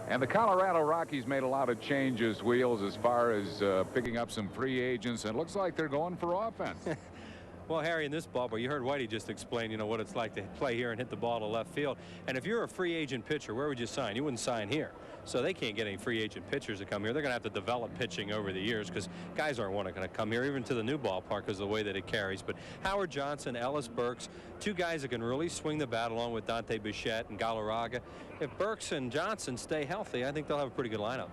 And the Colorado Rockies made a lot of changes, Wheels, as far as picking up some free agents, and it looks like they're going for offense. Well, Harry, in this ballpark, you heard Whitey just explain, you know, what it's like to play here and hit the ball to left field. And if you're a free agent pitcher, where would you sign? You wouldn't sign here. So they can't get any free agent pitchers to come here. They're going to have to develop pitching over the years because guys aren't going to come here, even to the new ballpark, because of the way that it carries. But Howard Johnson, Ellis Burks, two guys that can really swing the bat along with Dante Bichette and Galarraga. If Burks and Johnson stay healthy, I think they'll have a pretty good lineup.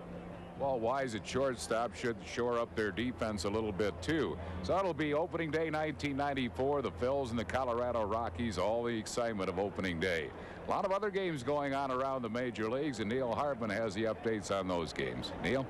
Well, Wise at shortstop should shore up their defense a little bit, too. So it'll be opening day 1994, the Phils and the Colorado Rockies, all the excitement of opening day. A lot of other games going on around the major leagues, and Neil Hartman has the updates on those games. Neil?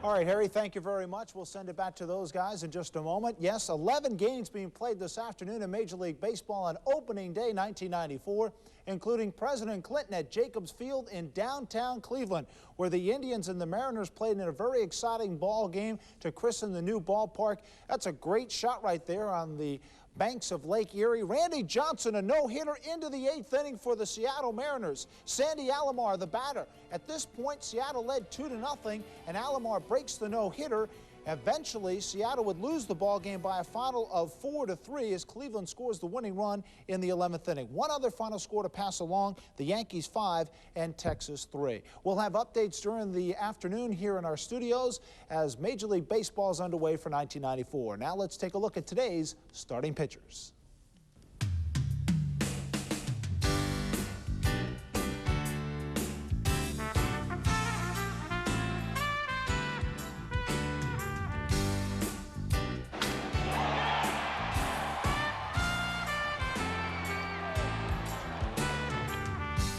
All right, Harry, thank you very much. We'll send it back to those guys in just a moment. Yes, 11 games being played this afternoon in Major League Baseball on opening day 1994, including President Clinton at Jacobs Field in downtown Cleveland, where the Indians and the Mariners played in a very exciting ball game to christen the new ballpark. That's a great shot right there on the banks of Lake Erie. Randy Johnson, a no-hitter into the 8th inning for the Seattle Mariners. Sandy Alomar, the batter. At this point, Seattle led 2-0, and Alomar breaks the no-hitter. Eventually, Seattle would lose the ball game by a final of 4-3 as Cleveland scores the winning run in the 11th inning. One other final score to pass along, the Yankees 5 and Texas 3. We'll have updates during the afternoon here in our studios as Major League Baseball is underway for 1994. Now let's take a look at today's starting pitchers.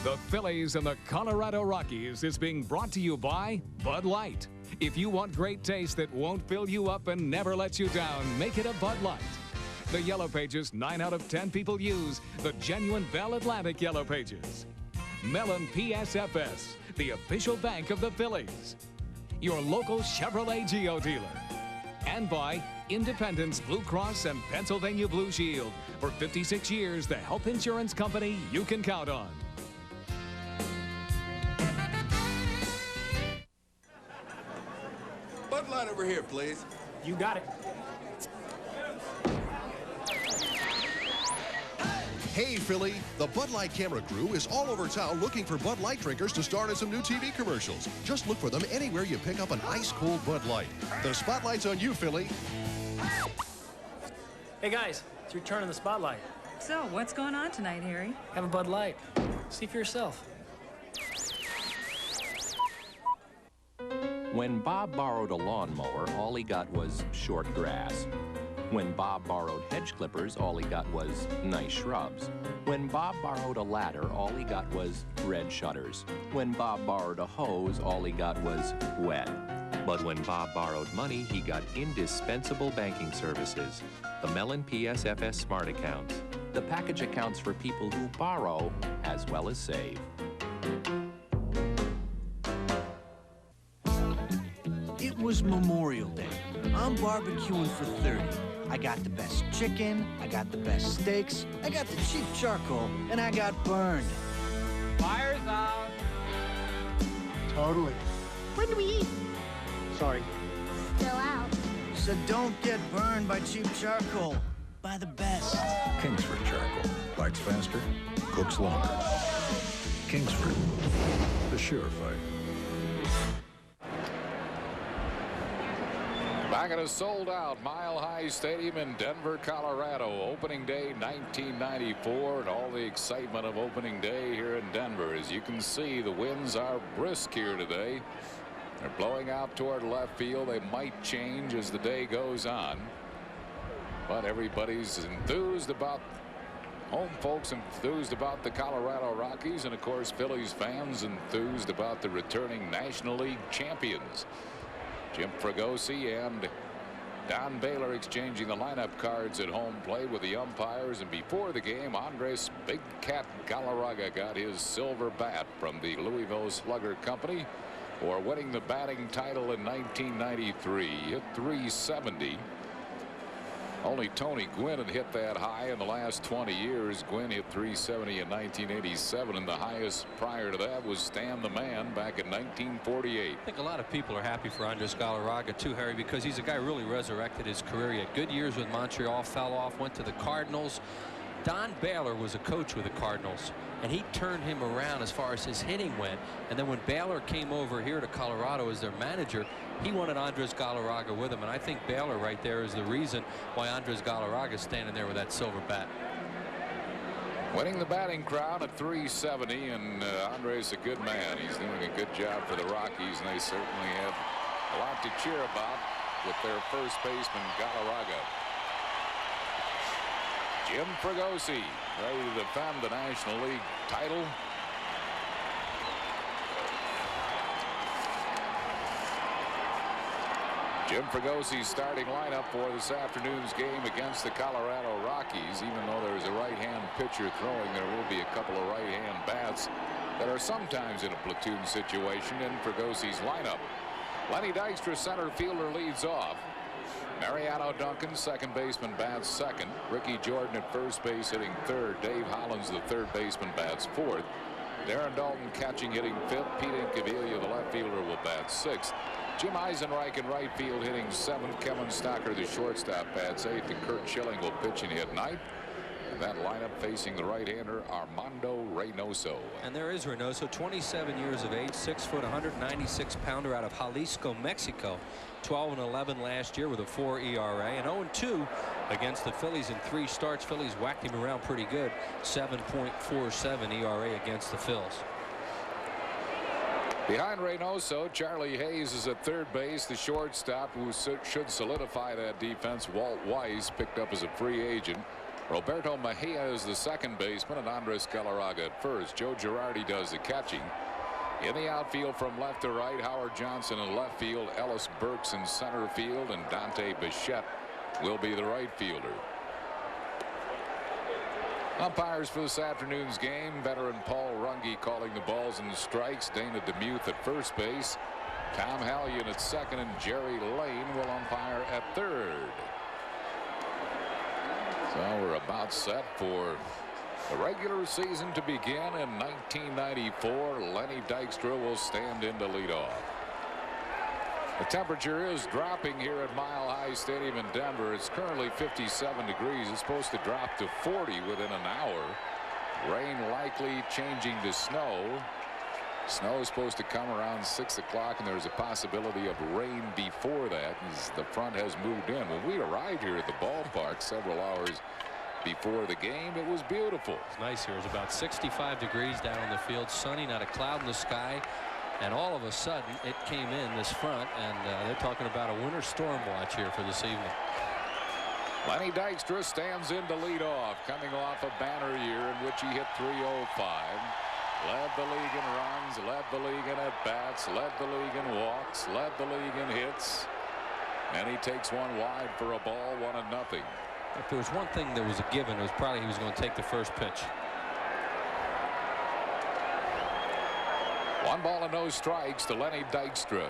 The Phillies and the Colorado Rockies is being brought to you by Bud Light. If you want great taste that won't fill you up and never lets you down, make it a Bud Light. The Yellow Pages 9 out of 10 people use, the genuine Bell Atlantic Yellow Pages. Mellon PSFS, the official bank of the Phillies. Your local Chevrolet Geo dealer. And by Independence Blue Cross and Pennsylvania Blue Shield. For 56 years, the health insurance company you can count on. Bud Light over here, please. You got it. Hey, Philly, the Bud Light camera crew is all over town looking for Bud Light drinkers to star in some new TV commercials. Just look for them anywhere you pick up an ice-cold Bud Light. The spotlight's on you, Philly. Hey, guys, it's your turn in the spotlight. So, what's going on tonight, Harry? Have a Bud Light. See for yourself. When Bob borrowed a lawnmower, all he got was short grass. When Bob borrowed hedge clippers, all he got was nice shrubs. When Bob borrowed a ladder, all he got was red shutters. When Bob borrowed a hose, all he got was wet. But when Bob borrowed money, he got indispensable banking services. The Mellon PSFS Smart Accounts. The package accounts for people who borrow as well as save. It was Memorial Day. I'm barbecuing for 30. I got the best chicken, I got the best steaks, I got the cheap charcoal, and I got burned. Fire's out. Totally. When do we eat? Sorry. Still out. So don't get burned by cheap charcoal. Buy the best. Kingsford Charcoal. Lights faster, cooks longer. Kingsford, the surefire. Back at a sold-out Mile High Stadium in Denver, Colorado. Opening day 1994 and all the excitement of opening day here in Denver. As you can see, the winds are brisk here today. They're blowing out toward left field. They might change as the day goes on. But everybody's enthused about, home folks enthused about the Colorado Rockies, and of course Phillies fans enthused about the returning National League champions. Jim Fregosi and Don Baylor exchanging the lineup cards at home plate with the umpires, and before the game, Andres Big Cat Galarraga got his silver bat from the Louisville Slugger Company for winning the batting title in 1993. Hit .370. Only Tony Gwynn had hit that high in the last 20 years. Gwynn hit 370 in 1987, and the highest prior to that was Stan the Man back in 1948. I think a lot of people are happy for Andres Galarraga too, Harry, because he's a guy who really resurrected his career. He had good years with Montreal, fell off, went to the Cardinals. Don Baylor was a coach with the Cardinals, and he turned him around as far as his hitting went. And then when Baylor came over here to Colorado as their manager, he wanted Andres Galarraga with him. And I think Baylor right there is the reason why Andres Galarraga is standing there with that silver bat. Winning the batting crown at 370, and Andres a good man. He's doing a good job for the Rockies, and they certainly have a lot to cheer about with their first baseman Galarraga. Jim Fregosi ready to defend the National League title. Jim Fregosi's starting lineup for this afternoon's game against the Colorado Rockies. Even though there's a right-hand pitcher throwing, there will be a couple of right-hand bats that are sometimes in a platoon situation in Fregosi's lineup. Lenny Dykstra, center fielder, leads off. Mariano Duncan, second baseman, bats second. Ricky Jordan at first base, hitting third. Dave Hollins, the third baseman, bats fourth. Darren Dalton catching, hitting fifth. Pete Incaviglia, the left fielder, will bat sixth. Jim Eisenreich in right field, hitting seventh. Kevin Stocker, the shortstop, bats eighth. And Kurt Schilling will pitch and hit ninth. That lineup facing the right-hander Armando Reynoso. And there is Reynoso, 27 years of age, 6 foot, 196 pounder out of Jalisco, Mexico. 12-11 last year with a 4 ERA, and 0-2 against the Phillies in 3 starts. Phillies whacked him around pretty good. 7.47 ERA against the Phils. Behind Reynoso, Charlie Hayes is at third base. The shortstop who should solidify that defense, Walt Weiss, picked up as a free agent. Roberto Mejia is the second baseman, and Andres Galarraga at first. Joe Girardi does the catching. In the outfield from left to right, Howard Johnson in left field, Ellis Burks in center field, and Dante Bichette will be the right fielder. Umpires for this afternoon's game, veteran Paul Runge calling the balls and strikes. Dana DeMuth at first base. Tom Hallion at second, and Jerry Lane will umpire at third. So we're about set for the regular season to begin in 1994. Lenny Dykstra will stand in to lead off. The temperature is dropping here at Mile High Stadium in Denver. It's currently 57 degrees. It's supposed to drop to 40 within an hour. Rain likely changing to snow. Snow is supposed to come around 6 o'clock, and there's a possibility of rain before that as the front has moved in. When we arrived here at the ballpark several hours before the game, it was beautiful. It's nice here. It's about 65 degrees down on the field, sunny, not a cloud in the sky. And all of a sudden, it came in this front, and they're talking about a winter storm watch here for this evening. Lenny Dykstra stands in to lead off, coming off a banner year in which he hit .305. Led the league in runs, led the league in at-bats, led the league in walks, led the league in hits. And he takes one wide for a ball, 1-0. If there was one thing that was a given, it was probably he was going to take the first pitch. 1 ball and no strikes to Lenny Dykstra.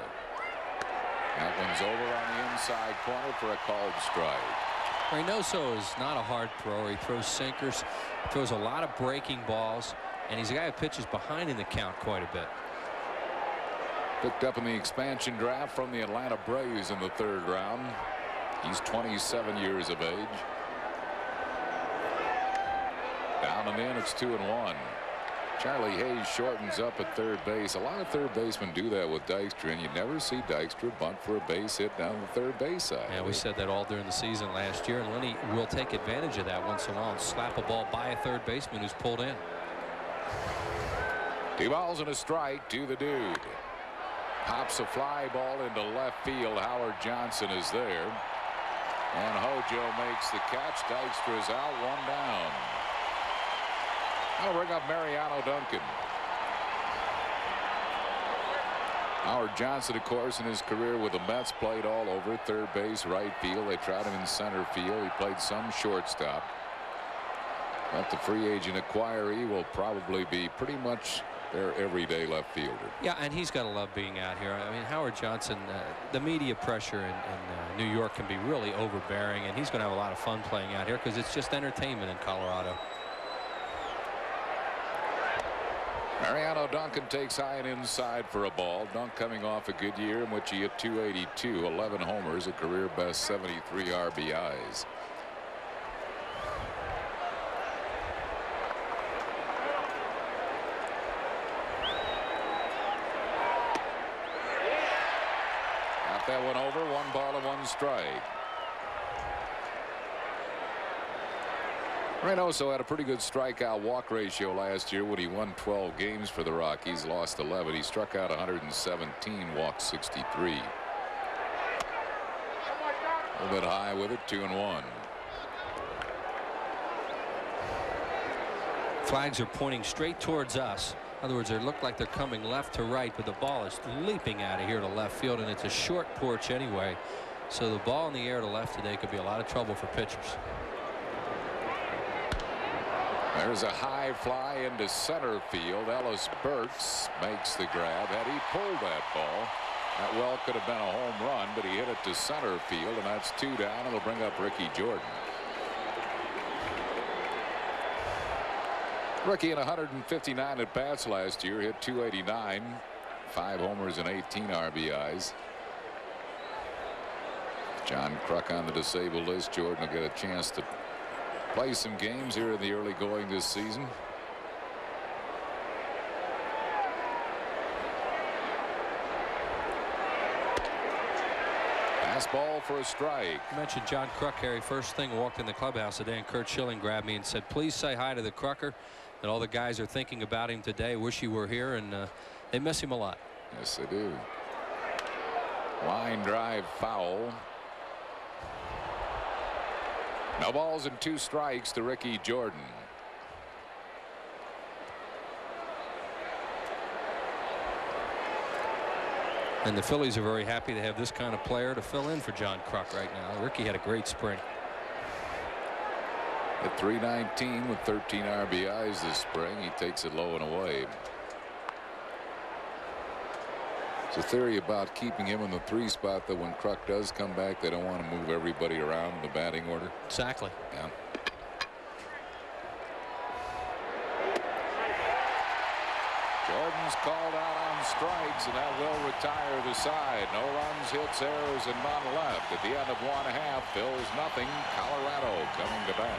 That one's over on the inside corner for a called strike. Reynoso is not a hard thrower. He throws sinkers, throws a lot of breaking balls, and he's a guy who pitches behind in the count quite a bit. Picked up in the expansion draft from the Atlanta Braves in the 3rd round. He's 27 years of age. Down and in, it's 2-1. Charlie Hayes shortens up at third base. A lot of third basemen do that with Dykstra, and you never see Dykstra bunt for a base hit down the third base side. Yeah, we said that all during the season last year, and Lenny will take advantage of that once in a while and slap a ball by a third baseman who's pulled in. 2 balls and a strike to the dude. Pops a fly ball into left field. Howard Johnson is there, and Hojo makes the catch. Dykstra's out, 1 down. I'll bring up Mariano Duncan. Howard Johnson, of course, in his career with the Mets, played all over, third base, right field. They tried him in center field. He played some shortstop. But the free agent acquiree will probably be pretty much their everyday left fielder. Yeah, and he's got to love being out here. I mean, Howard Johnson, the media pressure in New York can be really overbearing, and he's going to have a lot of fun playing out here because it's just entertainment in Colorado. Mariano Duncan takes high and inside for a ball. Dunk coming off a good year in which he hit .282, 11 homers, a career best 73 RBIs. Got that one over. 1 ball and 1 strike. Reynoso had a pretty good strikeout walk ratio last year when he won 12 games for the Rockies, lost 11. He struck out 117, walked 63. A little bit high with it, 2-1. Flags are pointing straight towards us. In other words, they look like they're coming left to right, but the ball is leaping out of here to left field, and it's a short porch anyway. So the ball in the air to left today could be a lot of trouble for pitchers. There's a high fly into center field. Ellis Burks makes the grab. Had he pulled that ball, that well could have been a home run, but he hit it to center field, and that's 2 down. It'll bring up Ricky Jordan. Ricky in 159 at bats last year, hit .289, 5 homers and 18 RBIs. John Kruk on the disabled list. Jordan will get a chance to play some games here in the early going this season. Fastball for a strike. You mentioned John Kruk, Harry. First thing, walked in the clubhouse today, and Kurt Schilling grabbed me and said, please say hi to the Krucker. And all the guys are thinking about him today. Wish he were here, and they miss him a lot. Yes, they do. Line drive foul. No balls and 2 strikes to Ricky Jordan. And the Phillies are very happy to have this kind of player to fill in for John Kruk right now. Ricky had a great spring. At .319 with 13 RBIs this spring. He takes it low and away. There's a theory about keeping him in the 3 spot that when Kruk does come back, they don't want to move everybody around in the batting order. Exactly. Yeah. Jordan's called out on strikes, and that will retire the side. No runs, hits, errors, and none left. At the end of 1/2, Phil's nothing. Colorado coming to bat.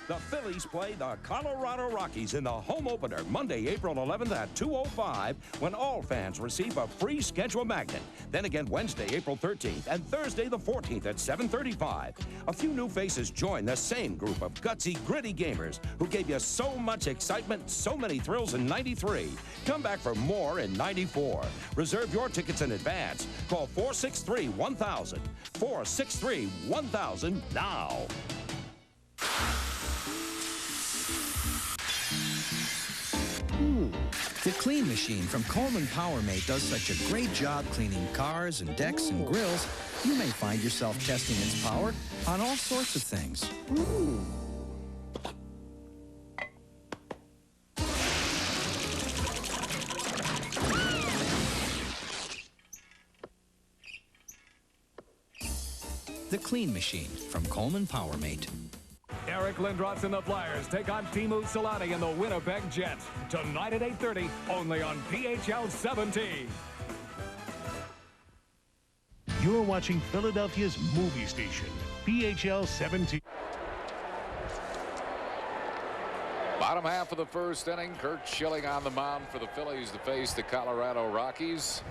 The Phillies play the Colorado Rockies in the home opener Monday, April 11th at 2:05 when all fans receive a free schedule magnet. Then again Wednesday, April 13th and Thursday the 14th at 7:35. A few new faces join the same group of gutsy, gritty gamers who gave you so much excitement, so many thrills in '93. Come back for more in '94. Reserve your tickets in advance. Call 463-1000. 463-1000 now. The Clean Machine from Coleman PowerMate does such a great job cleaning cars and decks and grills, you may find yourself testing its power on all sorts of things. The Clean Machine from Coleman PowerMate. Eric Lindros and the Flyers take on Teemu Selanne and the Winnipeg Jets tonight at 8:30 only on PHL 17. You're watching Philadelphia's movie station, PHL 17. Bottom half of the first inning, Kurt Schilling on the mound for the Phillies to face the Colorado Rockies.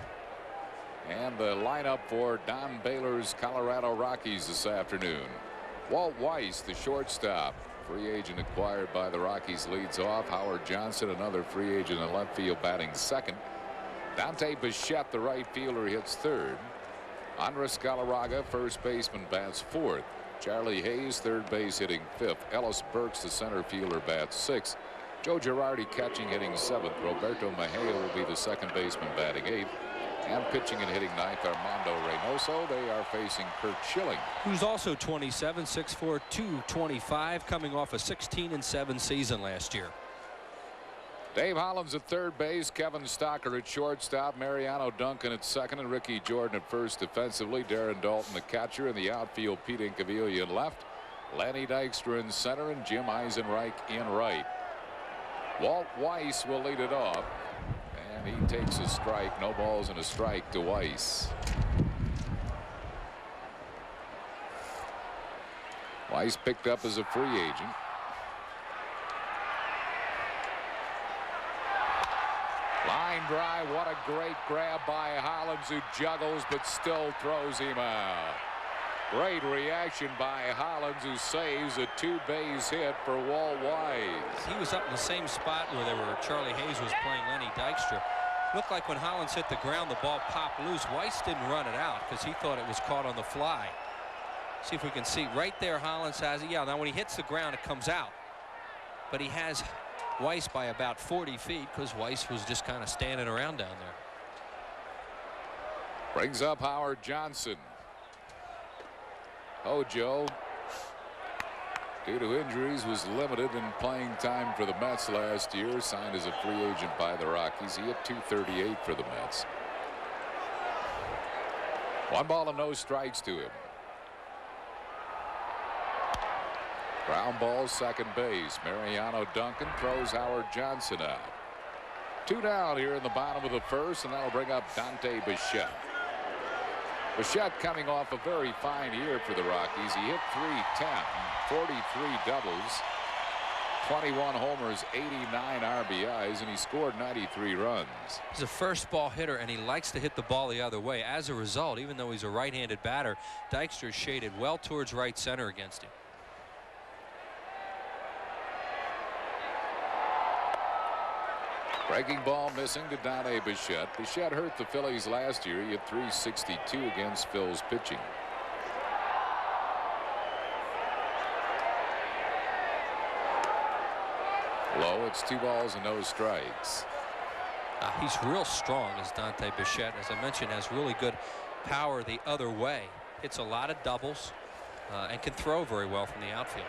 And the lineup for Don Baylor's Colorado Rockies this afternoon. Walt Weiss, the shortstop, free agent acquired by the Rockies, leads off. Howard Johnson, another free agent in left field, batting second. Dante Bichette, the right fielder, hits third. Andres Galarraga, first baseman, bats fourth. Charlie Hayes, third base, hitting fifth. Ellis Burks, the center fielder, bats sixth. Joe Girardi catching, hitting seventh. Roberto Mejia will be the second baseman, batting eighth. And pitching and hitting ninth, Armando Reynoso. They are facing Kurt Schilling, who's also 27, 6'4", 225, coming off a 16-7 season last year. Dave Hollins at third base, Kevin Stocker at shortstop, Mariano Duncan at second, and Ricky Jordan at first defensively. Darren Dalton the catcher. In the outfield, Pete Incaviglia in left, Lenny Dykstra in center, and Jim Eisenreich in right. Walt Weiss will lead it off, and he takes a strike. No balls and a strike to Weiss. Weiss picked up as a free agent. Line drive. What a great grab by Hollins, who juggles but still throws him out. Great reaction by Hollins, who saves a two-base hit for Walt Weiss. He was up in the same spot where Charlie Hayes was playing Lenny Dykstra. Looked like when Hollins hit the ground, the ball popped loose. Weiss didn't run it out because he thought it was caught on the fly. See if we can see right there. Hollins has it. Yeah, now when he hits the ground, it comes out. But he has Weiss by about 40 feet because Weiss was just kind of standing around down there. Brings up Howard Johnson. Hojo, due to injuries, was limited in playing time for the Mets last year. Signed as a free agent by the Rockies. He hit .238 for the Mets. 1 ball and no strikes to him. Ground ball, second base. Mariano Duncan throws Howard Johnson out. 2 down here in the bottom of the first, and that'll bring up Dante Bichette. Bichette coming off a very fine year for the Rockies. He hit .310, 43 doubles, 21 homers, 89 RBIs, and he scored 93 runs. He's a first ball hitter, and he likes to hit the ball the other way. As a result, even though he's a right-handed batter, Dykstra shaded well towards right center against him. Breaking ball missing to Dante Bichette. Bichette hurt the Phillies last year. He hit .362 against Phil's pitching. Low. It's 2 balls and no strikes. He's real strong, as Dante Bichette. As I mentioned, has really good power the other way. Hits a lot of doubles and can throw very well from the outfield.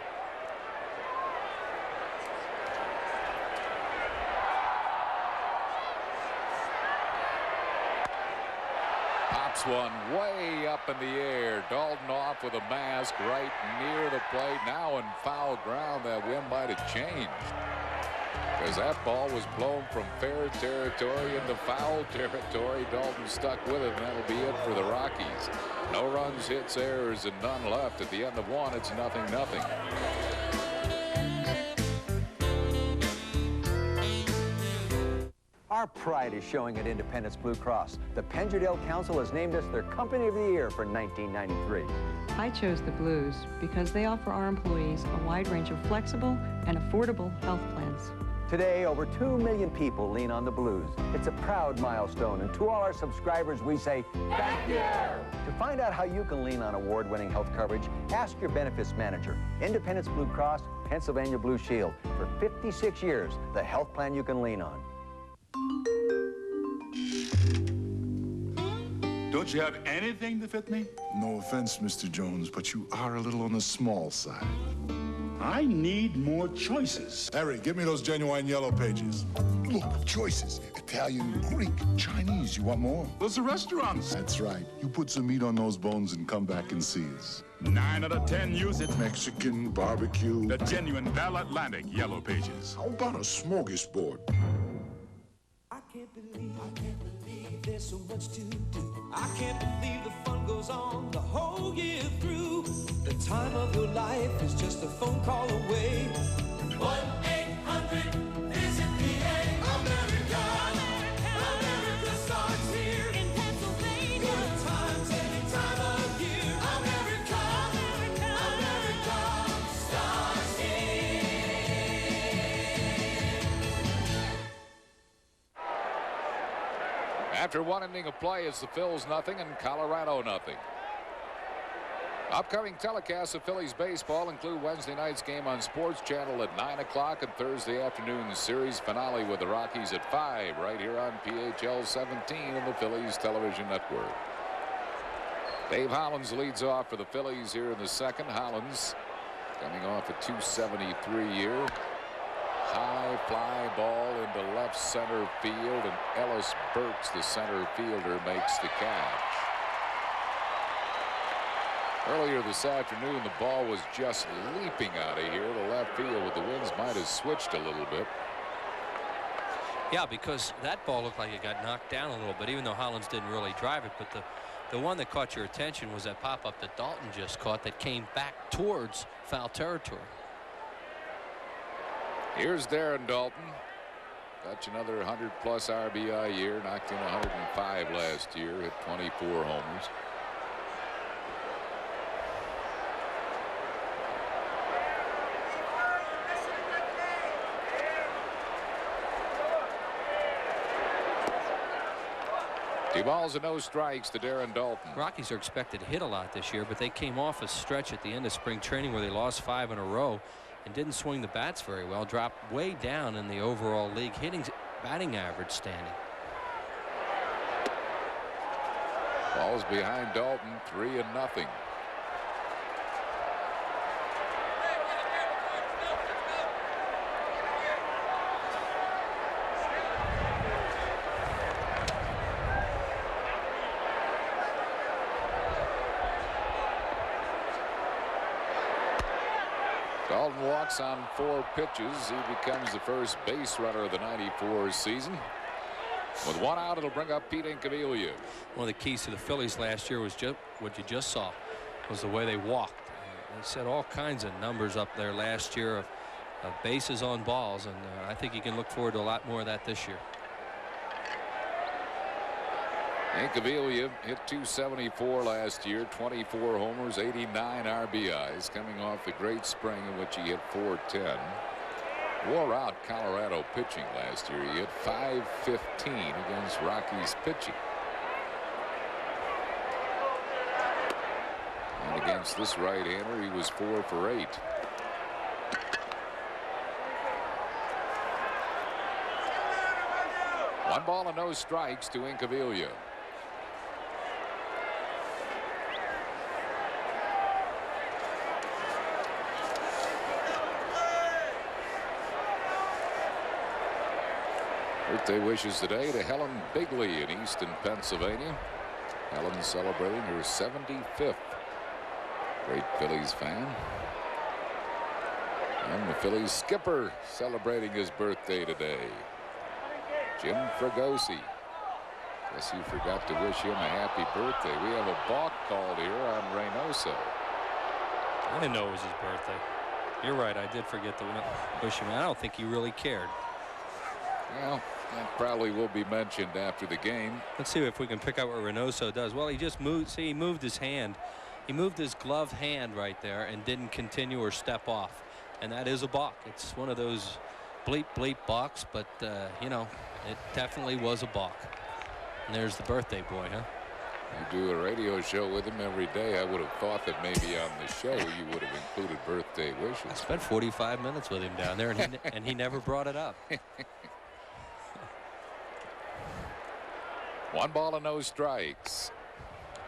One way up in the air. Dalton off with a mask right near the plate. Now in foul ground, that wind might have changed, because that ball was blown from fair territory into foul territory. Dalton stuck with it, and that'll be it for the Rockies. No runs, hits, errors, and none left. At the end of 1, it's 0-0. Our pride is showing at Independence Blue Cross. The Pennsylvania Council has named us their Company of the Year for 1993. I chose the Blues because they offer our employees a wide range of flexible and affordable health plans. Today, over 2 million people lean on the Blues. It's a proud milestone, and to all our subscribers, we say thank you. To find out how you can lean on award-winning health coverage, ask your benefits manager. Independence Blue Cross, Pennsylvania Blue Shield. For 56 years, the health plan you can lean on. Don't you have anything to fit me? No offense, Mr. Jones, but you are a little on the small side. I need more choices. Harry, give me those genuine yellow pages. Look, choices. Italian, Greek, Chinese. You want more? Those are restaurants. That's right. You put some meat on those bones and come back and see us. 9 out of 10 use it. Mexican, barbecue. The genuine Bell Atlantic yellow pages. How about a smorgasbord? I can't believe there's so much to do. I can't believe the fun goes on the whole year through. The time of your life is just a phone call away. 1-800-VISIT-PA. America. America starts here in Pennsylvania. Good times any time of year. America. America starts here. After 1 inning of play, it's the Phils 0 and Colorado 0. Upcoming telecasts of Phillies baseball include Wednesday night's game on Sports Channel at 9 o'clock and Thursday afternoon series finale with the Rockies at 5 right here on PHL 17 and the Phillies television network. Dave Hollins leads off for the Phillies here in the second. Hollins coming off a .273 year. High fly ball into into left center field, and Ellis Burks, the center fielder, makes the catch. Earlier this afternoon, the ball was just leaping out of here to left field, but the winds might have switched a little bit. Yeah, because that ball looked like it got knocked down a little bit, even though Hollins didn't really drive it. But the one that caught your attention was that pop-up that Dalton just caught that came back towards foul territory. Here's Darren Dalton. Got another 100-plus RBI year. Knocked in 105 last year. Hit 24 homers. Two balls and no strikes to Darren Dalton. Rockies are expected to hit a lot this year, but they came off a stretch at the end of spring training where they lost 5 in a row and didn't swing the bats very well. Dropped way down in the overall league batting average standing. Ball's behind Dalton, 3-0. Dalton walks on 4 pitches. He becomes the first base runner of the '94 season. With 1 out, it'll bring up Pete Incaviglia. One of the keys to the Phillies last year was just what you just saw, was the way they walked. They set all kinds of numbers up there last year of bases on balls, and I think you can look forward to a lot more of that this year. Incaviglia hit .274 last year, 24 homers, 89 RBIs, coming off a great spring in which he hit .410. Wore out Colorado pitching last year. He hit .515 against Rockies pitching. And against this right-hander, he was 4 for 8. One ball and no strikes to Incaviglia. Birthday wishes today to Helen Bigley in Easton, Pennsylvania. Helen celebrating her 75th. Great Phillies fan. And the Phillies skipper celebrating his birthday today. Jim Fregosi. Guess you forgot to wish him a happy birthday. We have a balk called here on Reynoso. I didn't know it was his birthday. You're right, I did forget to wish him. I don't think he really cared. Well, that probably will be mentioned after the game. Let's see if we can pick out what Reynoso does. Well, he just moved. See, he moved his hand. He moved his gloved hand right there and didn't continue or step off. And that is a balk. It's one of those bleep bleep balks, but you know, it definitely was a balk. And there's the birthday boy, huh? You do a radio show with him every day. I would have thought that maybe on the show you would have included birthday wishes. I spent 45 minutes with him down there, and he never brought it up. 1 ball and no strikes.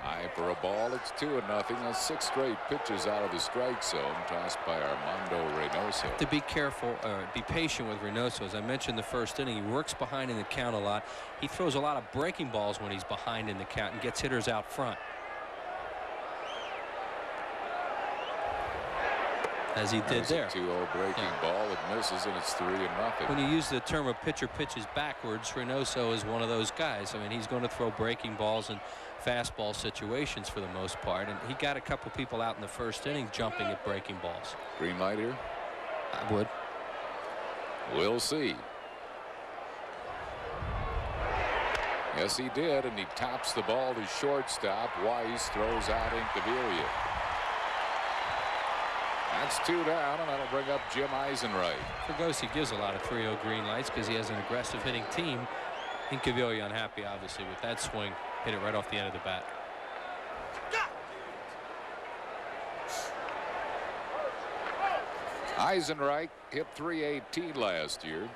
High for a ball. It's 2-0. That's 6 straight pitches out of the strike zone, tossed by Armando Reynoso. To be careful, be patient with Reynoso. As I mentioned the first inning, he works behind in the count a lot. He throws a lot of breaking balls when he's behind in the count and gets hitters out front. As he did there. A 2-0 breaking ball. It misses, and it's 3-0. When you use the term of pitcher pitches backwards, Reynoso is one of those guys. I mean, he's going to throw breaking balls in fastball situations for the most part, and he got a couple people out in the first inning jumping at breaking balls. Green light here? I would. We'll see. Yes, he did, and he tops the ball to shortstop. Weiss throws out Incaviglia. That's 2 down, and that'll bring up Jim Eisenreich. Fregosi gives a lot of 3-0 green lights because he has an aggressive hitting team. Incaviglia unhappy, obviously, with that swing. Hit it right off the end of the bat. Eisenreich hit .318 last year.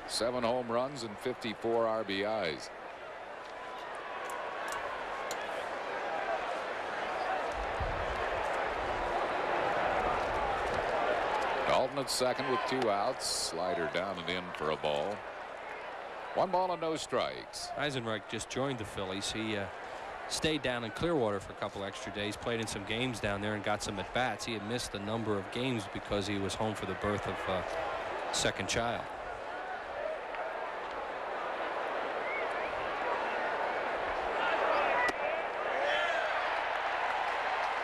7 home runs and 54 RBIs. Dalton at second with 2 outs. Slider down and in for a ball. 1 ball and no strikes. Eisenreich just joined the Phillies. He stayed down in Clearwater for a couple extra days, played in some games down there and got some at-bats. He had missed a number of games because he was home for the birth of second child.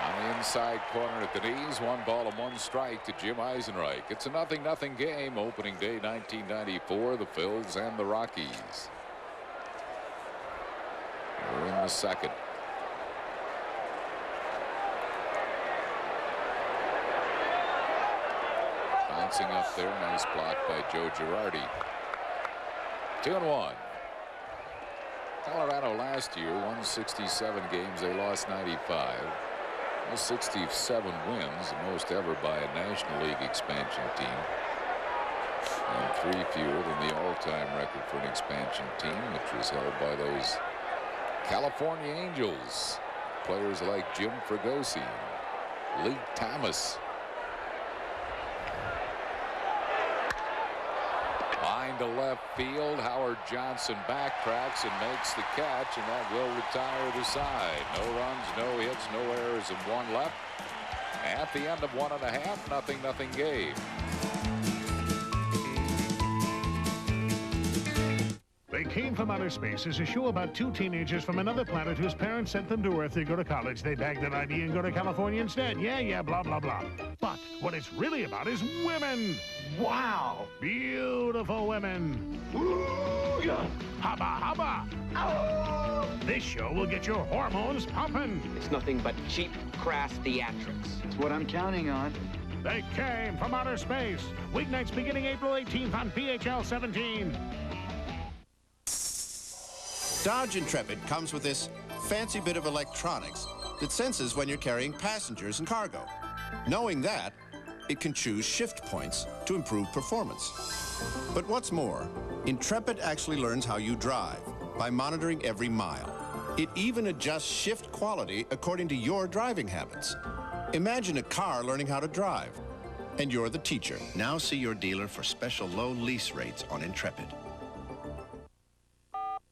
On the inside corner at the knees, 1 ball and 1 strike to Jim Eisenreich. It's a 0-0 game. Opening day 1994, the Phillies and the Rockies. We're in the second. Bouncing up there, nice block by Joe Girardi. 2-1. Colorado last year won 67 games. They lost 95. 67 wins, the most ever by a National League expansion team, and 3 fewer than the all-time record for an expansion team, which was held by those California Angels, players like Jim Fregosi, Lee Thomas. Line to left field. Howard Johnson backtracks and makes the catch, and that will retire the side. No runs, no hits, no errors, and 1 left. At the end of 1.5, 0-0 game. They Came from Outer Space is a show about 2 teenagers from another planet whose parents sent them to Earth to go to college. They bagged their ID and go to California instead. Yeah, blah, blah, blah. But what it's really about is women. Wow. Beautiful women. Ooh, yeah. Hubba, hubba. Oh. This show will get your hormones pumping. It's nothing but cheap, crass theatrics. It's what I'm counting on. They Came from Outer Space. Weeknights beginning April 18th on PHL 17. Dodge Intrepid comes with this fancy bit of electronics that senses when you're carrying passengers and cargo. Knowing that, it can choose shift points to improve performance. But what's more, Intrepid actually learns how you drive by monitoring every mile. It even adjusts shift quality according to your driving habits. Imagine a car learning how to drive, and you're the teacher. Now see your dealer for special low lease rates on Intrepid.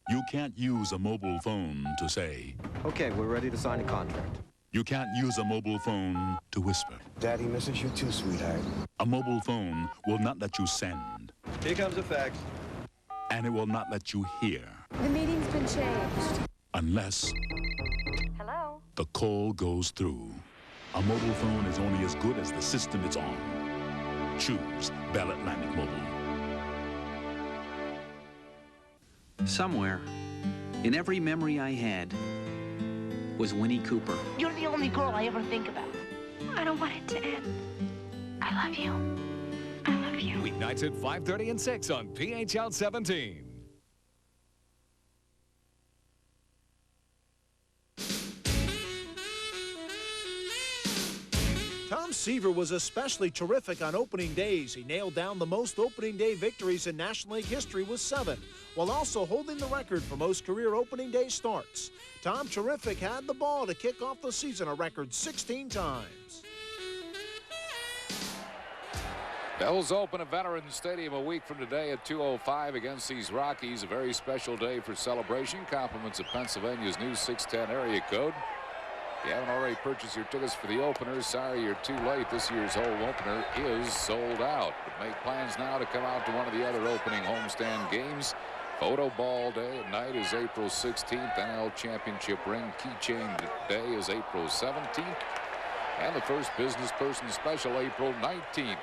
You can't use a mobile phone to say, "Okay, we're ready to sign a contract." You can't use a mobile phone to whisper. "Daddy misses you too, sweetheart." A mobile phone will not let you send. Here comes a fax. And it will not let you hear. The meeting's been changed. Unless Hello? the call goes through. A mobile phone is only as good as the system it's on. Choose Bell Atlantic Mobile. Somewhere, in every memory I had, was Winnie Cooper. You're the only girl I ever think about. I don't want it to end. I love you. I love you. Weeknights at 5:30 and 6 on PHL 17. Tom Seaver was especially terrific on opening days. He nailed down the most opening day victories in National League history with 7, while also holding the record for most career opening day starts. Tom Terrific had the ball to kick off the season a record 16 times. Devils open at Veterans Stadium a week from today at 2:05 against these Rockies. A very special day for celebration. Compliments of Pennsylvania's new 610 area code. If you haven't already purchased your tickets for the opener, sorry you're too late. This year's home opener is sold out. But make plans now to come out to one of the other opening homestand games. Photo Ball Day at night is April 16th. NL Championship Ring Keychain Day is April 17th. And the first business person special April 19th.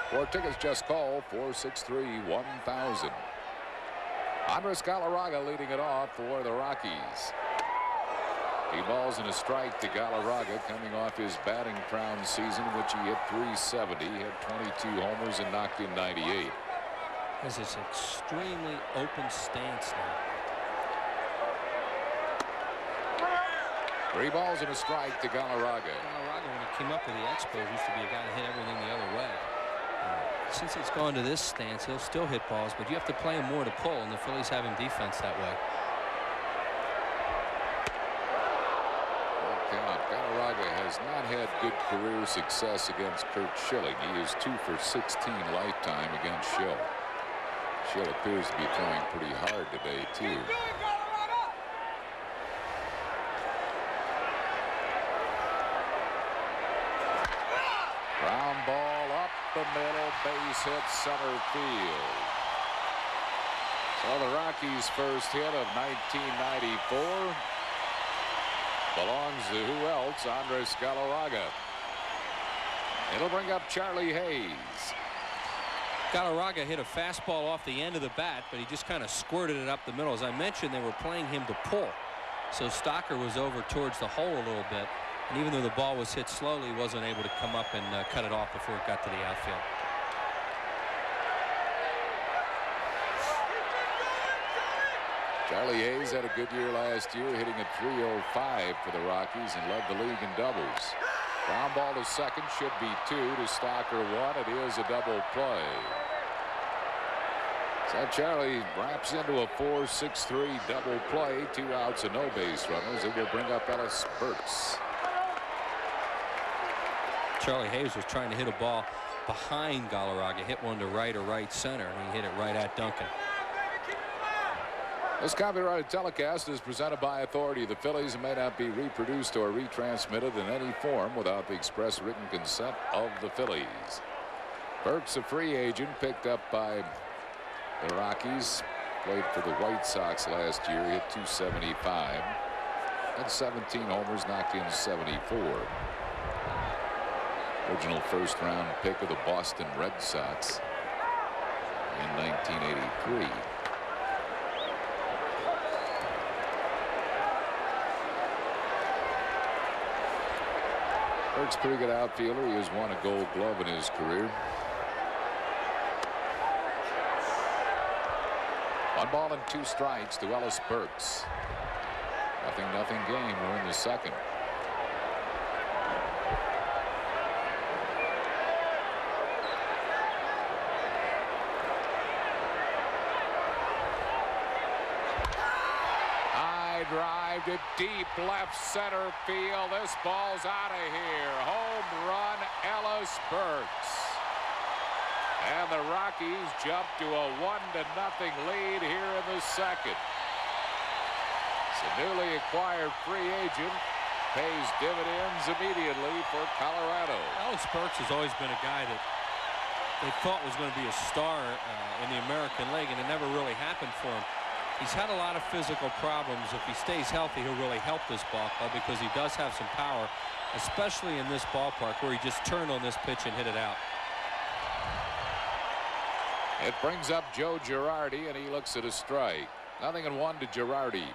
For tickets, just call 463-1000. Andres Galarraga leading it off for the Rockies. 3 balls and a strike to Galarraga, coming off his batting crown season, which he hit .370. He had 22 homers and knocked in 98. This is extremely open stance now. 3 balls and a strike to Galarraga. Galarraga, when he came up with the Expos, used to be a guy that hit everything the other way. Since he's gone to this stance, he'll still hit balls, but you have to play him more to pull, and the Phillies have him defense that way. Galarraga has has not had good career success against Curt Schilling. He is 2 for 16 lifetime against Schill. Schill appears to be throwing pretty hard today, too. Ground ball up the middle, base hit center field. So the Rockies' first hit of 1994 belongs to who else? Andres Galarraga. It'll bring up Charlie Hayes. Galarraga hit a fastball off the end of the bat, but he just kind of squirted it up the middle. As I mentioned, they were playing him to pull. So Stocker was over towards the hole a little bit. And even though the ball was hit slowly, he wasn't able to come up and cut it off before it got to the outfield. Charlie Hayes had a good year last year, hitting at .305 for the Rockies and led the league in doubles. Ground ball to second, should be 2 to Stocker 1. It is a double play. So Charlie wraps into a 4-6-3 double play. 2 outs and no base runners. It will bring up Ellis Burks. Charlie Hayes was trying to hit a ball behind Galarraga, hit one to right or right center, and he hit it right at Duncan. This copyrighted telecast is presented by authority of the Phillies and may not be reproduced or retransmitted in any form without the express written consent of the Phillies. Burks, a free agent picked up by the Rockies, played for the White Sox last year, hit .275, had 17 homers, knocked in 74. Original first-round pick of the Boston Red Sox in 1983. Burks, pretty good outfielder. He has won a Gold Glove in his career. 1 ball and 2 strikes to Ellis Burks. 0-0 game. We're in the second. Drive to deep left center field. This ball's out of here. Home run, Ellis Burks. And the Rockies jump to a 1-0 lead here in the second. It's a newly acquired free agent. Pays dividends immediately for Colorado. Ellis Burks has always been a guy that they thought was going to be a star in the American League, and it never really happened for him. He's had a lot of physical problems. If he stays healthy, he'll really help this ball club because he does have some power, especially in this ballpark where he just turned on this pitch and hit it out. It brings up Joe Girardi, and he looks at a strike. 0-1 to Girardi.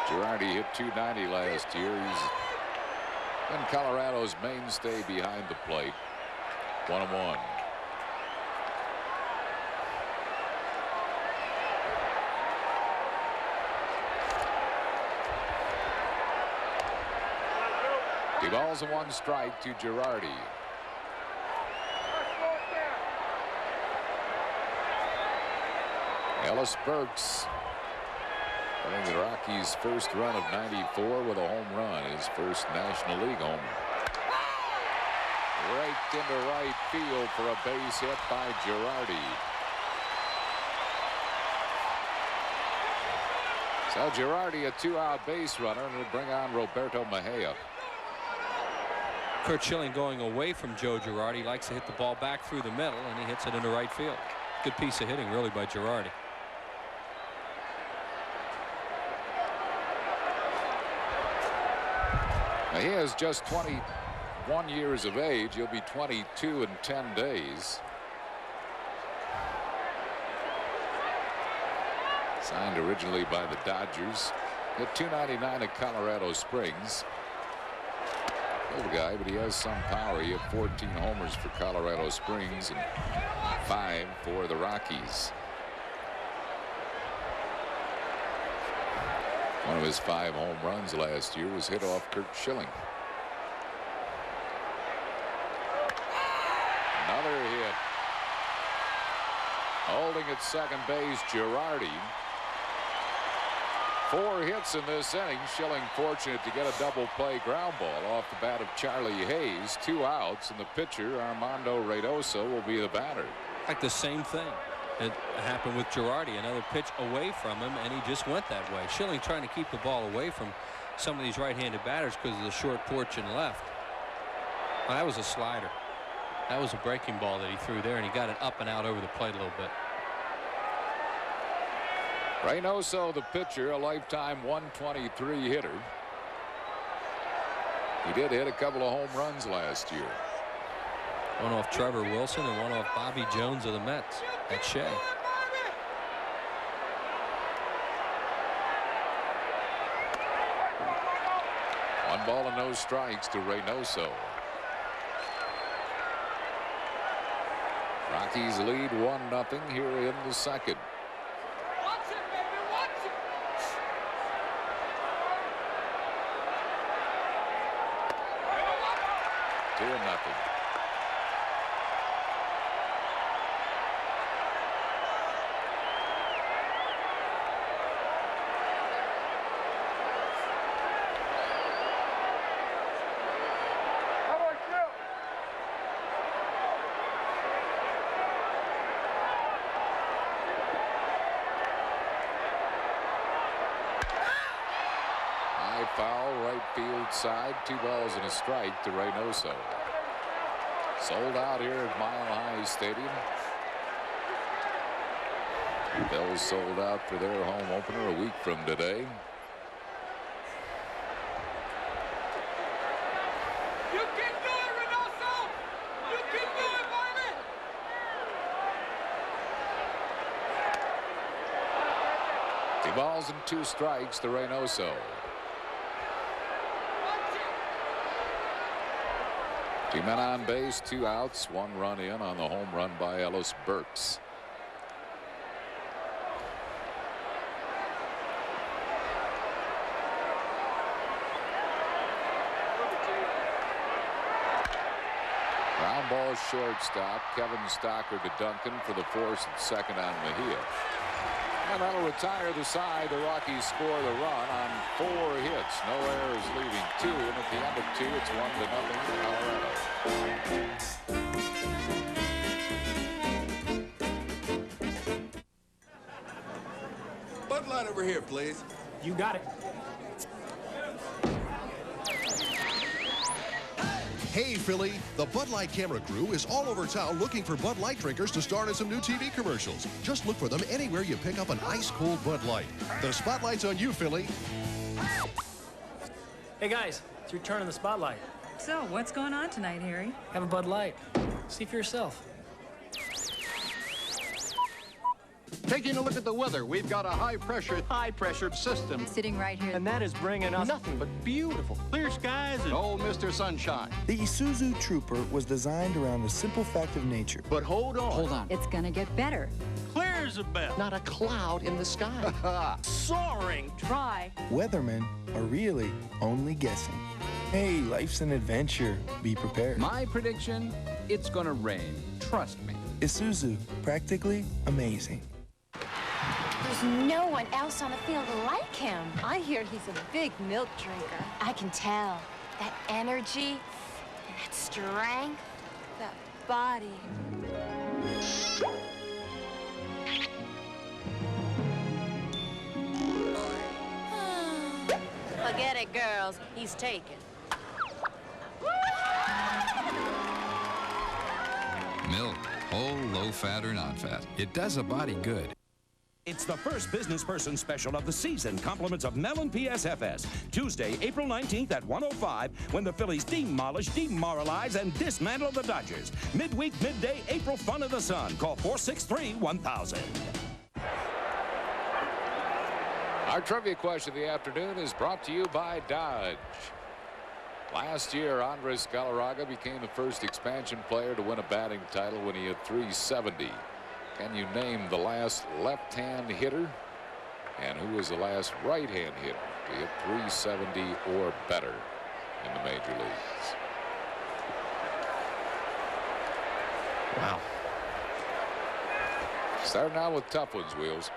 Girardi hit .290 last year. He's been Colorado's mainstay behind the plate. 1-1. Two balls and 1 strike to Girardi. Ellis Burks having the Rockies' first run of 94 with a home run, his first National League homer. Raked into right field for a base hit by Girardi. So Girardi, a 2-out base runner, and will bring on Roberto Mejia. Curt Schilling going away from Joe Girardi, likes to hit the ball back through the middle, and he hits it into right field. Good piece of hitting, really, by Girardi. Now, he is just 21 years of age. He'll be 22 in 10 days. Signed originally by the Dodgers. Hit .299 at Colorado Springs. Old guy, but he has some power. He had 14 homers for Colorado Springs and 5 for the Rockies. One of his 5 home runs last year was hit off Curt Schilling. Another hit. Holding at second base, Girardi. 4 hits in this inning. Schilling fortunate to get a double play ground ball off the bat of Charlie Hayes. 2 outs, and the pitcher, Armando Reynoso, will be the batter. Like the same thing. It happened with Girardi. Another pitch away from him, and he just went that way. Schilling trying to keep the ball away from some of these right-handed batters because of the short porch and left. Well, that was a slider. That was a breaking ball that he threw there, and he got it up and out over the plate a little bit. Reynoso, the pitcher, a lifetime 123 hitter. He did hit a couple of home runs last year. One off Trevor Wilson and one off Bobby Jones of the Mets at Shea. One ball and no strikes to Reynoso. Rockies lead 1-0 here in the second. Watch it, baby, watch it. 2-0. Foul, right field side. 2 balls and a strike to Reynoso. Sold out here at Mile High Stadium. Phillies sold out for their home opener a week from today. You can do it, Reynoso! You can do it, baby! 2 balls and 2 strikes to Reynoso. 2 men on base, 2 outs, 1 run in on the home run by Ellis Burks. Ground ball shortstop. Kevin Stocker to Duncan for the force at second on Mejia. And that'll retire the side. The Rockies score the run on 4 hits. No errors, leaving 2. And at the end of 2, it's 1-0 Colorado. Bud Light over here, please. You got it. Hey, Philly, the Bud Light camera crew is all over town looking for Bud Light drinkers to star in some new TV commercials. Just look for them anywhere you pick up an ice-cold Bud Light. The spotlight's on you, Philly. Hey, guys, it's your turn in the spotlight. So, what's going on tonight, Harry? Have a Bud Light. See for yourself. Taking a look at the weather, we've got a high-pressure system. Sitting right here. And that is bringing us nothing but beautiful clear skies and old Mr. Sunshine. The Isuzu Trooper was designed around the simple fact of nature. But hold on. Hold on. It's gonna get better. Clear as a bell. Not a cloud in the sky. Soaring. Try. Weathermen are really only guessing. Hey, life's an adventure. Be prepared. My prediction, it's gonna rain. Trust me. Isuzu, practically amazing. There's no one else on the field like him. I hear he's a big milk drinker. I can tell. That energy, that strength, that body. Forget it, girls. He's taken. Milk, whole, low fat or non-fat. It does a body good. It's the first business person special of the season. Compliments of Mellon PSFS. Tuesday, April 19th at 1:05 when the Phillies demolish, demoralize, and dismantle the Dodgers. Midweek, midday, April fun of the sun. Call 463-1000. Our trivia question of the afternoon is brought to you by Dodge. Last year, Andres Galarraga became the first expansion player to win a batting title when he hit .370. Can you name the last left-hand hitter? And who was the last right-hand hitter to hit .370 or better in the major leagues? Wow. Starting out with tough ones, Wheels.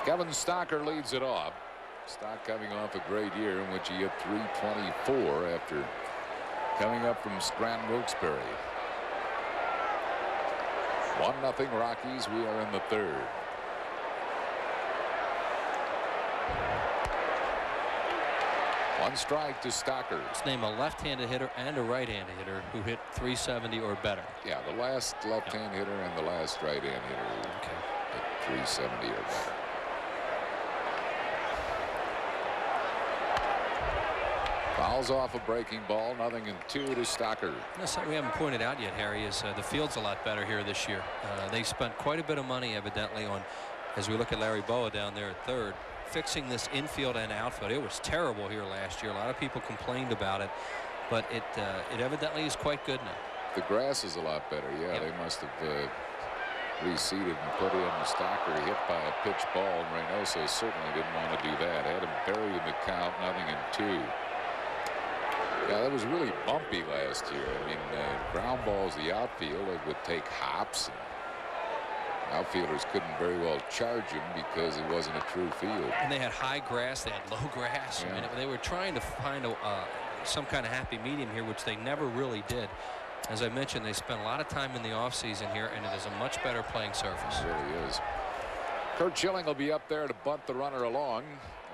Kevin Stocker leads it off. Stock coming off a great year in which he hit .324 after coming up from Scranton Wilkes-Barre. 1-0 Rockies. We are in the third. One strike to Stocker. Let's name a left-handed hitter and a right-handed hitter who hit .370 or better. Yeah, the last left-hand hitter and the last right-hand hitter hit .370 or better. Fouls off a breaking ball. 0-2 to Stocker. Something we haven't pointed out yet, Harry, is the field's a lot better here this year. They spent quite a bit of money, evidently, on, as we look at Larry Boa down there at third, fixing this infield and outfield. It was terrible here last year. A lot of people complained about it, but it evidently is quite good now. The grass is a lot better. Yeah, They must have reseeded and put in Stocker hit by a pitch ball, and Reynoso certainly didn't want to do that. Had him buried in the count, 0-2. Yeah, that was really bumpy last year. I mean, ground balls, the outfield, it would take hops. And outfielders couldn't very well charge him because it wasn't a true field. And they had high grass, they had low grass. Yeah. I mean, they were trying to find some kind of happy medium here, which they never really did. As I mentioned, they spent a lot of time in the offseason here, and it is a much better playing surface. It really is. Curt Schilling will be up there to bunt the runner along,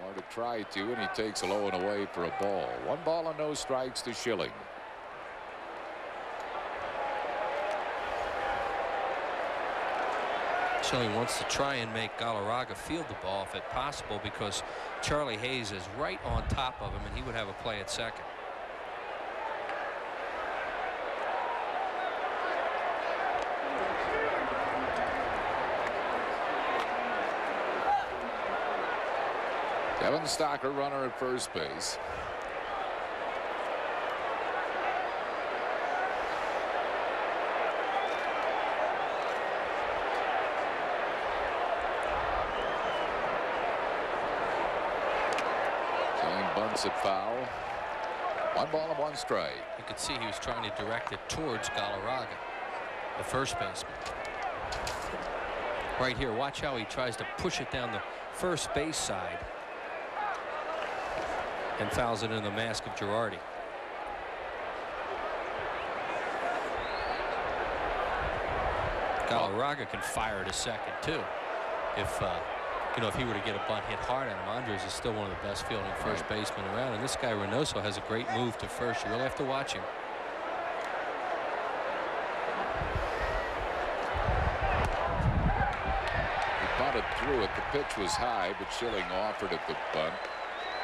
or to try to, and he takes a low and away for a ball. 1 ball and no strikes to Schilling. Schilling wants to try and make Galarraga field the ball if it's possible, because Charlie Hayes is right on top of him, and he would have a play at second. Kevin Stocker, runner at first base. Schilling bunts it foul. 1 ball and 1 strike. You could see he was trying to direct it towards Galarraga, the first baseman. Right here, watch how he tries to push it down the first base side and fouls it in the mask of Girardi. Galarraga can fire to second too. If if he were to get a bunt hit hard at him, Andres is still one of the best fielding first basemen around, and this guy Reynoso has a great move to first. You really have to watch him. He bunted through it. The pitch was high, but Schilling offered it the bunt.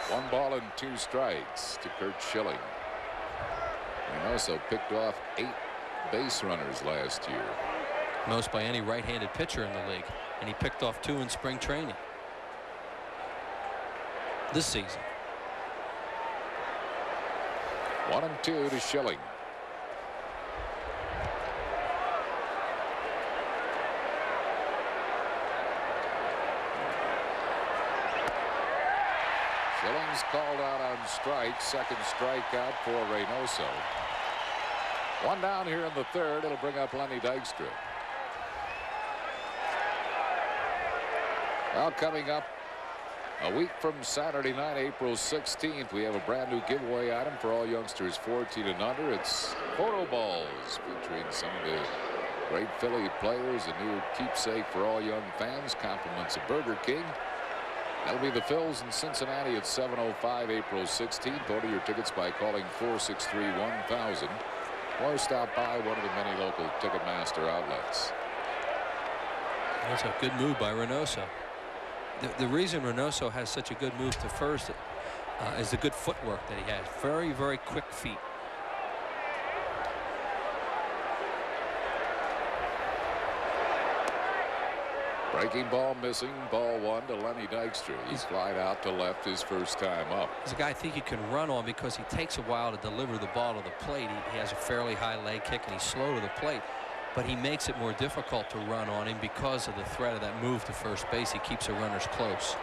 1 ball and 2 strikes to Curt Schilling. Reynoso picked off 8 base runners last year. Most by any right-handed pitcher in the league, and he picked off 2 in spring training this season. 1-2 to Schilling. Schilling's called out on strike. Second strikeout for Reynoso. 1 down here in the third. It'll bring up Lenny Dykstra. Well, coming up a week from Saturday night, April 16th, we have a brand new giveaway item for all youngsters 14 and under. It's photo balls featuring some of the great Philly players. A new keepsake for all young fans. Compliments of Burger King. That'll be the Phils in Cincinnati at 7:05 April 16th. Order your tickets by calling 463-1000 or stop by one of the many local Ticketmaster outlets. That's a good move by Reynoso. The reason Reynoso has such a good move to first is the good footwork that he has. Very, very quick feet. Breaking ball missing. Ball 1 to Lenny Dykstra. He's flied out to left his first time up. He's a guy I think you can run on because he takes a while to deliver the ball to the plate. He has a fairly high leg kick and he's slow to the plate, but he makes it more difficult to run on him because of the threat of that move to first base. He keeps the runners close.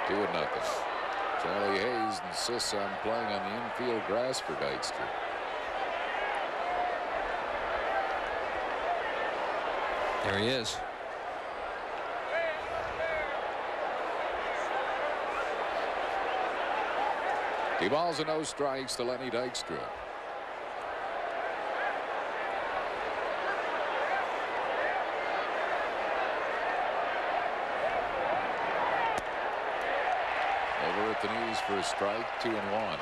Two and nothing. Charlie Hayes insists on playing on the infield grass for Dykstra. There he is. 2 balls and no strikes to Lenny Dykstra. Over at the knees for a strike, 2-1.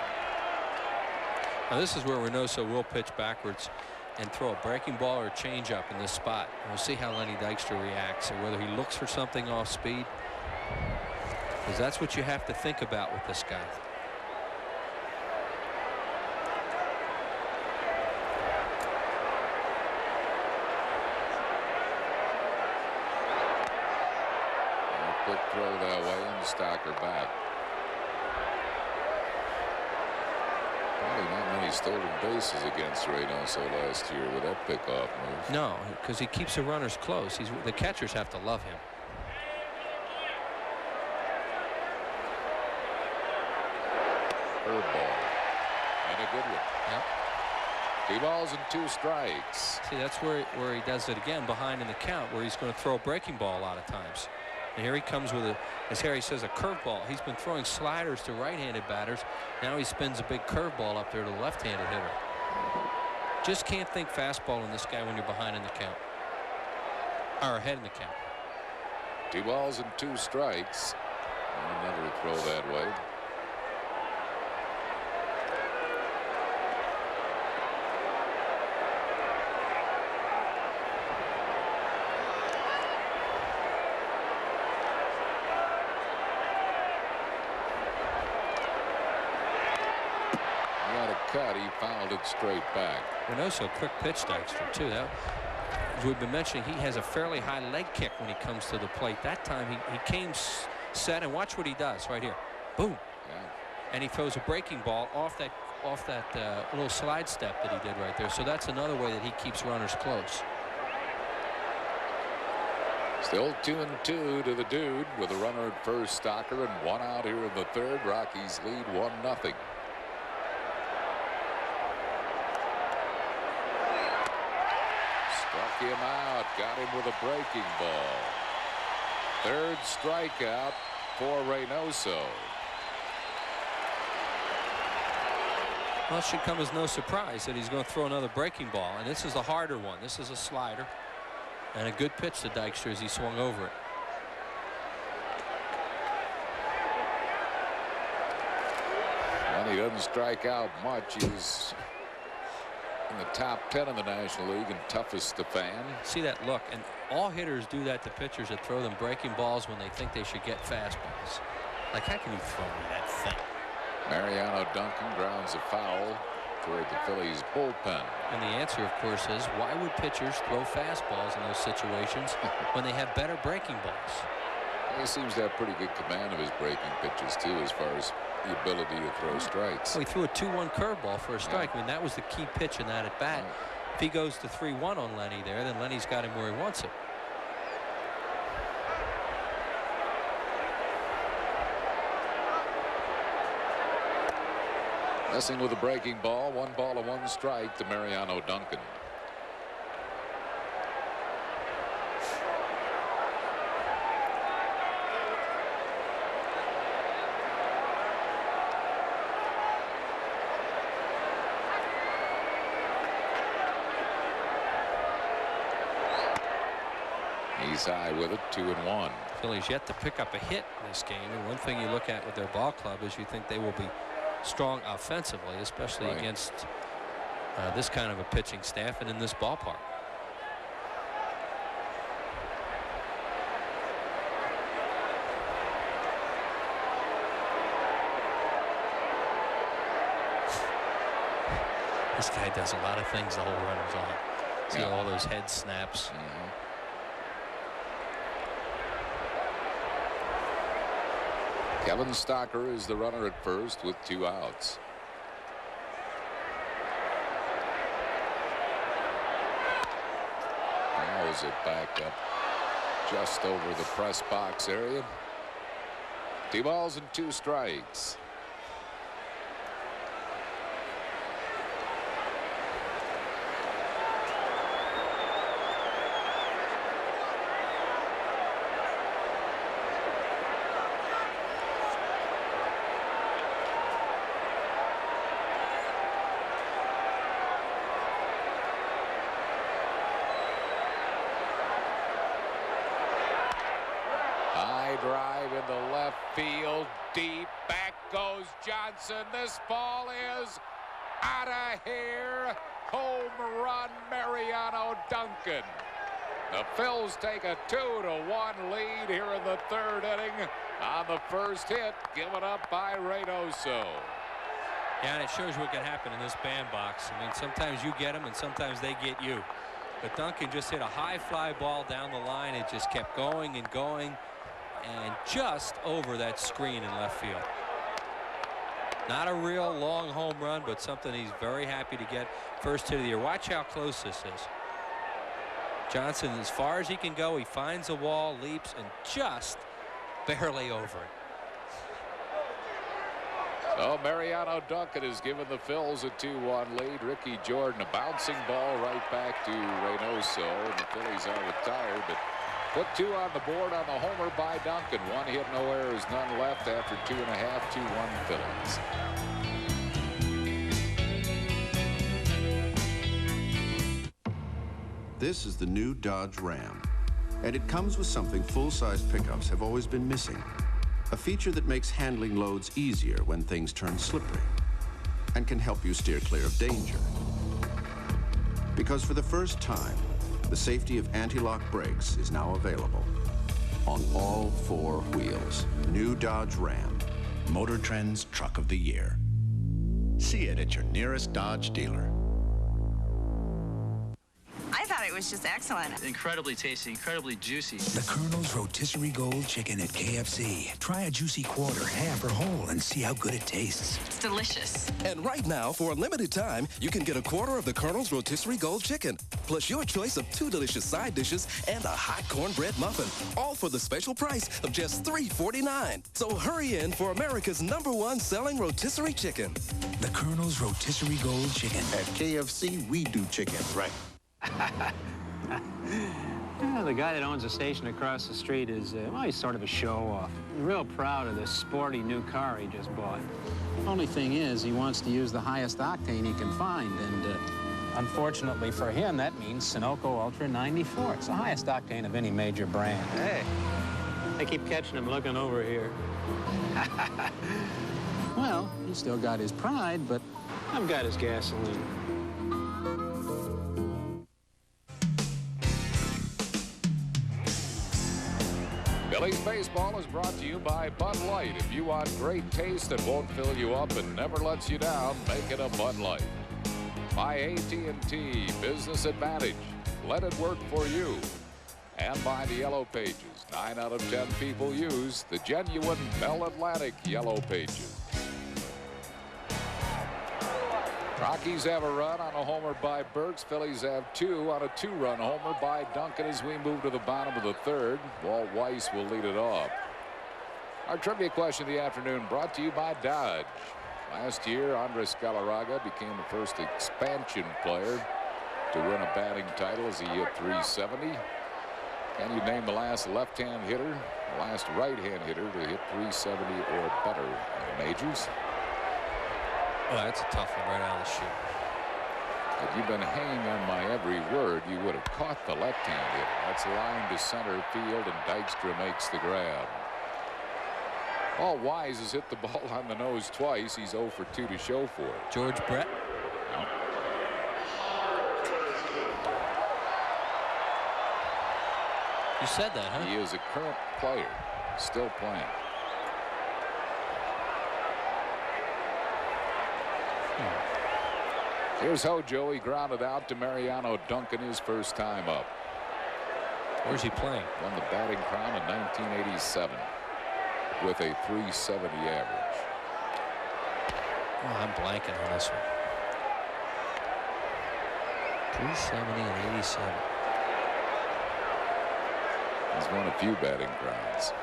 Now this is where Reynoso will pitch backwards and throw a breaking ball or a changeup in this spot. And we'll see how Lenny Dykstra reacts, or whether he looks for something off speed, because that's what you have to think about with this guy. Quick throw that way and Stocker back. Probably not many stolen bases against Reynoso last year with that pickoff move. No, because he keeps the runners close. The catchers have to love him. Curveball and a good one. Yep. 2 balls and 2 strikes. See, that's where he does it again, behind in the count, where he's going to throw a breaking ball a lot of times. And here he comes with as Harry says, a curveball. He's been throwing sliders to right-handed batters. Now he spins a big curveball up there to the left-handed hitter. Just can't think fastball in this guy when you're behind in the count, or ahead in the count. 2 balls and 2 strikes. And another throw that way. Cut, he fouled it straight back. Reynoso quick pitch Dykstra too. That, as we've been mentioning, he has a fairly high leg kick when he comes to the plate. That time he came set, and watch what he does right here. Boom. Yeah. And he throws a breaking ball off that little slide step that he did right there. So that's another way that he keeps runners close. Still 2-2 to the dude with a runner at first, Stocker, and 1 out here in the third. Rockies lead 1-0. Struck him out, got him with a breaking ball. 3rd strikeout for Reynoso. Well, it should come as no surprise that he's going to throw another breaking ball, and this is a harder one. This is a slider, and a good pitch to Dykstra as he swung over it. And he doesn't strike out much. He's in the top 10 in the National League and toughest to fan. See that look, and all hitters do that to pitchers that throw them breaking balls when they think they should get fastballs. Like, how can you throw me that thing? Mariano Duncan grounds a foul toward the Phillies bullpen. And the answer, of course, is why would pitchers throw fastballs in those situations when they have better breaking balls? He seems to have pretty good command of his breaking pitches too, as far as the ability to throw strikes. Well, he threw a 2-1 curveball for a strike. I mean, that was the key pitch in that at bat. If he goes to 3-1 on Lenny there, then Lenny's got him where he wants him. Messing with a breaking ball. 1 ball and 1 strike to Mariano Duncan. He's high with it, 2-1. Phillies yet to pick up a hit in this game, and one thing you look at with their ball club is you think they will be strong offensively, especially against this kind of a pitching staff and in this ballpark. This guy does a lot of things to hold runners on. See all those head snaps. Kevin Stocker is the runner at first with 2 outs. Fouls it back up just over the press box area. 2 balls and 2 strikes. into left field. Deep. Back goes Johnson. This ball is out of here. Home run, Mariano Duncan. The Phils take a 2-1 lead here in the third inning on the first hit given up by Reynoso. Yeah, and it shows you what can happen in this bandbox. I mean, sometimes you get them and sometimes they get you. But Duncan just hit a high fly ball down the line. It just kept going and going and just over that screen in left field. Not a real long home run, but something he's very happy to get first hit of the year. Watch how close this is. Johnson, as far as he can go, he finds the wall, leaps, and just barely over it. So Mariano Duncan has given the Phils a 2-1 lead. Ricky Jordan, a bouncing ball right back to Reynoso. And the Phillies are retired, but put 2 on the board on the homer by Duncan. 1 hit, no errors, none left after 2.5. 2-1 Phillies. This is the new Dodge Ram, and it comes with something full-size pickups have always been missing. A feature that makes handling loads easier when things turn slippery and can help you steer clear of danger. Because for the first time, the safety of anti-lock brakes is now available on all 4 wheels. New Dodge Ram, Motor Trend's Truck of the Year. See it at your nearest Dodge dealer. I thought it was just excellent. Incredibly tasty, incredibly juicy. The Colonel's Rotisserie Gold Chicken at KFC. Try a juicy quarter, half, or whole and see how good it tastes. It's delicious. And right now, for a limited time, you can get a quarter of the Colonel's Rotisserie Gold Chicken, plus your choice of 2 delicious side dishes and a hot cornbread muffin, all for the special price of just $3.49. So hurry in for America's #1 selling rotisserie chicken. The Colonel's Rotisserie Gold Chicken. At KFC, we do chicken right. Well, the guy that owns the station across the street is, well, he's sort of a show-off. Real proud of this sporty new car he just bought. Only thing is, he wants to use the highest octane he can find, and unfortunately for him, that means Sunoco Ultra 94. It's the highest octane of any major brand. Hey, I keep catching him looking over here. Well, he's still got his pride, but I've got his gasoline. Phillies baseball is brought to you by Bud Light. If you want great taste that won't fill you up and never lets you down, make it a Bud Light. By AT&T Business Advantage. Let it work for you. And by the Yellow Pages. 9 out of 10 people use the genuine Bell Atlantic Yellow Pages. Rockies have a run on a homer by Burks. Phillies have 2 on a 2-run homer by Duncan as we move to the bottom of the third. Walt Weiss will lead it off. Our trivia question of the afternoon brought to you by Dodge. Last year, Andres Galarraga became the first expansion player to win a batting title as he hit .370. Can you name the last left-hand hitter, the last right-hand hitter to hit .370 or better in the majors? Well, that's a tough one right out of the chute. If you've been hanging on my every word, you would have caught the left-hand hit. That's line to center field, and Dykstra makes the grab. Paul Wise has hit the ball on the nose twice. He's 0 for 2 to show for it. George Brett? No. You said that, huh? He is a current player, still playing. Here's Hojo. He grounded out to Mariano Duncan his first time up. Where's he playing? Won the batting crown in 1987 with a .370 average. Oh, I'm blanking on this one. 370 and 87. He's won a few batting crowns.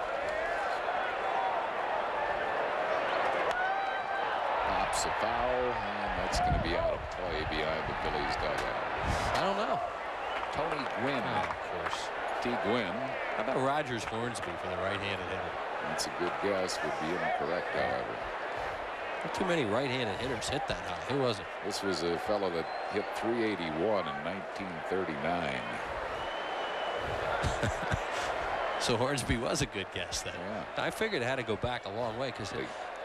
Pops a foul, and that's going to be out of play behind the Phillies dugout. I don't know. Tony Gwynn. Oh, of course. T. Gwynn. How about Rogers Hornsby for the right-handed hitter? That's a good guess. Would be incorrect, however. Not too many right-handed hitters hit that high. Who was it? This was a fellow that hit .381 in 1939. So Hornsby was a good guess then. Yeah. I figured it had to go back a long way because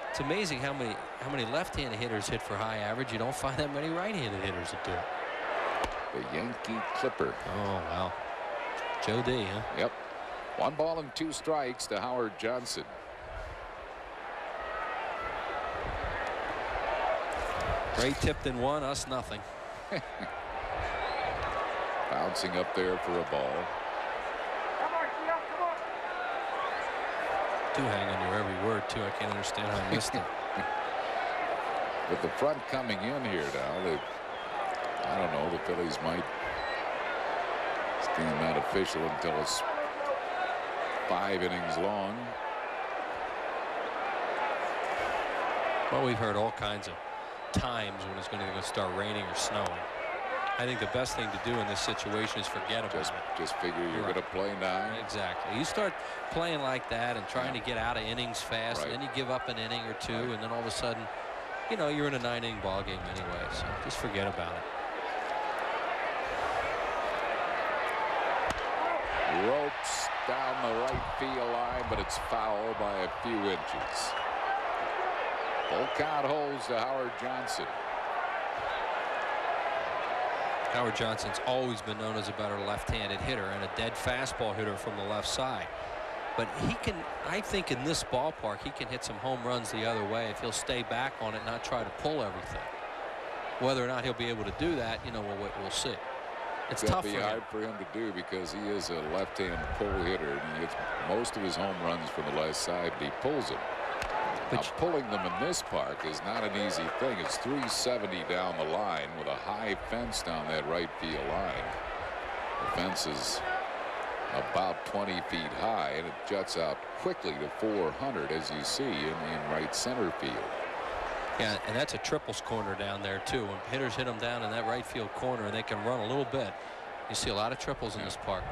it's amazing how many left-handed hitters hit for high average. You don't find that many right-handed hitters that do it. The Yankee Clipper. Oh, wow. Joe D, huh? Yep. 1 ball and 2 strikes to Howard Johnson. Ray Tipton won, us nothing. Bouncing up there for a ball. Do hang on your every word, too. I can't understand how I missed it. With the front coming in here now, I don't know, the Phillies might stand that official until it's 5 innings long. Well, we've heard all kinds of times when it's going to start raining or snowing. I think the best thing to do in this situation is forget about it. Just figure you're going to play 9. Exactly. You start playing like that and trying to get out of innings fast, and then you give up an inning or 2, and then all of a sudden, you know, you're in a 9-inning ball game anyway. So just forget about it. Ropes down the right field line, but it's foul by a few inches. Full count holds to Howard Johnson. Howard Johnson's always been known as a better left-handed hitter and a dead fastball hitter from the left side. But he can, I think in this ballpark, he can hit some home runs the other way if he'll stay back on it, not try to pull everything. Whether or not he'll be able to do that, you know, we'll see. It's tough for him. Hard for him to do because he is a left-hand pull hitter, and he hits most of his home runs from the left side, but he pulls them. Now, pulling them in this park is not an easy thing. It's 370 down the line with a high fence down that right field line. The fence is about 20 feet high, and it juts out quickly to 400, as you see in right center field. Yeah, and that's a triples corner down there, too. When hitters hit them down in that right field corner and they can run a little bit, you see a lot of triples in this park.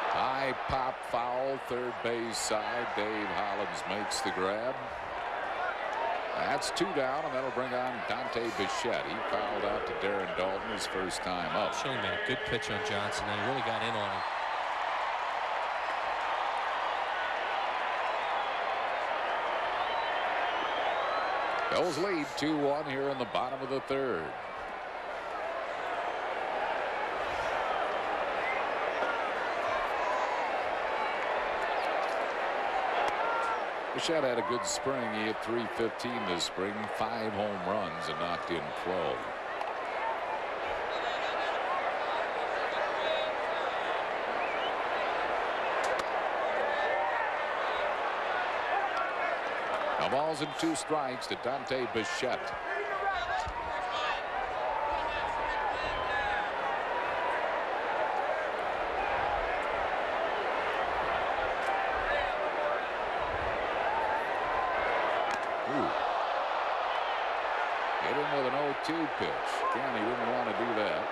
High pop foul, third base side. Dave Hollins makes the grab. That's 2 down, and that'll bring on Dante Bichette. He fouled out to Darren Dalton his first time up. Schilling made a good pitch on Johnson, and he really got in on him. Phillies lead 2-1 here in the bottom of the 3rd. Bichette had a good spring. He hit .315 this spring, 5 home runs and knocked in 12. Now balls and 2 strikes to Dante Bichette. Hit him with an 0-2 pitch. Again, he didn't want to do that.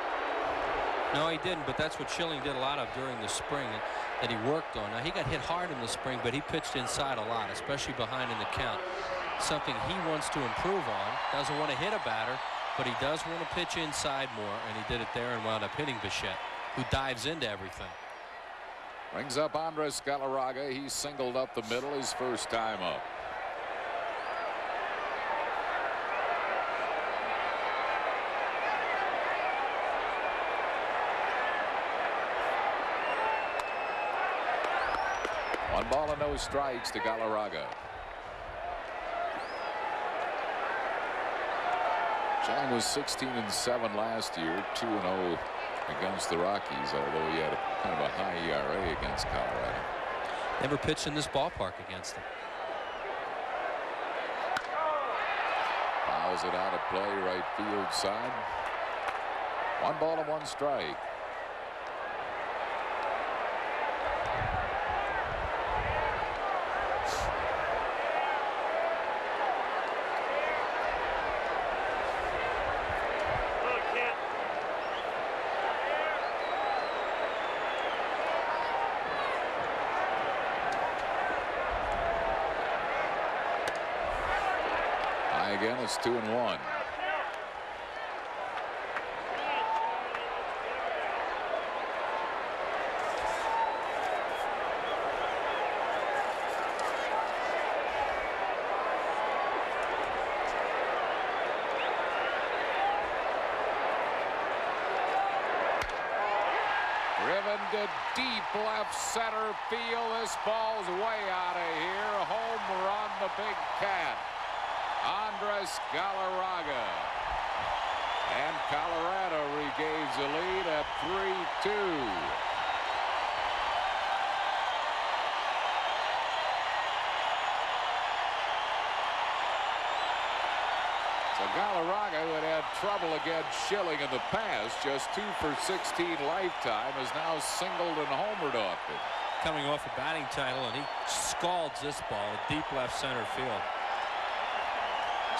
No, he didn't, but that's what Schilling did a lot of during the spring that he worked on. Now, he got hit hard in the spring, but he pitched inside a lot, especially behind in the count. Something he wants to improve on. Doesn't want to hit a batter, but he does want to pitch inside more, and he did it there and wound up hitting Bichette, who dives into everything. Brings up Andres Galarraga. He singled up the middle his first time up. One ball and no strikes to Galarraga. Schilling was 16-7 last year, 2-0 against the Rockies, although he had a kind of a high ERA against Colorado. Never pitched in this ballpark against them. Fouls it out of play, right field side. 1 ball and 1 strike. Again, it's 2-1. to deep left center field. This ball's way out of here. Home run, the big cat. Andres Galarraga. And Colorado regains the lead at 3-2. So Galarraga, who had had trouble against Schilling in the past, just 2 for 16 lifetime, is now singled and homered off it. Coming off a batting title, and he scalds this ball at deep left center field.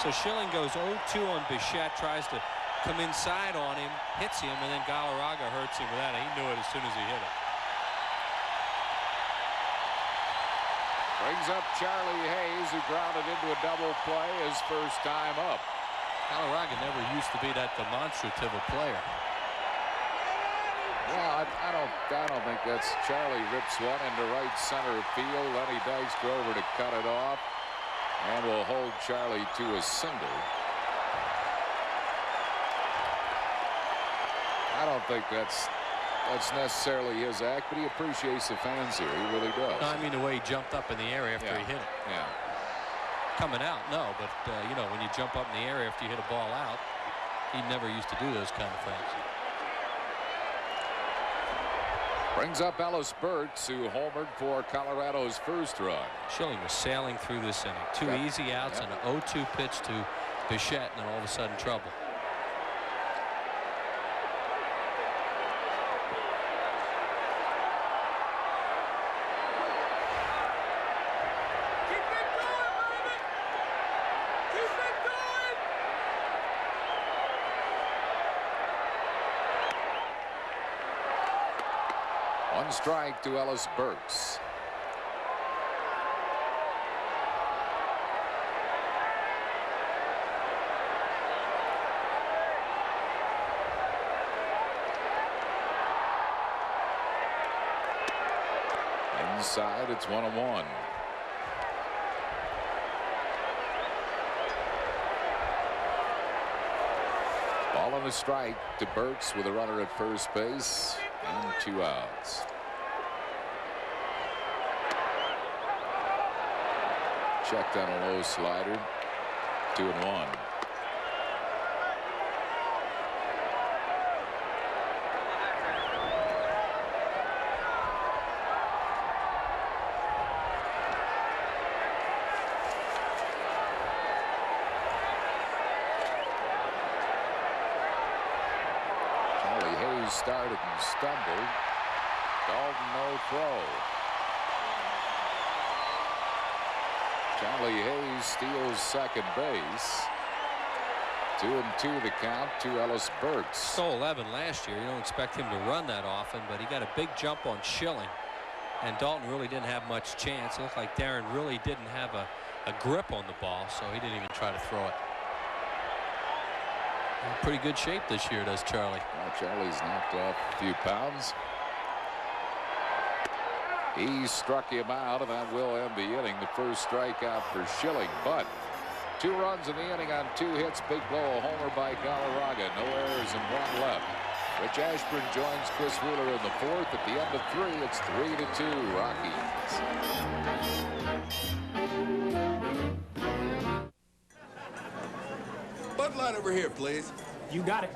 So Schilling goes 0-2 on Bichette, tries to come inside on him, hits him, and then Galarraga hurts him with that. He knew it as soon as he hit it. Brings up Charlie Hayes, who grounded into a double play his first time up. Galarraga never used to be that demonstrative a player. Yeah, I don't think that's. Charlie rips one into right center field. Lenny Dykstra over to cut it off, and will hold Charlie to a single. I don't think that's necessarily his act, but he appreciates the fans here. He really does. No, I mean the way he jumped up in the air after he hit it. Yeah. Coming out, no, but you know, when you jump up in the air after you hit a ball out, he never used to do those kind of things. Brings up Ellis Burks, who homered for Colorado's first run. Schilling was sailing through this inning. Two easy outs and an 0-2 pitch to Bichette, and then all of a sudden trouble. One strike to Ellis Burks. Inside, it's 1-1. Ball on the strike to Burks with a runner at first base and 2 outs. Checked on a low slider. 2-1. Charlie Hayes started and stumbled. Dalton no throw. Charlie Hayes steals second base. 2-2 the count to Ellis Burks. Stole 11 last year. You don't expect him to run that often, but he got a big jump on Schilling. And Dalton really didn't have much chance. It looked like Darren really didn't have a grip on the ball, so he didn't even try to throw it. In pretty good shape this year, does Charlie. Well, Charlie's knocked off a few pounds. He struck him out, and that will end the inning. The first strikeout for Schilling, but 2 runs in the inning on 2 hits. Big blow, a homer by Galarraga. No errors and 1 left. Rich Ashburn joins Chris Wheeler in the 4th. At the end of 3, it's 3-2 Rockies. Bud Light over here, please. You got it.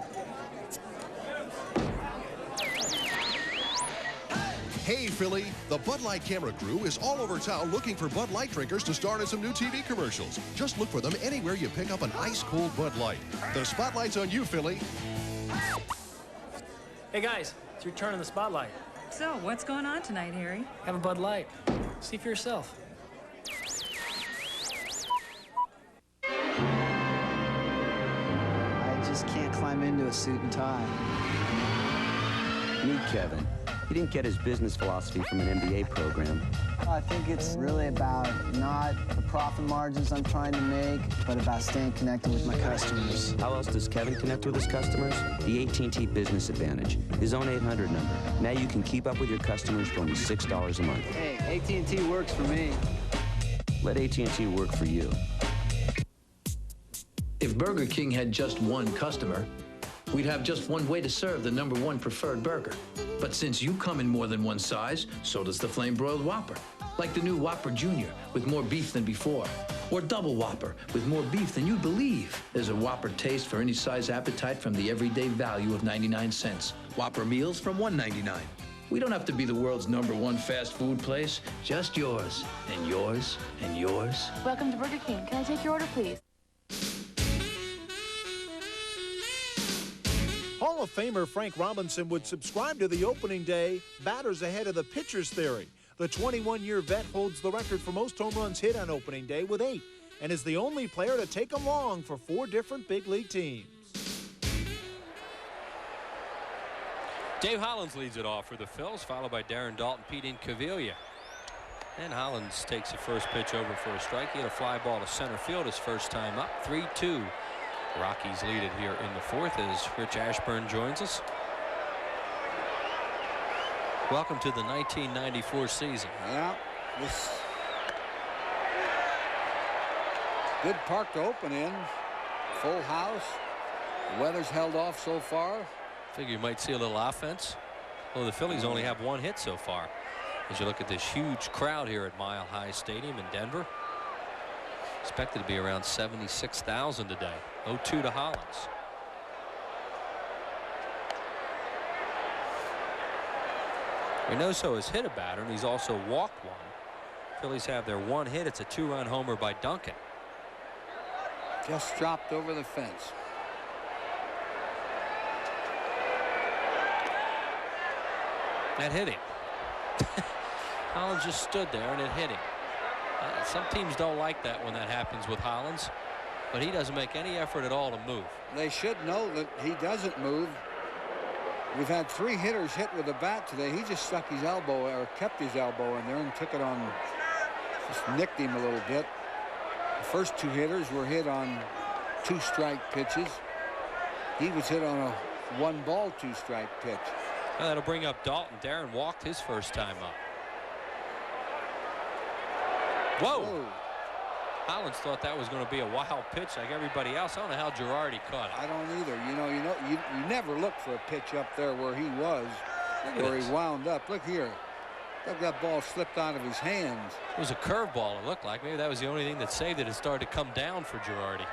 Hey, Philly, the Bud Light camera crew is all over town looking for Bud Light drinkers to star in some new TV commercials. Just look for them anywhere you pick up an ice-cold Bud Light. The spotlight's on you, Philly. Hey, guys, it's your turn in the spotlight. So, what's going on tonight, Harry? Have a Bud Light. See for yourself. I just can't climb into a suit and tie. Meet Kevin. He didn't get his business philosophy from an MBA program. I think it's really about not the profit margins I'm trying to make, but about staying connected with my customers. How else does Kevin connect with his customers? The AT&T Business Advantage, his own 800 number. Now you can keep up with your customers for only $6 a month. Hey, AT&T works for me. Let AT&T work for you. If Burger King had just one customer, we'd have just one way to serve the #1 preferred burger. But since you come in more than one size, so does the flame-broiled Whopper. Like the new Whopper Jr. with more beef than before. Or Double Whopper with more beef than you'd believe. There's a Whopper taste for any size appetite from the everyday value of 99 cents. Whopper meals from $1.99. We don't have to be the world's #1 fast food place. Just yours, and yours, and yours. Welcome to Burger King. Can I take your order, please? Hall of Famer Frank Robinson would subscribe to the opening day batters ahead of the pitchers theory. The 21-year vet holds the record for most home runs hit on opening day with 8 and is the only player to take them long for 4 different big league teams. Dave Hollins leads it off for the Phils, followed by Darren Dalton, Pete Incaviglia. And Hollins takes the first pitch over for a strike. He had a fly ball to center field his first time up. 3-2. Rockies lead it here in the 4th as Rich Ashburn joins us. Welcome to the 1994 season. Yeah, this good park to open in. Full house. The weather's held off so far. Figure you might see a little offense. Well, the Phillies only have 1 hit so far. As you look at this huge crowd here at Mile High Stadium in Denver. Expected to be around 76,000 today. 0-2 to Hollins. Reynoso has hit a batter, and he's also walked one. Phillies have their 1 hit. It's a 2-run homer by Duncan. Just dropped over the fence. That hit him. Hollins just stood there and it hit him. Some teams don't like that when that happens with Hollins, but he doesn't make any effort at all to move. They should know that he doesn't move. We've had 3 hitters hit with a bat today. He just stuck his elbow or kept his elbow in there and took it on, just nicked him a little bit. The first 2 hitters were hit on 2-strike pitches. He was hit on a 1-ball 2-strike pitch. Well, that'll bring up Dalton. Darren walked his first time up. Whoa. Hollins thought that was going to be a wild pitch like everybody else. I don't know how Girardi caught it. I don't either. You never look for a pitch up there where he was, where he wound up. Look here. Look, that ball slipped out of his hands. It was a curveball, it looked like. Maybe that was the only thing that saved it. It started to come down for Girardi.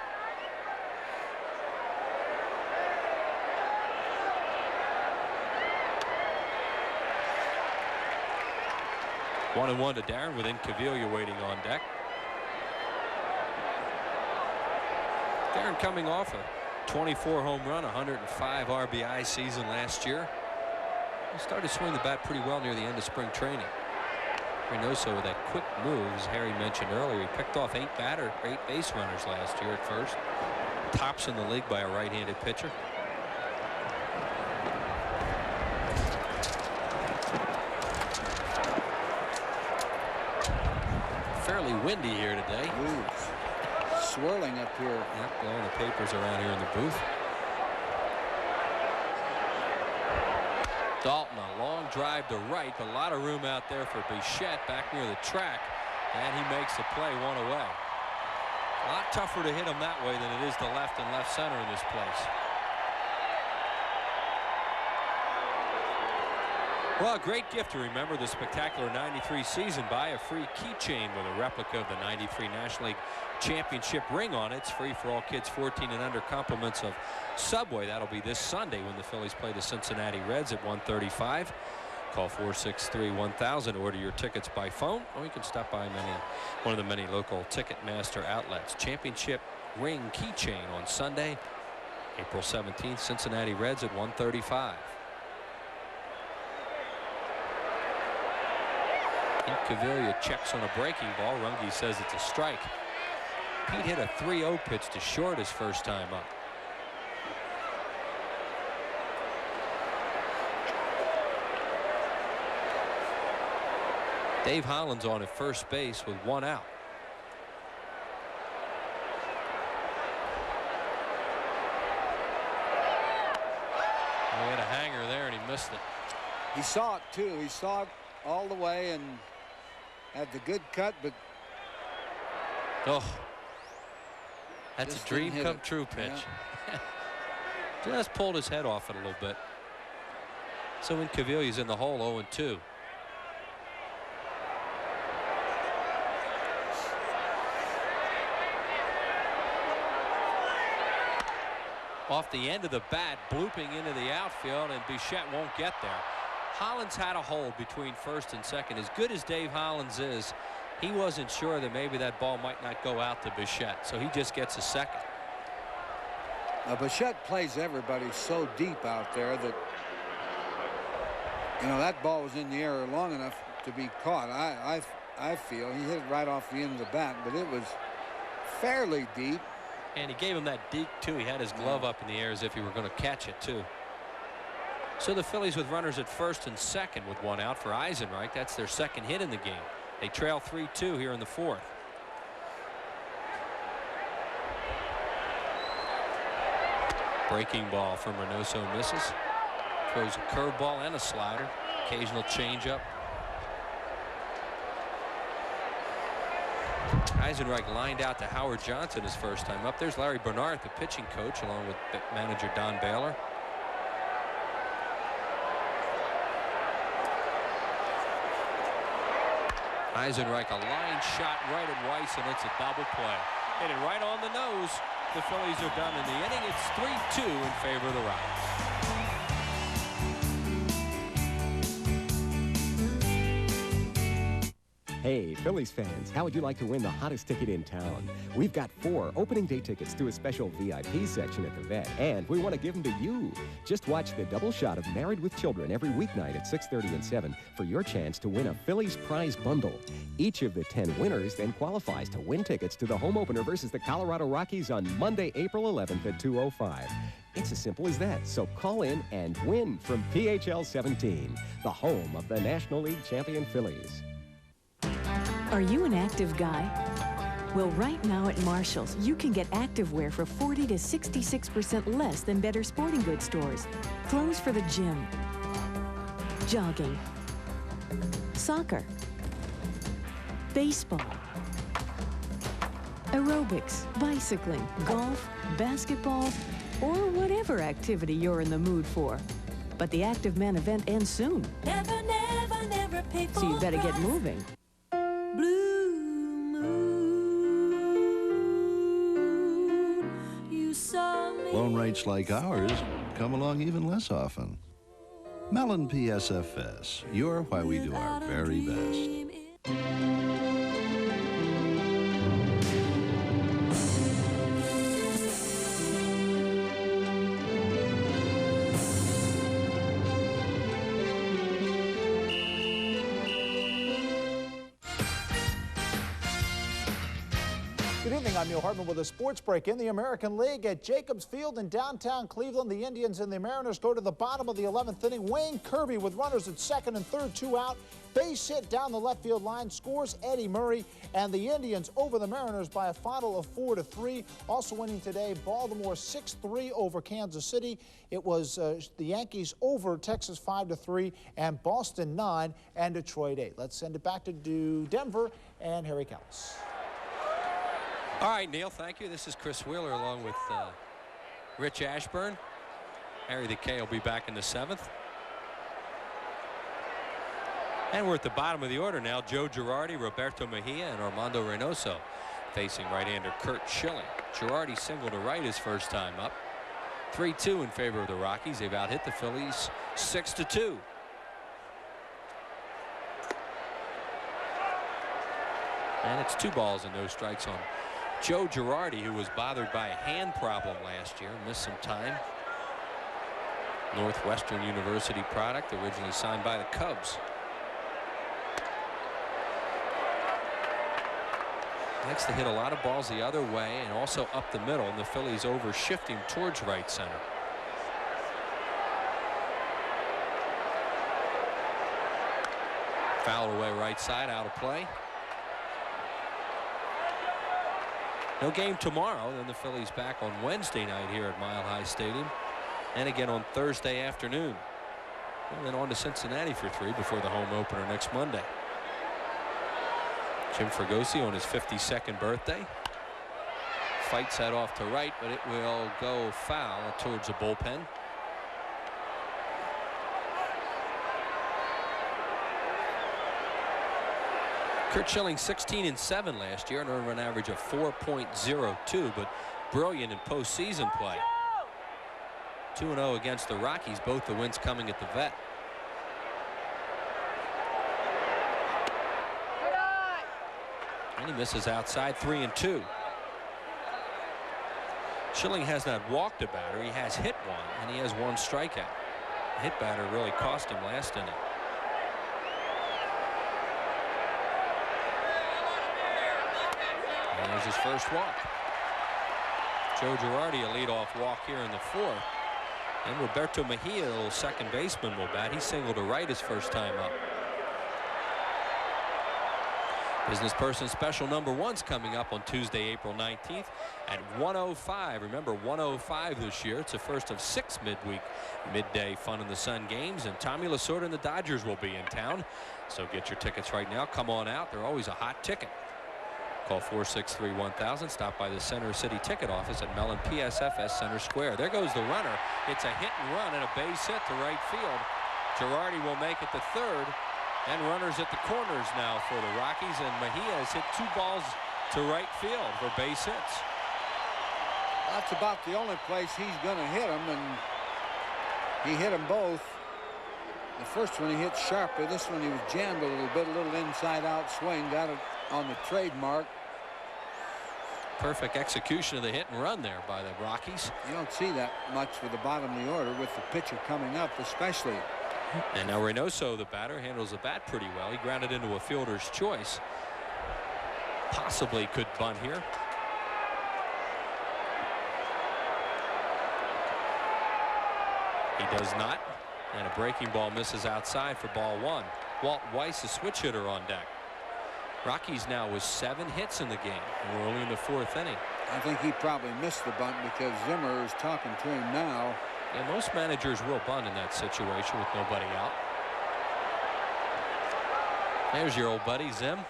One and 1 to Darren with Incaviglia waiting on deck. Darren coming off a 24 home run, 105 RBI season last year. He started to swing the bat pretty well near the end of spring training. Reynoso with that quick move, as Harry mentioned earlier. He picked off 8 base runners last year at first. Tops in the league by a right-handed pitcher. Fairly windy here today. Ooh, swirling up here. Yep, blowing the papers around here in the booth. Dalton, a long drive to right. A lot of room out there for Bichette back near the track. And he makes the play 1 away. A lot tougher to hit him that way than it is to left and left center in this place. Well, a great gift to remember the spectacular '93 season by. A free keychain with a replica of the '93 National League Championship ring on it. It's free for all kids 14 and under. Compliments of Subway. That'll be this Sunday when the Phillies play the Cincinnati Reds at 1:35. Call 463-1000. Order your tickets by phone, or you can stop by one of the many local Ticketmaster outlets. Championship ring keychain on Sunday, April 17th. Cincinnati Reds at 1:35. Incaviglia checks on a breaking ball. Runge says it's a strike. Pete hit a 3-0 pitch to short his first time up. Dave Hollins on at first base with 1 out. He had a hanger there and he missed it. He saw it too. He saw it all the way and had the good cut, but oh, that's a dream come true pitch. Yeah. Just pulled his head off it a little bit. So in Cavilia's in the hole, 0-2. Off the end of the bat, blooping into the outfield, and Bichette won't get there. Hollins had a hold between first and second. As good as Dave Hollins is, he wasn't sure that maybe that ball might not go out to Bichette, so he just gets a second. Bichette plays everybody so deep out there that, you know, that ball was in the air long enough to be caught. I feel he hit it right off the end of the bat, but it was fairly deep. And he gave him that deke, too. He had his glove up in the air as if he were going to catch it, too. So the Phillies with runners at first and second with one out for Eisenreich. That's their second hit in the game. They trail 3-2 here in the fourth. Breaking ball from Reynoso misses. Throws a curveball and a slider. Occasional changeup. Eisenreich lined out to Howard Johnson his first time up. There's Larry Bernard, the pitching coach, along with manager Don Baylor. Eisenreich, a line shot right at Weiss, and it's a double play. Hit it right on the nose. The Phillies are done in the inning. It's 3-2 in favor of the Rockies. Hey, Phillies fans, how would you like to win the hottest ticket in town? We've got 4 opening day tickets to a special VIP section at the Vet, and we want to give them to you. Just watch the double shot of Married with Children every weeknight at 6:30 and 7 for your chance to win a Phillies prize bundle. Each of the 10 winners then qualifies to win tickets to the home opener versus the Colorado Rockies on Monday, April 11th at 2:05. It's as simple as that, so call in and win from PHL 17, the home of the National League champion Phillies. Are you an active guy? Well, right now at Marshall's, you can get activewear for 40 to 66% less than better sporting goods stores. Clothes for the gym, jogging, soccer, baseball, aerobics, bicycling, golf, basketball, or whatever activity you're in the mood for. But the Active Men event ends soon. Never, never, never pay for So you better get moving. Loan rates like ours come along even less often. Mellon PSFS, you're why we do our very best. Good evening, I'm Neil Hartman with a sports break. In the American League at Jacobs Field in downtown Cleveland, the Indians and the Mariners go to the bottom of the 11th inning. Wayne Kirby with runners at second and third, 2 out. Base hit down the left field line, scores Eddie Murray, and the Indians over the Mariners by a final of 4-3. Also winning today, Baltimore 6-3 over Kansas City. It was the Yankees over Texas 5-3, and Boston 9 and Detroit 8. Let's send it back to Denver and Harry Callis. All right, Neil, thank you. This is Chris Wheeler along with Rich Ashburn. Harry the K will be back in the 7th. And we're at the bottom of the order now. Joe Girardi, Roberto Mejia, and Armando Reynoso facing right-hander Curt Schilling. Girardi single to right his first time up. 3-2 in favor of the Rockies. They've out-hit the Phillies 6-2. And it's 2 balls and no strikes on Joe Girardi, who was bothered by a hand problem last year, missed some time. Northwestern University product, originally signed by the Cubs. Likes to hit a lot of balls the other way and also up the middle, and the Phillies over shifting towards right center. Foul away right side, out of play. No game tomorrow. Then the Phillies back on Wednesday night here at Mile High Stadium, and again on Thursday afternoon. And then on to Cincinnati for 3 before the home opener next Monday. Jim Fregosi on his 52nd birthday. fights that off to right, but it will go foul towards the bullpen. Kurt Schilling 16-7 last year, an earned run average of 4.02, but brilliant in postseason play. 2-0 against the Rockies, both the wins coming at the Vet. And he misses outside, 3-2. Schilling has not walked a batter. He has hit one, and he has one strikeout. The hit batter really cost him last inning. And there's his first walk. Joe Girardi a leadoff walk here in the fourth. And Roberto Mejia, the little second baseman, will bat. He singled to right his first time up. Business Person Special number 1's coming up on Tuesday, April 19th at 1:05. Remember, 1:05 this year. It's the first of 6 midday Fun in the Sun games, and Tommy Lasorda and the Dodgers will be in town. So get your tickets right now. Come on out. They're always a hot ticket. Call 463-1000. Stop by the Center City ticket office at Mellon PSFS Center Square. There goes the runner. It's a hit and run and a base hit to right field. Girardi will make it to third. And runners at the corners now for the Rockies, and Mejia has hit 2 balls to right field for base hits. That's about the only place he's going to hit them, and he hit them both. The first one he hit sharply. This one he was jammed a little inside-out swing, got it on the trademark. Perfect execution of the hit and run there by the Rockies. You don't see that much with the bottom of the order with the pitcher coming up, especially. And now Reynoso, the batter, handles the bat pretty well. He grounded into a fielder's choice. Possibly could bunt here. He does not. And a breaking ball misses outside for ball 1. Walt Weiss, a switch hitter, on deck. Rockies now with 7 hits in the game, and we're only in the 4th inning. I think he probably missed the bunt because Zimmer is talking to him now. Yeah, most managers will bunt in that situation with nobody out. There's your old buddy, Zim.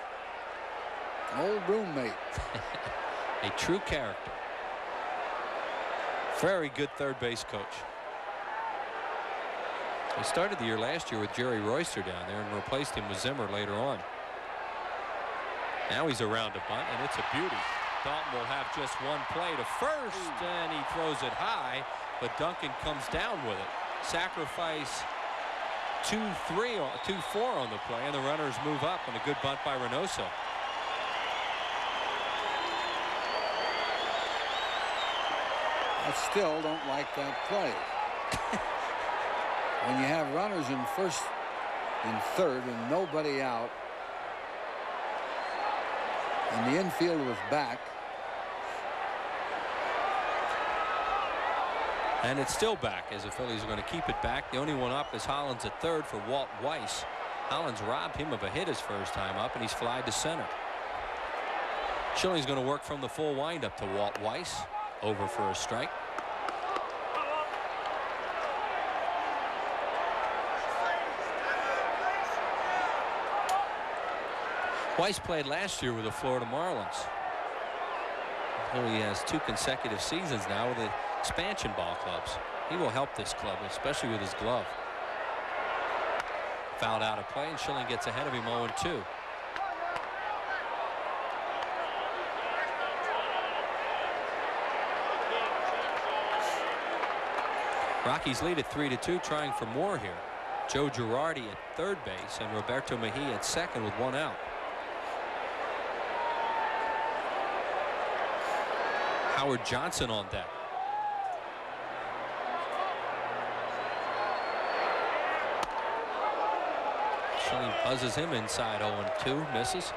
Old roommate. A true character. Very good third base coach. He started the year last year with Jerry Royster down there and replaced him with Zimmer later on. Now he's around to bunt, and it's a beauty. Dalton will have just one play to first, and he throws it high, but Duncan comes down with it. Sacrifice 2-4 on the play, and the runners move up, and a good bunt by Reynoso. I still don't like that play. When you have runners in first and third and nobody out, and the infield was back. And it's still back, as the Phillies are going to keep it back. The only one up is Hollins at third for Walt Weiss. Hollins robbed him of a hit his first time up, and he's flied to center. Schilling's going to work from the full windup to Walt Weiss. Over for a strike. Weiss played last year with the Florida Marlins. He has 2 consecutive seasons now with the expansion ball clubs. He will help this club, especially with his glove. Fouled out of play, and Schilling gets ahead of him 0-2. Rockies lead at 3-2, trying for more here. Joe Girardi at third base and Roberto Mejia at second with 1 out. Howard Johnson on deck. Schilling buzzes him inside 0-2, misses.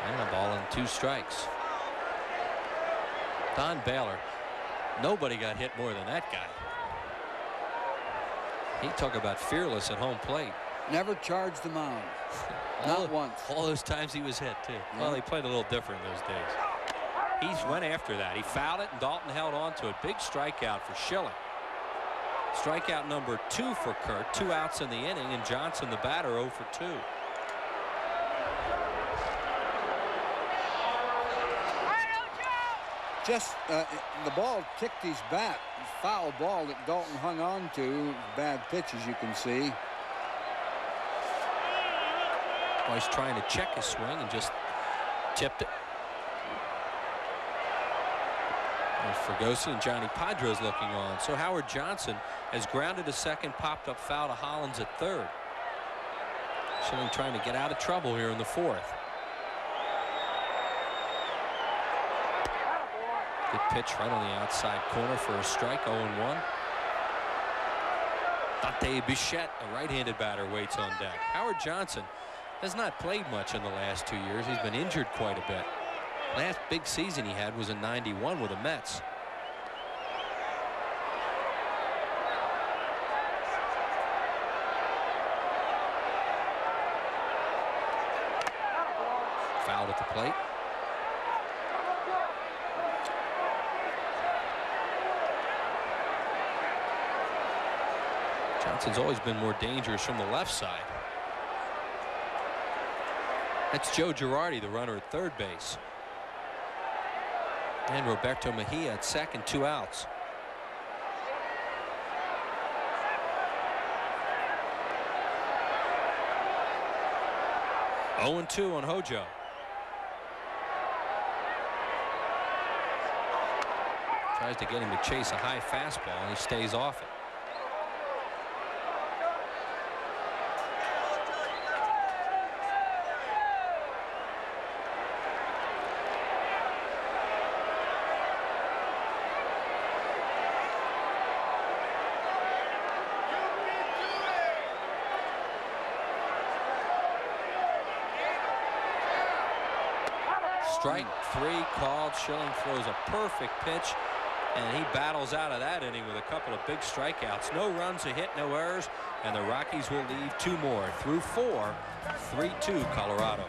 And a ball and 2 strikes. Don Baylor. Nobody got hit more than that guy. He talk about fearless at home plate. Never charged the mound. Not once. All those times he was hit, too. Yeah. Well, they played a little different those days. He went after that. He fouled it, and Dalton held on to it. Big strikeout for Schilling. Strikeout number 2 for Kurt. 2 outs in the inning, and Johnson, the batter, 0 for 2. Just the ball ticked his bat. Foul ball that Dalton hung on to. Bad pitch, as you can see. Well, he's trying to check his swing and just tipped it. And Ferguson and Johnny Padres looking on. So Howard Johnson has grounded to second, popped up foul to Hollins at third. Schilling trying to get out of trouble here in the fourth. Good pitch right on the outside corner for a strike. 0-1. Dante Bichette, a right-handed batter, waits on deck. Howard Johnson has not played much in the last 2 years. He's been injured quite a bit. Last big season he had was in '91 with the Mets. Fouled at the plate. Johnson's always been more dangerous from the left side. That's Joe Girardi, the runner at third base. And Roberto Mejia at second, 2 outs. Oh, 0-2 on Hojo. Tries to get him to chase a high fastball, and he stays off it. Strike 3 called. Schilling throws a perfect pitch, and he battles out of that inning with a couple of big strikeouts. No runs, a hit, no errors, and the Rockies will leave 2 more through 4. 3-2 Colorado.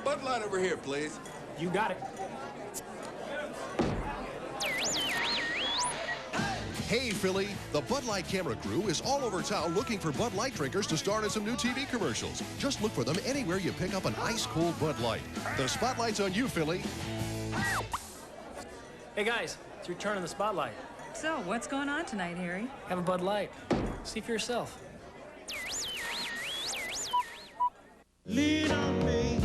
Bud Light over here, please. You got it. Hey, Philly, the Bud Light camera crew is all over town looking for Bud Light drinkers to star in some new TV commercials. Just look for them anywhere you pick up an ice-cold Bud Light. The spotlight's on you, Philly. Hey, guys, it's your turn in the spotlight. So, what's going on tonight, Harry? Have a Bud Light. See for yourself. Lean on me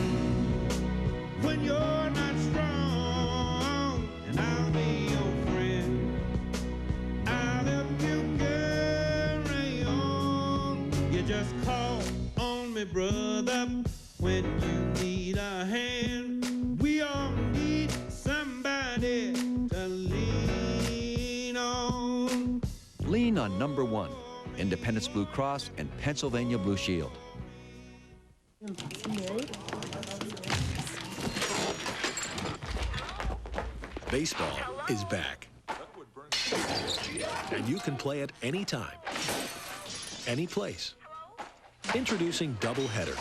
when you're not strong, and I'll be your friend. I'll help you carry on. You just call on me, brother, when you need a hand. We all need somebody to lean on. Lean on number 1, Independence Blue Cross and Pennsylvania Blue Shield. Baseball is back. And you can play it anytime, any place. Introducing Doubleheader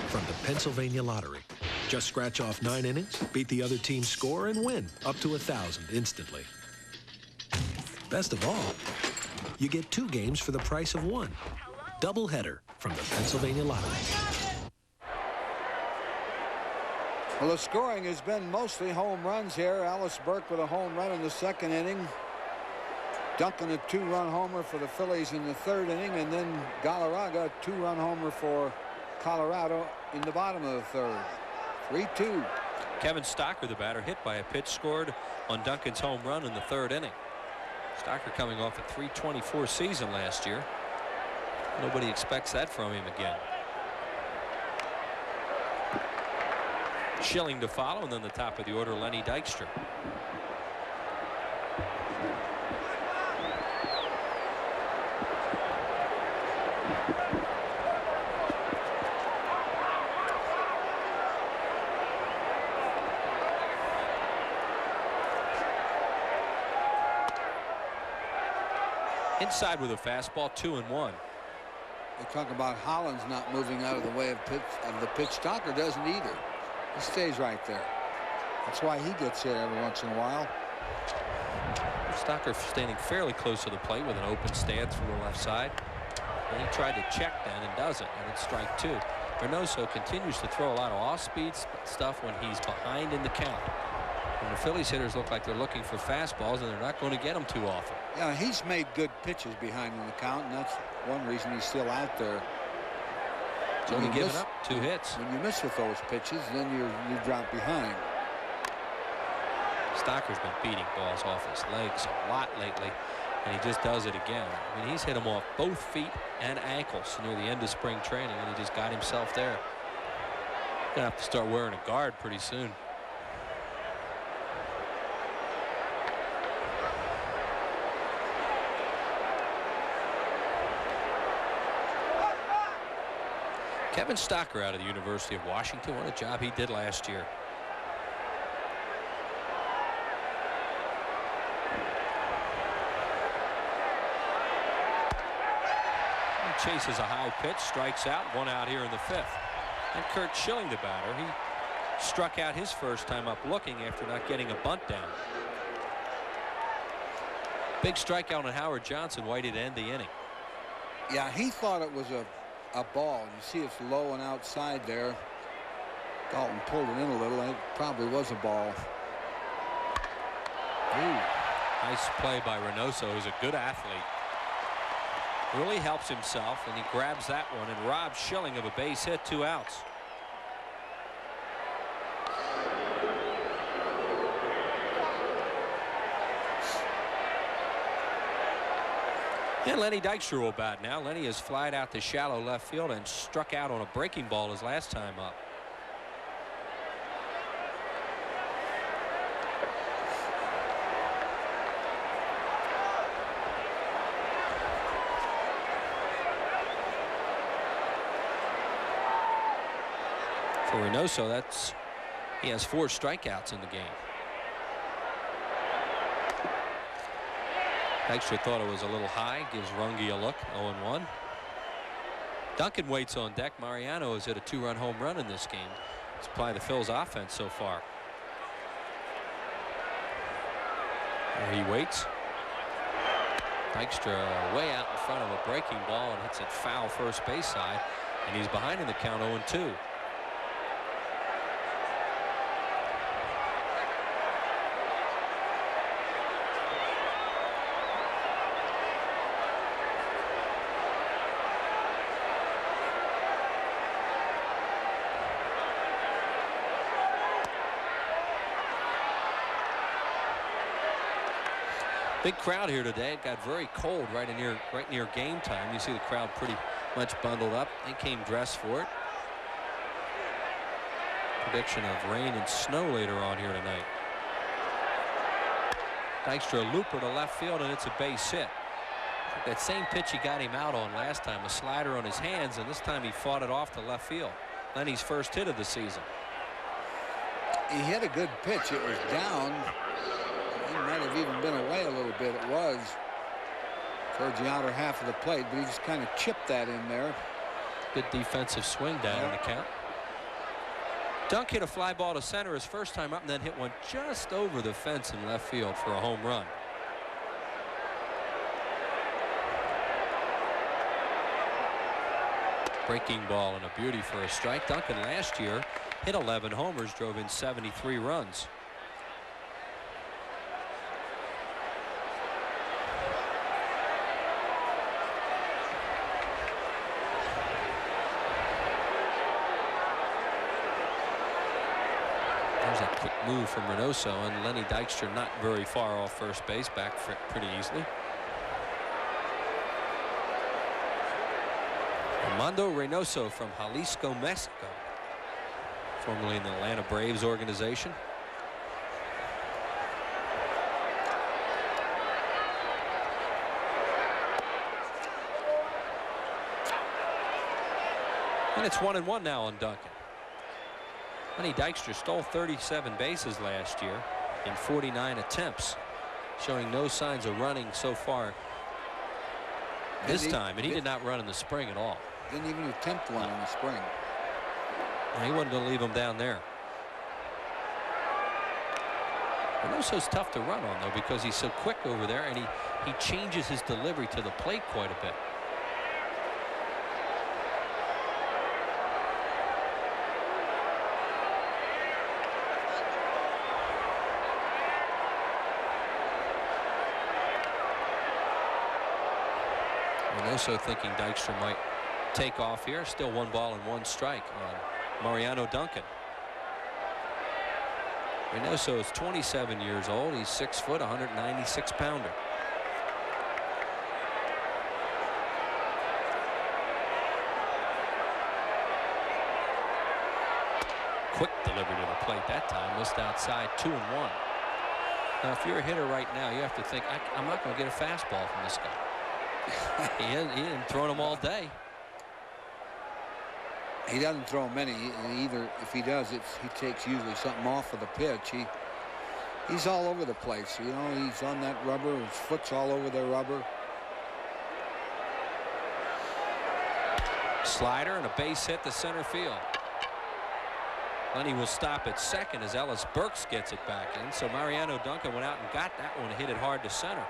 from the Pennsylvania Lottery. Just scratch off 9 innings, beat the other team's score, and win up to 1,000 instantly. Best of all, you get 2 games for the price of 1. Doubleheader from the Pennsylvania Lottery. Well, the scoring has been mostly home runs here. Alice Burke with a home run in the 2nd inning. Duncan a 2-run homer for the Phillies in the 3rd inning, and then Galarraga a 2-run homer for Colorado in the bottom of the 3rd. 3-2. Kevin Stocker, the batter, hit by a pitch scored on Duncan's home run in the 3rd inning. Stocker coming off a .324 season last year. Nobody expects that from him again. Schilling to follow, and then the top of the order, Lenny Dykstra. Inside with a fastball, 2-1. They talk about Hollins not moving out of the way of the pitch. Stocker doesn't either. He stays right there. That's why he gets hit every once in a while. Stocker standing fairly close to the plate with an open stance from the left side. And he tried to check then and doesn't, and it's strike 2. Reynoso continues to throw a lot of off-speed stuff when he's behind in the count. And the Phillies hitters look like they're looking for fastballs, and they're not going to get them too often. Yeah, he's made good pitches behind in the count, and that's one reason he's still out there. He's only given up 2 hits. When you miss with those pitches, then you drop behind. Stocker's been beating balls off his legs a lot lately, and he just does it again. I mean, he's hit them off both feet and ankles near the end of spring training, and he just got himself there. Gonna have to start wearing a guard pretty soon. Kevin Stocker out of the University of Washington. What a job he did last year. He chases a high pitch, strikes out, 1 out here in the 5th. And Kurt Schilling, the batter, he struck out his first time up looking after not getting a bunt down. Big strikeout on Howard Johnson, Whitey, to end the inning. Yeah, he thought it was a ball. You see it's low and outside there. Dalton pulled it in a little. It probably was a ball. Ooh. Nice play by Reynoso, who's a good athlete. Really helps himself, and he grabs that one and robs Schilling of a base hit, 2 outs. And Lenny Dykstra will bat now. Lenny has flied out to shallow left field and struck out on a breaking ball his last time up. For Reynoso, he has 4 strikeouts in the game. Dykstra thought it was a little high, gives Runge a look, 0-1. Duncan waits on deck. Mariano has hit a 2-run home run in this game. It's probably the Phil's offense so far. There he waits. Dykstra way out in front of a breaking ball and hits it foul first base side, and he's behind in the count, 0-2. Big crowd here today. It got very cold right near game time. You see the crowd pretty much bundled up. They came dressed for it. Prediction of rain and snow later on here tonight. Dykstra, a looper to left field, and it's a base hit. That same pitch he got him out on last time, a slider on his hands, and this time he fought it off to left field. Lenny's first hit of the season. He hit a good pitch. It was down. He might have even been away a little bit. It was towards the outer half of the plate, but he just kind of chipped that in there. Good defensive swing down in the count. Dunk hit a fly ball to center his first time up, and then hit one just over the fence in left field for a home run. Breaking ball and a beauty for a strike. Duncan last year hit 11 homers, drove in 73 runs. There's that quick move from Reynoso, and Lenny Dykstra not very far off first base, back pretty easily. Armando Reynoso from Jalisco, Mexico, formerly in the Atlanta Braves organization. And it's 1-1 now on Duncan. Lenny Dykstra stole 37 bases last year in 49 attempts, showing no signs of running so far. this time, and he did not run in the spring at all. Didn't even attempt one in the spring. Well, he wasn't going to leave him down there. Reynoso's tough to run on, though, because he's so quick over there, and he changes his delivery to the plate quite a bit. Reynoso thinking Dykstra might take off here. Still 1 ball and 1 strike on Mariano Duncan. Reynoso is 27 years old. He's 6 foot, 196 pounder. Quick delivery to the plate that time. Missed outside, 2-1. Now, if you're a hitter right now, you have to think, I'm not going to get a fastball from this guy. He hasn't thrown them all day. He doesn't throw many either. If he does, he takes usually something off of the pitch. He's all over the place. You know, he's on that rubber. His foot's all over the rubber. Slider and a base hit to center field. Lenny will stop at second as Ellis Burks gets it back in. So Mariano Duncan went out and got that one, hit it hard to center.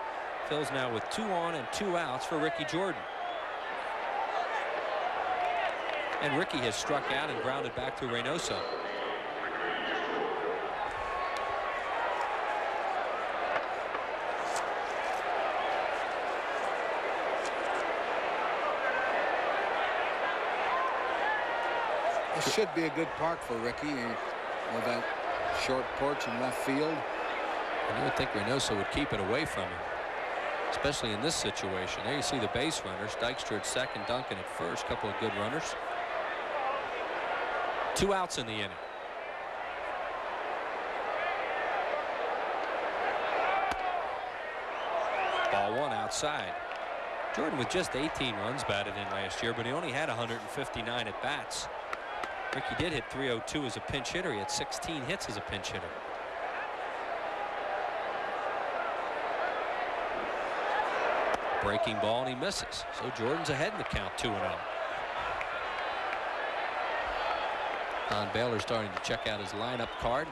Phil's now with 2 on and 2 outs for Ricky Jordan. And Ricky has struck out and grounded back to Reynoso. This should be a good park for Ricky with that short porch in left field. And you would think Reynoso would keep it away from him, especially in this situation. There you see the base runners. Dykstra at second, Duncan at first. Couple of good runners. 2 outs in the inning. Ball 1 outside. Jordan with just 18 runs batted in last year, but he only had 159 at bats. Ricky did hit .302 as a pinch hitter. He had 16 hits as a pinch hitter. Breaking ball, and he misses. So Jordan's ahead in the count, 2-0. Don Baylor starting to check out his lineup card.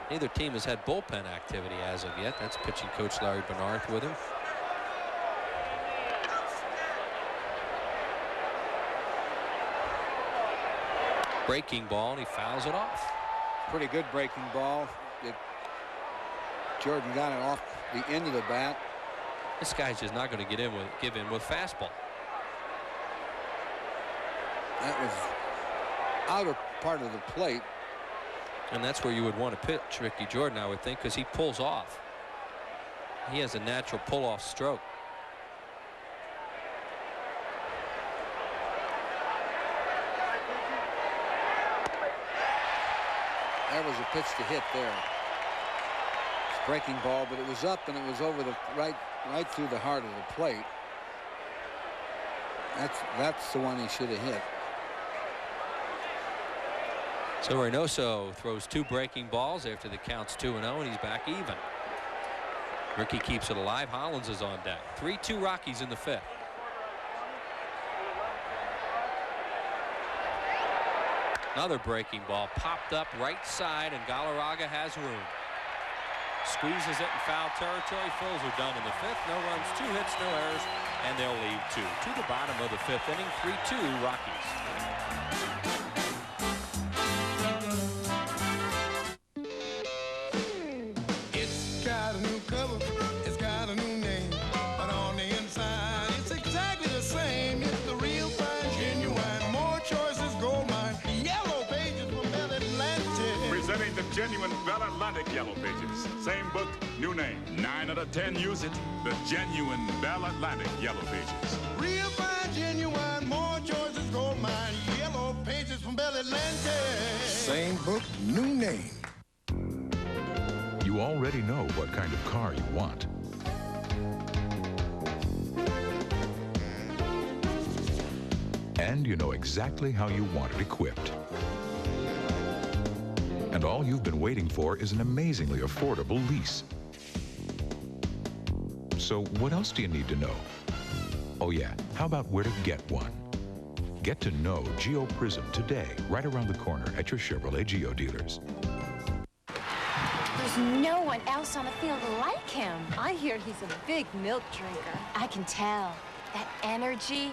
Neither team has had bullpen activity as of yet. That's pitching coach Larry Bernard with him. Breaking ball, and he fouls it off. Pretty good breaking ball. Jordan got it off the end of the bat. This guy's just not going to give in with fastball. That was outer part of the plate. And that's where you would want to pitch Ricky Jordan, I would think, because he pulls off. He has a natural pull-off stroke. There was a pitch to hit there. It's breaking ball, but it was up and it was over the right through the heart of the plate. That's the one he should have hit. So Reynoso throws 2 breaking balls after the count's 2-0, and he's back even. Ricky keeps it alive. Hollins is on deck. 3-2 Rockies in the 5th. Another breaking ball popped up right side, and Galarraga has room. Squeezes it in foul territory. Phillies are done in the 5th. No runs, 2 hits, no errors, and they'll leave 2. To the bottom of the 5th inning, 3-2 Rockies. It's got a new cover, it's got a new name, but on the inside it's exactly the same. It's the real fine, genuine, more choices, gold mine, yellow pages from Bell Atlantic. Presenting the genuine Bell Atlantic Yellow Pages. Same book, new name. 9 out of 10 use it. The genuine Bell Atlantic Yellow Pages. Real fine, genuine, more choices, gold mine, yellow pages from Bell Atlantic. Same book, new name. You already know what kind of car you want. And you know exactly how you want it equipped. And all you've been waiting for is an amazingly affordable lease. So what else do you need to know? Oh yeah, how about where to get one? Get to know Geo Prism today, right around the corner at your Chevrolet Geo dealers. There's no one else on the field like him. I hear he's a big milk drinker. I can tell. That energy,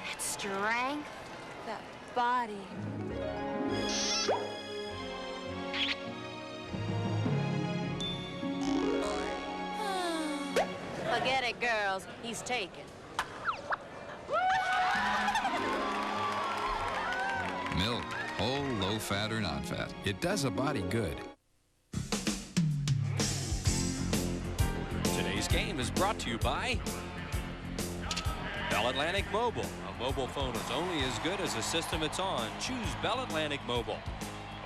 that strength, that body. Forget it, girls. He's taken. Milk, whole, low fat or non-fat. It does a body good. Today's game is brought to you by Bell Atlantic Mobile. A mobile phone is only as good as the system it's on. Choose Bell Atlantic Mobile.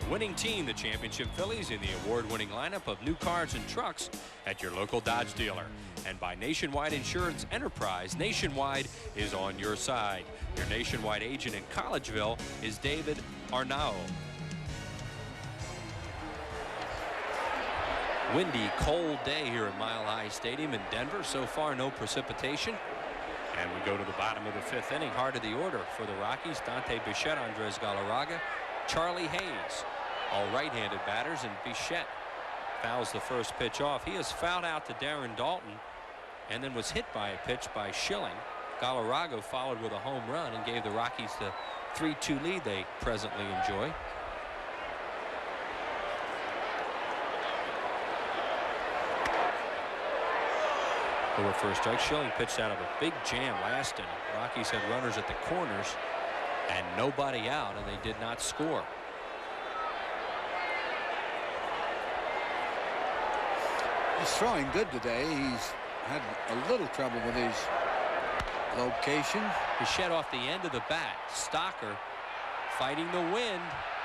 A winning team, the championship Phillies, in the award-winning lineup of new cars and trucks at your local Dodge dealer. And by Nationwide Insurance Enterprise, Nationwide is on your side. Your Nationwide agent in Collegeville is David Arnao. Windy, cold day here at Mile High Stadium in Denver. So far, no precipitation. And we go to the bottom of the fifth inning. Heart of the order for the Rockies. Dante Bichette, Andres Galarraga, Charlie Hayes, all right-handed batters, and Bichette fouls the first pitch off. He has fouled out to Darren Dalton and then was hit by a pitch by Schilling. Galarraga followed with a home run and gave the Rockies the 3-2 lead they presently enjoy. Over first strike. Schilling pitched out of a big jam last inning. Rockies had runners at the corners and nobody out, and they did not score. He's throwing good today. He's had a little trouble with his location. Bichette off the end of the bat. Stocker fighting the wind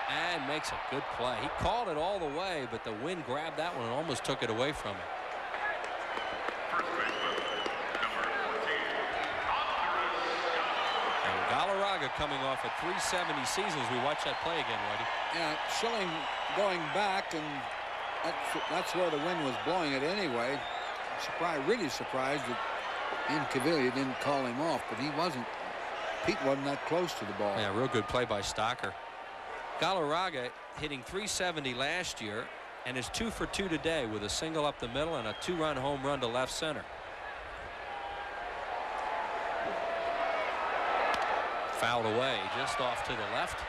and makes a good play. He called it all the way, but the wind grabbed that one and almost took it away from him. And Galarraga coming off a 370 seasons. We watch that play again, Whitey. Yeah, Schilling going back, and that's where the wind was blowing it anyway. Really surprised that Incaviglia didn't call him off, but he wasn't. Pete wasn't that close to the ball. Yeah, real good play by Stocker. Galarraga hitting 370 last year and is 2 for 2 today with a single up the middle and a 2-run home run to left center. Fouled away just off to the left.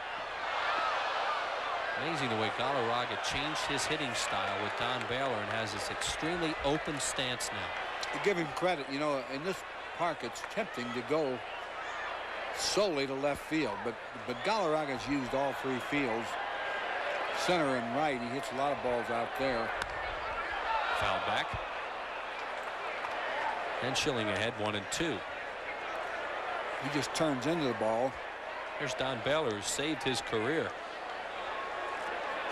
Amazing the way Galarraga changed his hitting style with Don Baylor and has this extremely open stance now. To give him credit, you know, in this park it's tempting to go solely to left field, but Galarraga's used all three fields, center and right. He hits a lot of balls out there. Fouled back. And Schilling ahead 1-2. He just turns into the ball. Here's Don Baylor, who saved his career.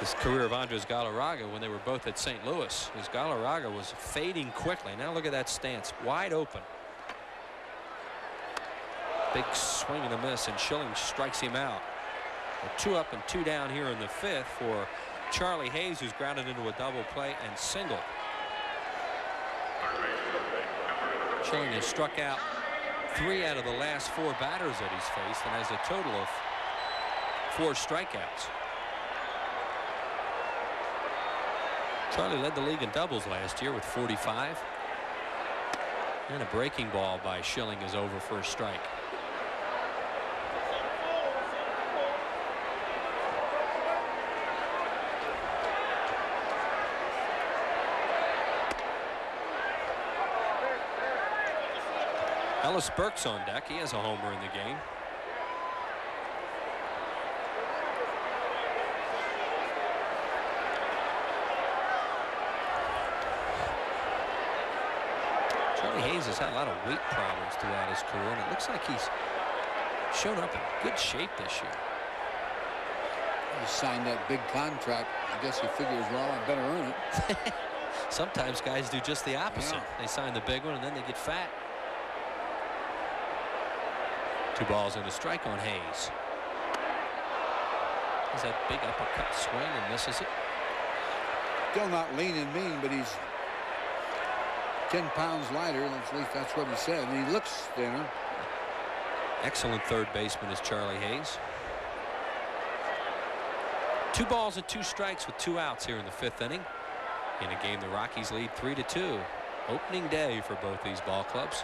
This career of Andres Galarraga when they were both at St. Louis, as Galarraga was fading quickly. Now look at that stance, wide open. Big swing and a miss, and Schilling strikes him out. A 2 up and 2 down here in the fifth for Charlie Hayes, who's grounded into a double play and singled. Schilling has struck out 3 out of the last 4 batters that he's faced and has a total of 4 strikeouts. Charlie led the league in doubles last year with 45. And a breaking ball by Schilling is over first strike. Ellis Burke's on deck. He has a homer in the game. Charlie Hayes has had a lot of weight problems throughout his career, and it looks like he's shown up in good shape this year. He signed that big contract. I guess he figures, well, I better earn it. Sometimes guys do just the opposite. Yeah. They sign the big one and then they get fat. 2 balls and a strike on Hayes. Has that big uppercut swing and misses it. Still not lean and mean, but he's 10 pounds lighter. At least that's what he said. And he looks thinner. Excellent third baseman is Charlie Hayes. 2 balls and 2 strikes with 2 outs here in the 5th inning. In a game the Rockies lead 3-2. Opening day for both these ball clubs.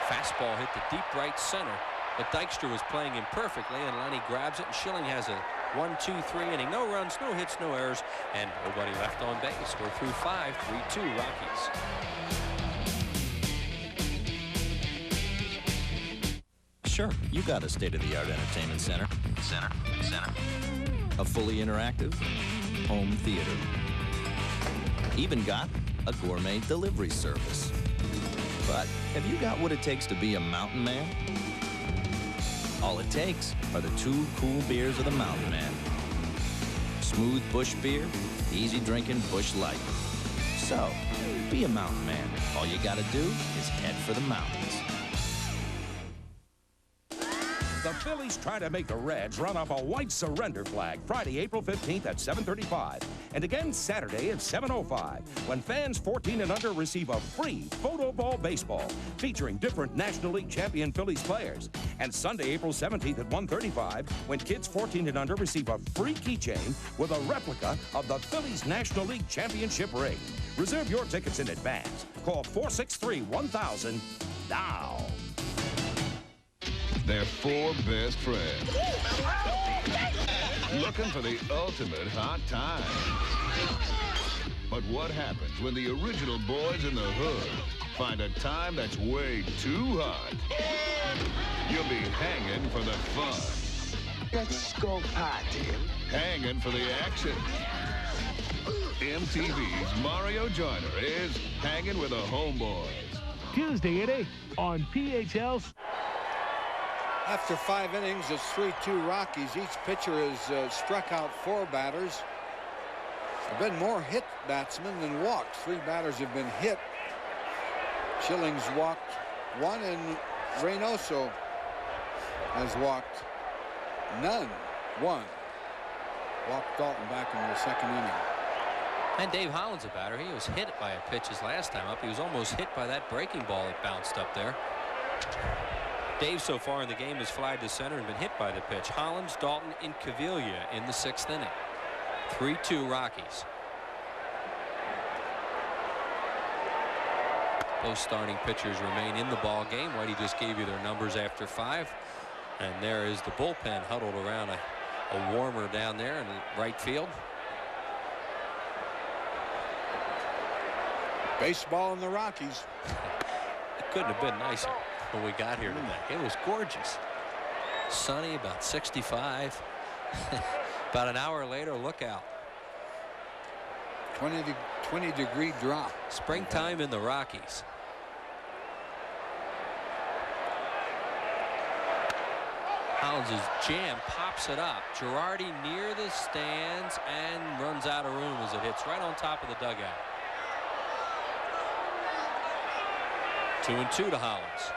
Fastball hit the deep right center, but Dykstra was playing him perfectly, and Lenny grabs it, and Schilling has a 1-2-3 inning. No runs, no hits, no errors, and nobody left on base. We're through 5, 3-2 Rockies. Sure, you got a state-of-the-art entertainment center. A fully interactive home theater. Even got a gourmet delivery service. But have you got what it takes to be a mountain man? All it takes are the 2 cool beers of the Mountain Man. Smooth Busch beer, easy drinking Busch Light. So, be a mountain man. All you gotta do is head for the mountains. The Phillies try to make the Reds run off a white surrender flag Friday, April 15th at 7:35. And again Saturday at 7:05 when fans 14 and under receive a free photo ball baseball featuring different National League champion Phillies players. And Sunday, April 17th at 1:35 when kids 14 and under receive a free keychain with a replica of the Phillies National League championship ring. Reserve your tickets in advance. Call 463-1000 now. They're 4 best friends looking for the ultimate hot time. But what happens when the original boys in the hood find a time that's way too hot? You'll be hanging for the fun. Let's go party. Hanging for the action. MTV's Mario Joyner is Hanging with the Homeboys. Tuesday at 8 on PHL's. After 5 innings, it's 3-2 Rockies. Each pitcher has struck out 4 batters. There have been more hit batsmen than walks. 3 batters have been hit. Schilling's walked 1, and Reynoso has walked none. 1. Walked Dalton back in the 2nd inning. And Dave Holland's a batter. He was hit by a pitch his last time up. He was almost hit by that breaking ball that bounced up there. Dave so far in the game has flied to center and been hit by the pitch. Hollins, Dalton, and Cavilla in the 6th inning. 3-2 Rockies. Both starting pitchers remain in the ball game. Whitey just gave you their numbers after 5. And there is the bullpen huddled around a warmer down there in right field. Baseball in the Rockies. It couldn't have been nicer when we got here today. It was gorgeous. Sunny, about 65. About an hour later, look out. 20-degree drop. Springtime in the Rockies. Hollins' jam pops it up. Girardi near the stands and runs out of room as it hits right on top of the dugout. 2-2 to Hollins.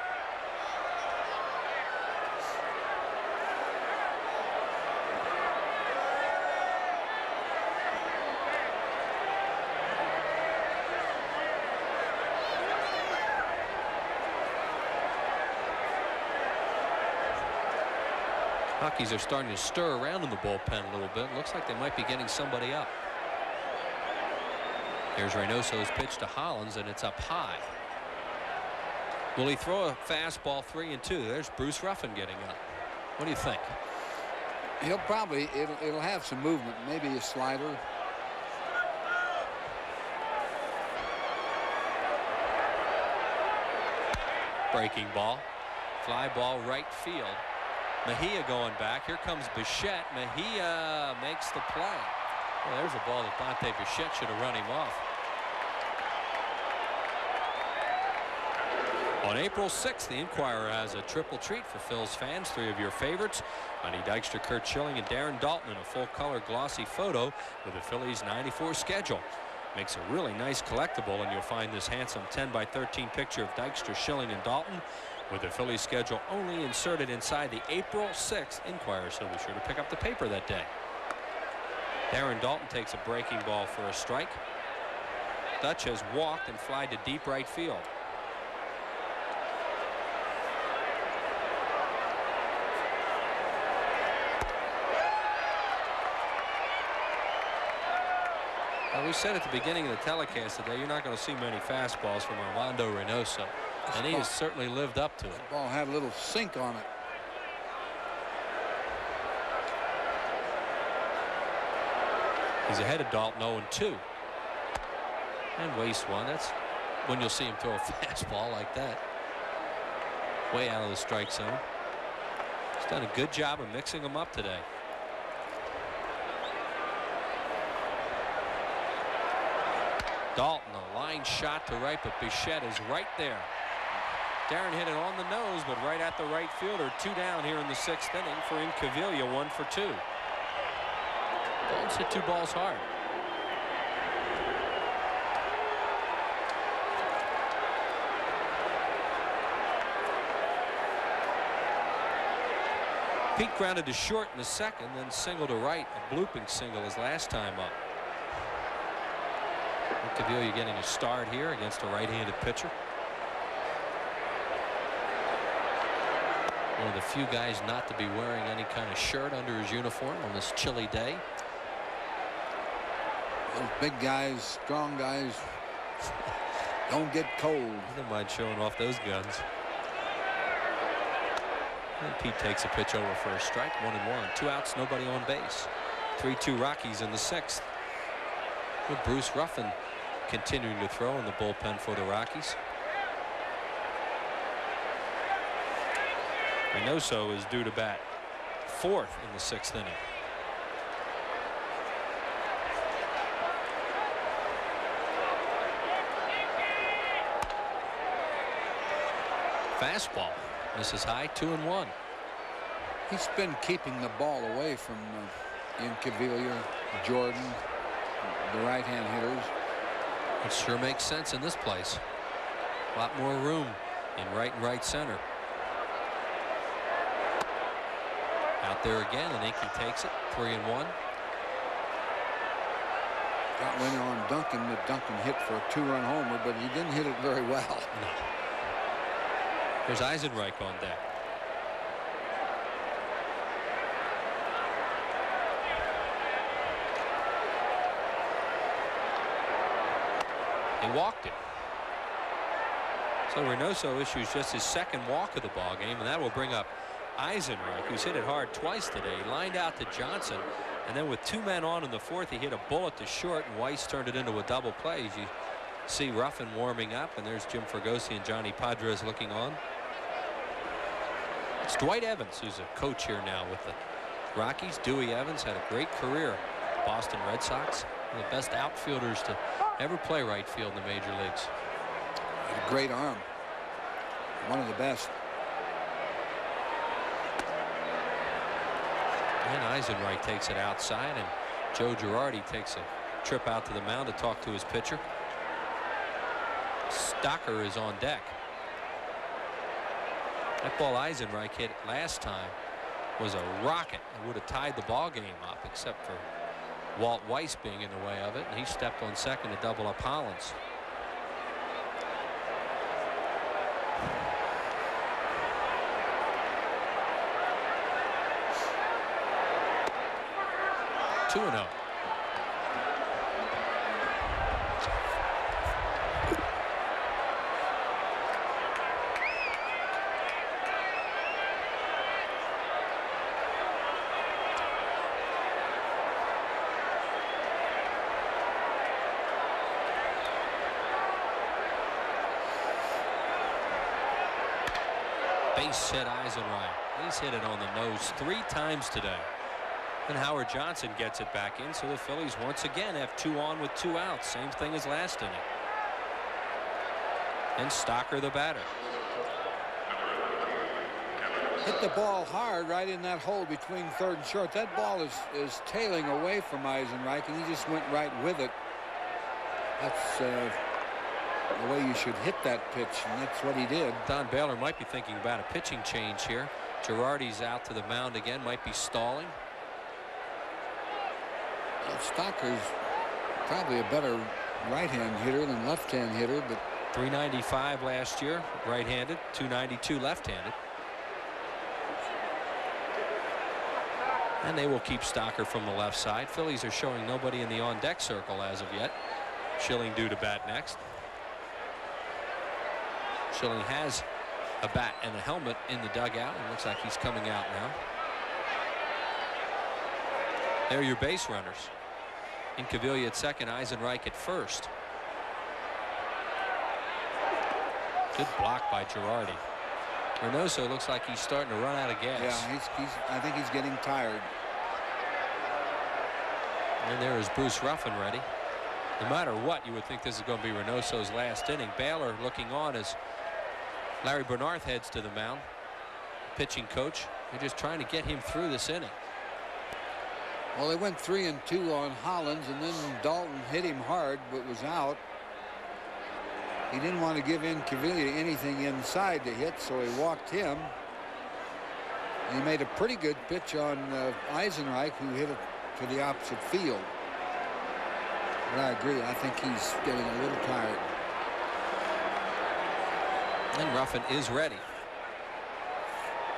Rockies are starting to stir around in the bullpen a little bit. Looks like they might be getting somebody up. Here's Reynoso's pitch to Hollins, and it's up high. Will he throw a fastball 3-2? There's Bruce Ruffin getting up. What do you think? He'll probably, it'll have some movement, maybe a slider. Breaking ball. Fly ball right field. Mejia going back. Here comes Bichette. Mejia makes the play. Well, there's a ball that Dante Bichette should have run him off. On April 6th, the Inquirer has a triple treat for Phil's fans. 3 of your favorites, Lenny Dykstra, Curt Schilling, and Darren Dalton, in a full-color glossy photo with the Phillies' '94 schedule. Makes a really nice collectible, and you'll find this handsome 10x13 picture of Dykstra, Schilling, and Dalton with the Phillies schedule only inserted inside the April 6th Inquirer, so be sure to pick up the paper that day. Darren Dalton takes a breaking ball for a strike. Dutch has walked and flied to deep right field. we said at the beginning of the telecast today, you're not going to see many fastballs from Orlando Reynoso, and he has certainly lived up to it. That ball had a little sink on it. He's ahead of Dalton 0-2. And wastes one. That's when you'll see him throw a fastball like that. Way out of the strike zone. He's done a good job of mixing them up today. Dalton, a line shot to right, but Bichette is right there. Darren hit it on the nose, but right at the right fielder. 2 down here in the 6th inning for Incaviglia, 1 for 2. Dalton's hit 2 balls hard. Pete grounded to short in the 2nd, then single to right. A blooping single his last time up. Incaviglia getting a start here against a right-handed pitcher. One of the few guys not to be wearing any kind of shirt under his uniform on this chilly day. Those big guys, strong guys, don't get cold. I don't mind showing off those guns. And Pete takes a pitch over for a strike. 1-1. 2 outs, nobody on base. 3-2 Rockies in the 6th. With Bruce Ruffin continuing to throw in the bullpen for the Rockies. Reynoso is due to bat 4th in the 6th inning. Fastball misses high. 2-1. He's been keeping the ball away from Incaviglia, Jordan, the right-hand hitters. It sure makes sense in this place. A lot more room in right and right center. Out there again, and Inky takes it. 3-1. Got one on Duncan that Duncan hit for a 2-run homer, but he didn't hit it very well. No. There's Eisenreich on deck. He walked it. So Reynoso issues just his 2nd walk of the ball game, and that will bring up Eisenreich, who's hit it hard twice today. He lined out to Johnson, and then with 2 men on in the 4th, he hit a bullet to short, and Weiss turned it into a double play. As you see Ruffin warming up, and there's Jim Fregosi and Johnny Padres looking on. It's Dwight Evans, who's a coach here now with the Rockies. Dewey Evans had a great career at Boston Red Sox. One of the best outfielders to ever play right field in the major leagues. A great arm. One of the best. And Eisenreich takes it outside, and Joe Girardi takes a trip out to the mound to talk to his pitcher. Stocker is on deck. That ball Eisenreich hit last time was a rocket. It would have tied the ball game up, except for Walt Weiss being in the way of it, and he stepped on second to double up Hollins. Two and 0. Base hit Eisenreich. He's hit it on the nose 3 times today. And Howard Johnson gets it back in, so the Phillies once again have 2 on with 2 outs. Same thing as last inning. And Stocker the batter. Hit the ball hard right in that hole between 3rd and short. That ball is tailing away from Eisenreich, and he just went right with it. That's the way you should hit that pitch, and that's what he did. Don Baylor might be thinking about a pitching change here. Girardi's out to the mound again, might be stalling. Stocker's probably a better right-hand hitter than left-hand hitter, but .395 last year, right-handed. .292 left-handed. And they will keep Stocker from the left side. Phillies are showing nobody in the on-deck circle as of yet. Schilling due to bat next. Schilling has a bat and a helmet in the dugout. It looks like he's coming out now. There are your base runners. Incaviglia at second, Eisenreich at first. Good block by Girardi. Reynoso looks like he's starting to run out of gas. Yeah, I think he's getting tired. And there is Bruce Ruffin ready. No matter what, you would think this is going to be Reynoso's last inning. Baylor looking on as Larry Bernarth heads to the mound. Pitching coach. They're just trying to get him through this inning. Well, they went 3-2 on Hollins, and then Dalton hit him hard, but was out. He didn't want to give Incaviglia anything inside to hit, so he walked him. He made a pretty good pitch on Eisenreich, who hit it to the opposite field. But I agree. I think he's getting a little tired. And Ruffin is ready.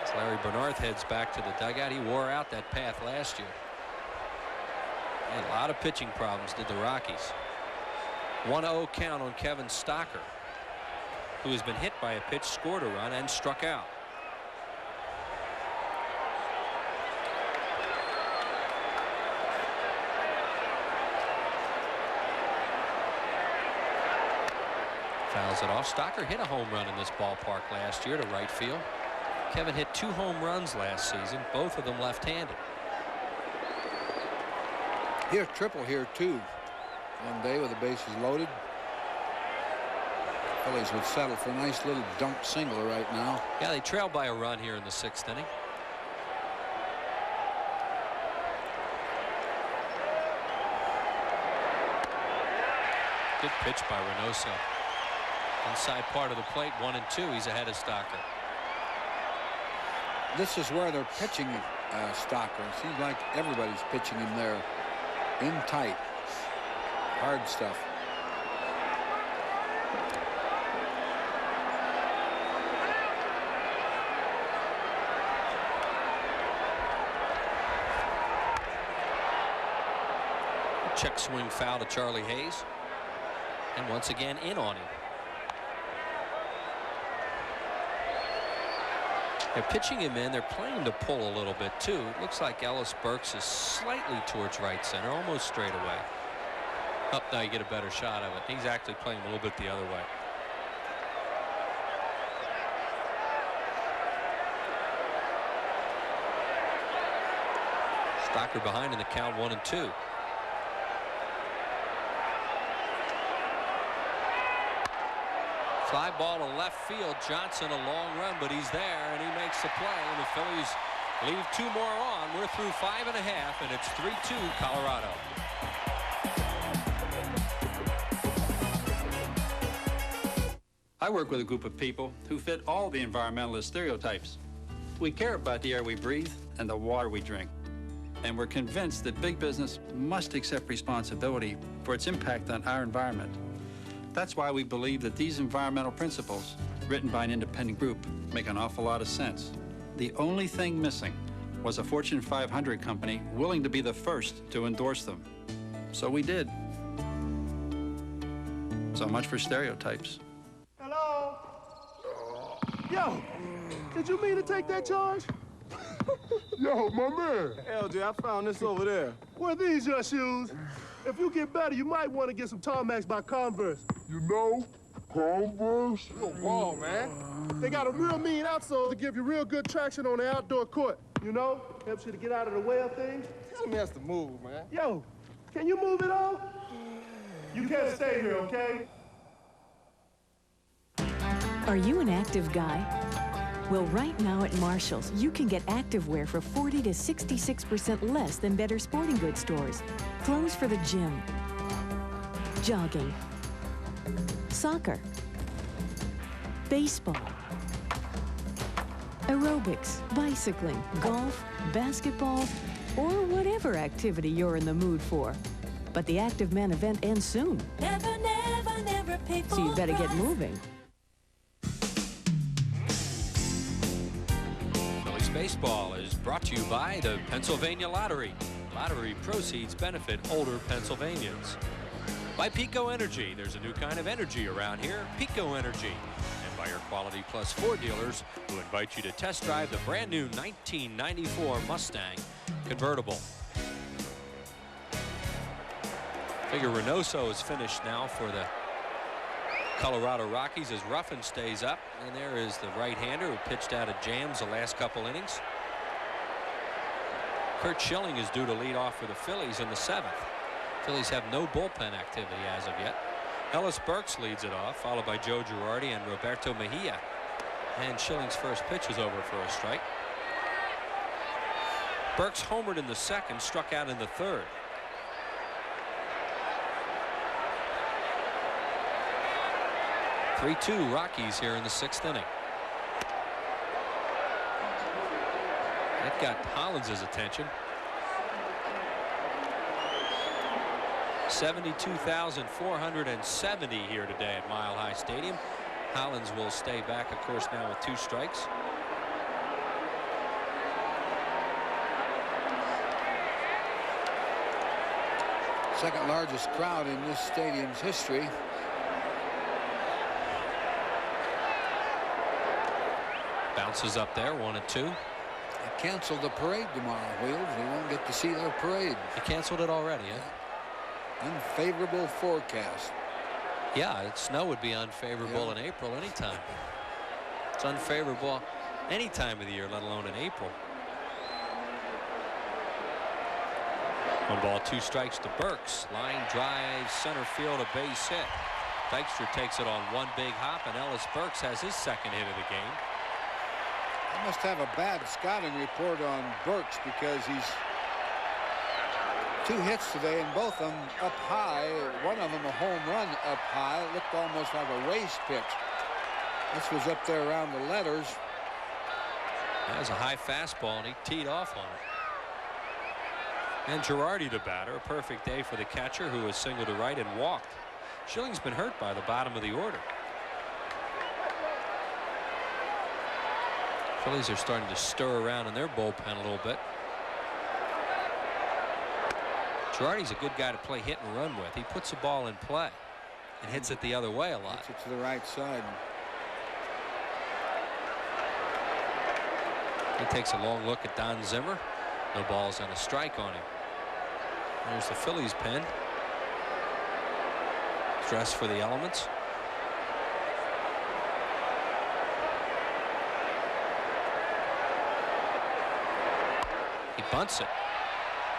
As Larry Bernarth heads back to the dugout. He wore out that path last year. And a lot of pitching problems did the Rockies. 1-0 count on Kevin Stocker, who has been hit by a pitch, scored a run, and struck out. Fouls it off. Stocker hit a home run in this ballpark last year to right field. Kevin hit 2 home runs last season, both of them left-handed. He had a triple here too one day with the bases loaded. Phillies would settle for a nice little dunk single right now. Yeah, they trailed by a run here in the 6th inning. Good pitch by Reynoso. Inside part of the plate, 1-2. He's ahead of Stocker. This is where they're pitching Stocker. It seems like everybody's pitching him there in tight. Hard stuff. Check swing foul to Charlie Hayes. And once again in on him. They're pitching him in. They're playing to pull a little bit too. It looks like Ellis Burks is slightly towards right center, almost straight away. Up now you get a better shot of it. He's actually playing a little bit the other way. Stocker behind in the count, 1-2. Fly ball to left field. Johnson a long run, but he's there and he makes the play, and the Phillies leave 2 more on. We're through 5 1/2 and it's 3-2 Colorado. I work with a group of people who fit all the environmentalist stereotypes. We care about the air we breathe and the water we drink. And we're convinced that big business must accept responsibility for its impact on our environment. That's why we believe that these environmental principles, written by an independent group, make an awful lot of sense. The only thing missing was a Fortune 500 company willing to be the first to endorse them. So we did. So much for stereotypes. Hello? Yo, did you mean to take that charge? Yo, my man. LJ, I found this over there. What are these, your shoes? If you get better, you might want to get some Tarmacs by Converse. You know, Converse. Yo, ball, man. They got a real mean outsole to give you real good traction on the outdoor court. You know, helps you to get out of the way of things. Tell me that's the move, man. Yo, can you move it all? You can't stay here, okay? Are you an active guy? Well, right now at Marshall's, you can get activewear for 40 to 66% less than better sporting goods stores. Clothes for the gym, jogging, soccer, baseball, aerobics, bicycling, golf, basketball, or whatever activity you're in the mood for. But the Active Man event ends soon. Never, never, never pay for So you better get moving. Phillies baseball is brought to you by the Pennsylvania Lottery. Lottery proceeds benefit older Pennsylvanians. By Pico Energy. There's a new kind of energy around here, Pico Energy. And by your Quality Plus Ford dealers, who invite you to test drive the brand new 1994 Mustang convertible. Figure Reynoso is finished now for the Colorado Rockies as Ruffin stays up. And there is the right-hander who pitched out of jams the last couple innings. Kurt Schilling is due to lead off for the Phillies in the 7th. Phillies have no bullpen activity as of yet. Ellis Burks leads it off, followed by Joe Girardi and Roberto Mejia. And Schilling's first pitch is over for a strike. Burks homered in the 2nd, struck out in the 3rd. (3-2) Rockies here in the 6th inning. That got Hollins's attention. 72,470 here today at Mile High Stadium. Hollins will stay back, of course, now with 2 strikes. Second largest crowd in this stadium's history. Bounces up there, 1-2. They canceled the parade tomorrow, Wheels. We won't get to see their parade. They canceled it already, eh? Unfavorable forecast. Yeah, snow would be unfavorable in April anytime. It's unfavorable any time of the year, let alone in April. 1 ball, 2 strikes to Burks. Line drive, center field, a base hit. Dykstra takes it on 1 big hop, and Ellis Burks has his 2nd hit of the game. I must have a bad scouting report on Burks because he's 2 hits today, and both of them up high. One of them a home run up high. It looked almost like a race pitch. This was up there around the letters. That was a high fastball, and he teed off on it. And Girardi the batter, a perfect day for the catcher, who was singled to right and walked. Schilling's been hurt by the bottom of the order. Phillies are starting to stir around in their bullpen a little bit. Girardi's a good guy to play hit and run with. He puts the ball in play and hits it the other way a lot. Hits it to the right side. He takes a long look at Don Zimmer. No balls and a strike on him. There's the Phillies pen. Dress for the elements. He bunts it.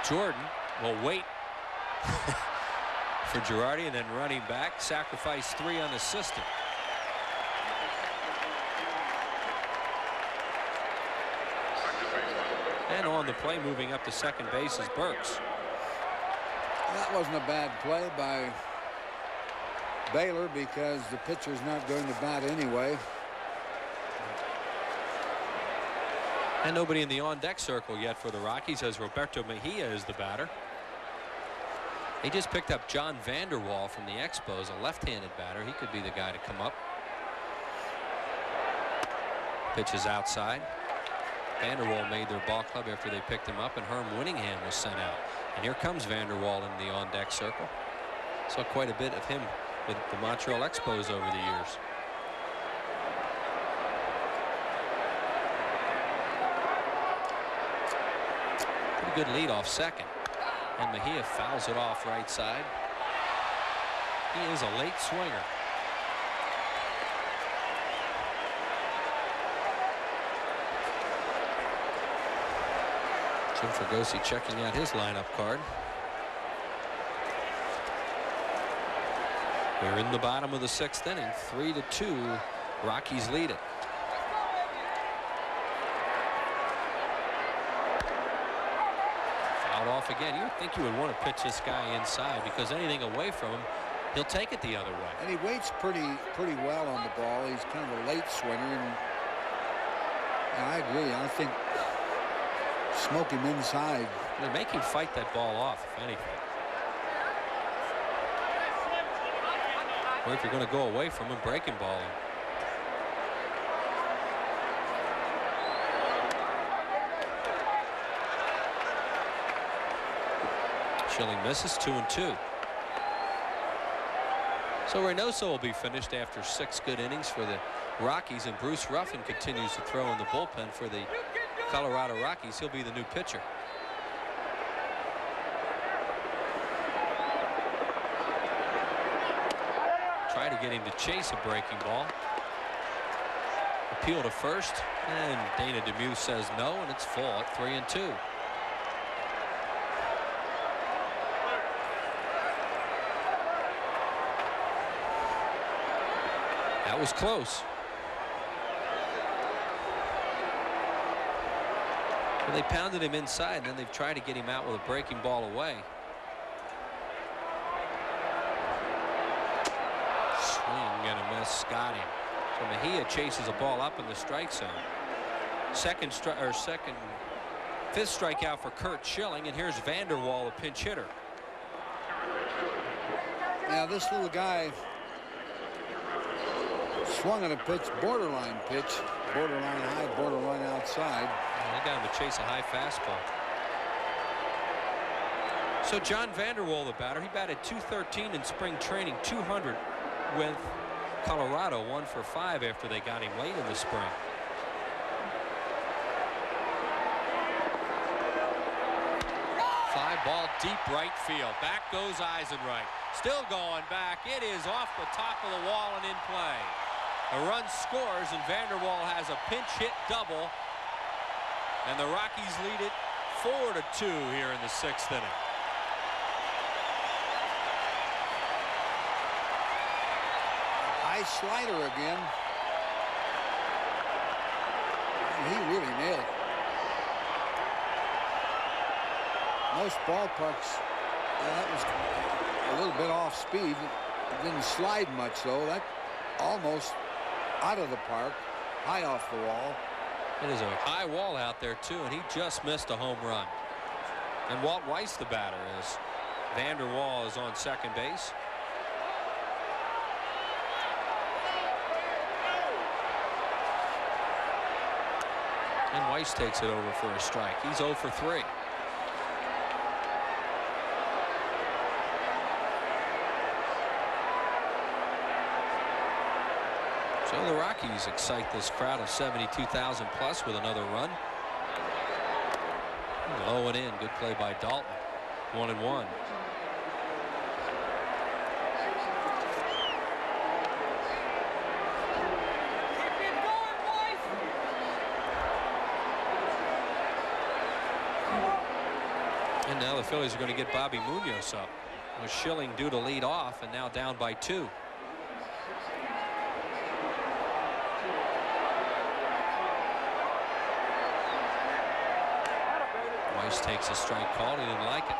Jordan will wait for Girardi and then running back. Sacrifice 3 unassisted. And on the play, moving up to second base, is Burks. That wasn't a bad play by Baylor because the pitcher's not going to bat anyway. And nobody in the on-deck circle yet for the Rockies, as Roberto Mejia is the batter. They just picked up John Vanderwall from the Expos, a left-handed batter. He could be the guy to come up. Pitch is outside. Vanderwall made their ball club after they picked him up, and Herm Winningham was sent out. And here comes Vanderwall in the on-deck circle. Saw quite a bit of him with the Montreal Expos over the years. Pretty good lead off second. And Mejia fouls it off right side. He is a late swinger. Jim Fregosi checking out his lineup card. We're in the bottom of the 6th inning. 3-2. Rockies lead it. Fouled off again. You would think you would want to pitch this guy inside, because anything away from him, he'll take it the other way. And he waits pretty well on the ball. He's kind of a late swinger, and I agree. I think smoke him inside. They make him fight that ball off, if anything. Or if you're going to go away from him, breaking ball him. Schilling misses, 2-2. So Reynoso will be finished after 6 good innings for the Rockies, and Bruce Ruffin continues to throw in the bullpen for the Colorado Rockies. He'll be the new pitcher. Try to get him to chase a breaking ball. Appeal to first, and Dana Demuth says no, and it's full at 3-2. That was close. Well, they pounded him inside, and then they've tried to get him out with a breaking ball away. Swing and a miss, got him. So Mejia chases a ball up in the strike zone. Fifth strikeout for Curt Schilling, and here's Vanderwall, the pinch hitter. Now this little guy swung at a pitch, borderline high, borderline outside. They got him to chase a high fastball. So John Vanderwall, the batter, he batted .213 in spring training, 200 with Colorado, 1 for 5 after they got him late in the spring. Fly ball deep right field. Back goes Eisenreich. Still going back. It is off the top of the wall and in play. A run scores, and Vanderwall has a pinch hit double, and the Rockies lead it 4-2 here in the 6th inning. High slider again. He really nailed it. Most ballparks, that was a little bit off speed. It didn't slide much, though. That almost out of the park, high off the wall. It is a high wall out there, too, and he just missed a home run. And Walt Weiss, the batter, is. Vanderwall is on second base. And Weiss takes it over for a strike. He's 0 for 3. So the Rockies excite this crowd of 72,000 plus with another run. Low and in. Good play by Dalton. 1-1. And now the Phillies are going to get Bobby Munoz up. With Schilling due to lead off, and now down by 2. Weiss takes a strike call. He didn't like it.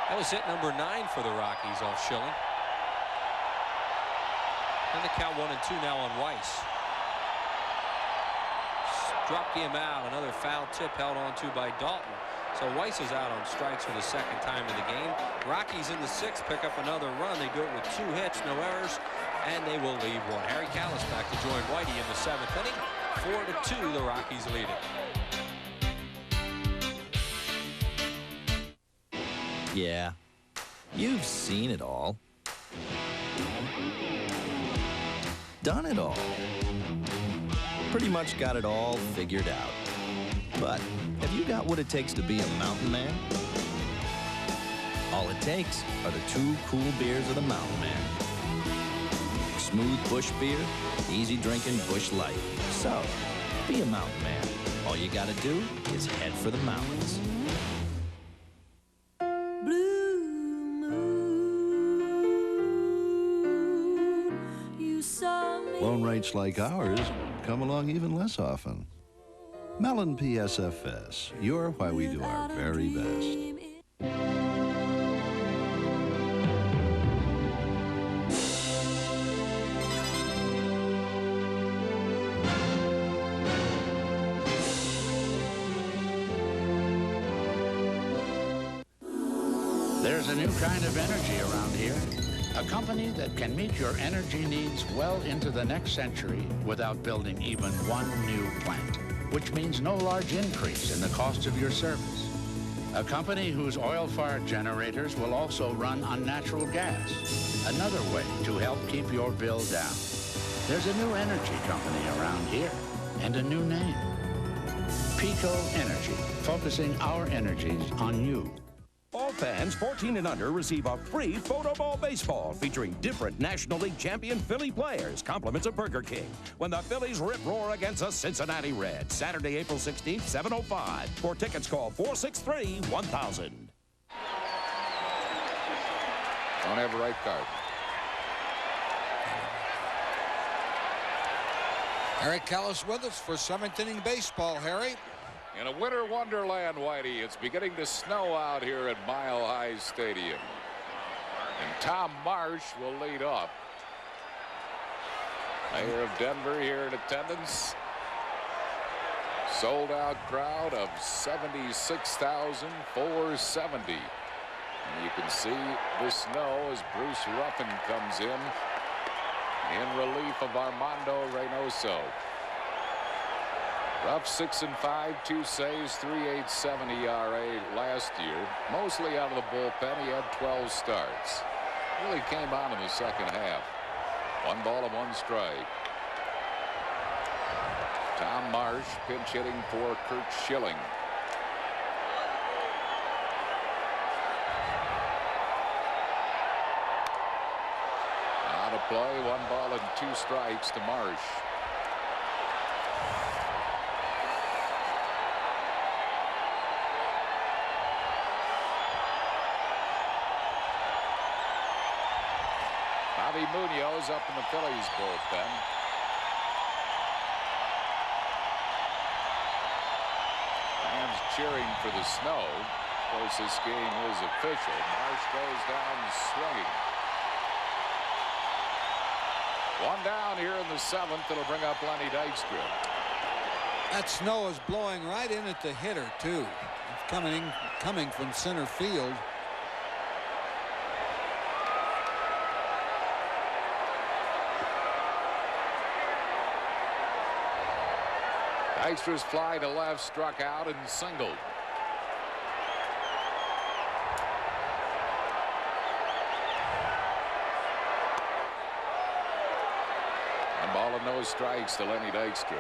That was hit number 9 for the Rockies off Schilling. And the count 1-2 now on Weiss. Struck him out. Another foul tip held on to by Dalton. So Weiss is out on strikes for the 2nd time of the game. Rockies in the 6th pick up another run. They do it with 2 hits, no errors, and they will leave 1. Harry Callis back to join Whitey in the 7th inning. 4-2, the Rockies lead it. Yeah, you've seen it all. Done it all. Pretty much got it all figured out. But have you got what it takes to be a mountain man? All it takes are the 2 cool beers of the Mountain Man. Smooth Busch beer, easy drinking Busch Light. So, be a mountain man. All you gotta do is head for the mountains. Loan rates like ours come along even less often. Mellon PSFS, you're why we do our very best. There's a new kind of energy around here. A company that can meet your energy needs well into the next century without building even one new plant, which means no large increase in the cost of your service. A company whose oil-fired generators will also run on natural gas, another way to help keep your bill down. There's a new energy company around here, and a new name. Pico Energy, focusing our energies on you. All fans 14 and under receive a free photo ball baseball featuring different National League champion Philly players, compliments of Burger King, when the Phillies rip-roar against the Cincinnati Reds, Saturday, April 16th, 7:05. For tickets, call 463-1000. Don't have a right card. Harry Callis with us for 7th inning baseball, Harry. In a winter wonderland, Whitey, it's beginning to snow out here at Mile High Stadium. And Tom Marsh will lead off. Mayor of Denver here in attendance. Sold out crowd of 76,470. And you can see the snow as Bruce Ruffin comes in relief of Armando Reynoso. Ruff 6-5, 2 saves, 3.87 ERA last year. Mostly out of the bullpen. He had 12 starts. Really came on in the second half. 1 ball and 1 strike. Tom Marsh pinch hitting for Kurt Schilling. Out of play, 1 ball and 2 strikes to Marsh. Bobby Munoz up in the Phillies bullpen. Fans cheering for the snow. Of course, this game is official. Marsh goes down swinging. 1 down here in the 7th. It'll bring up Lenny Dykstra. That snow is blowing right in at the hitter, too. It's coming from center field. Dykstra's fly to left struck out and singled. One ball and no strikes to Lenny Dykstra.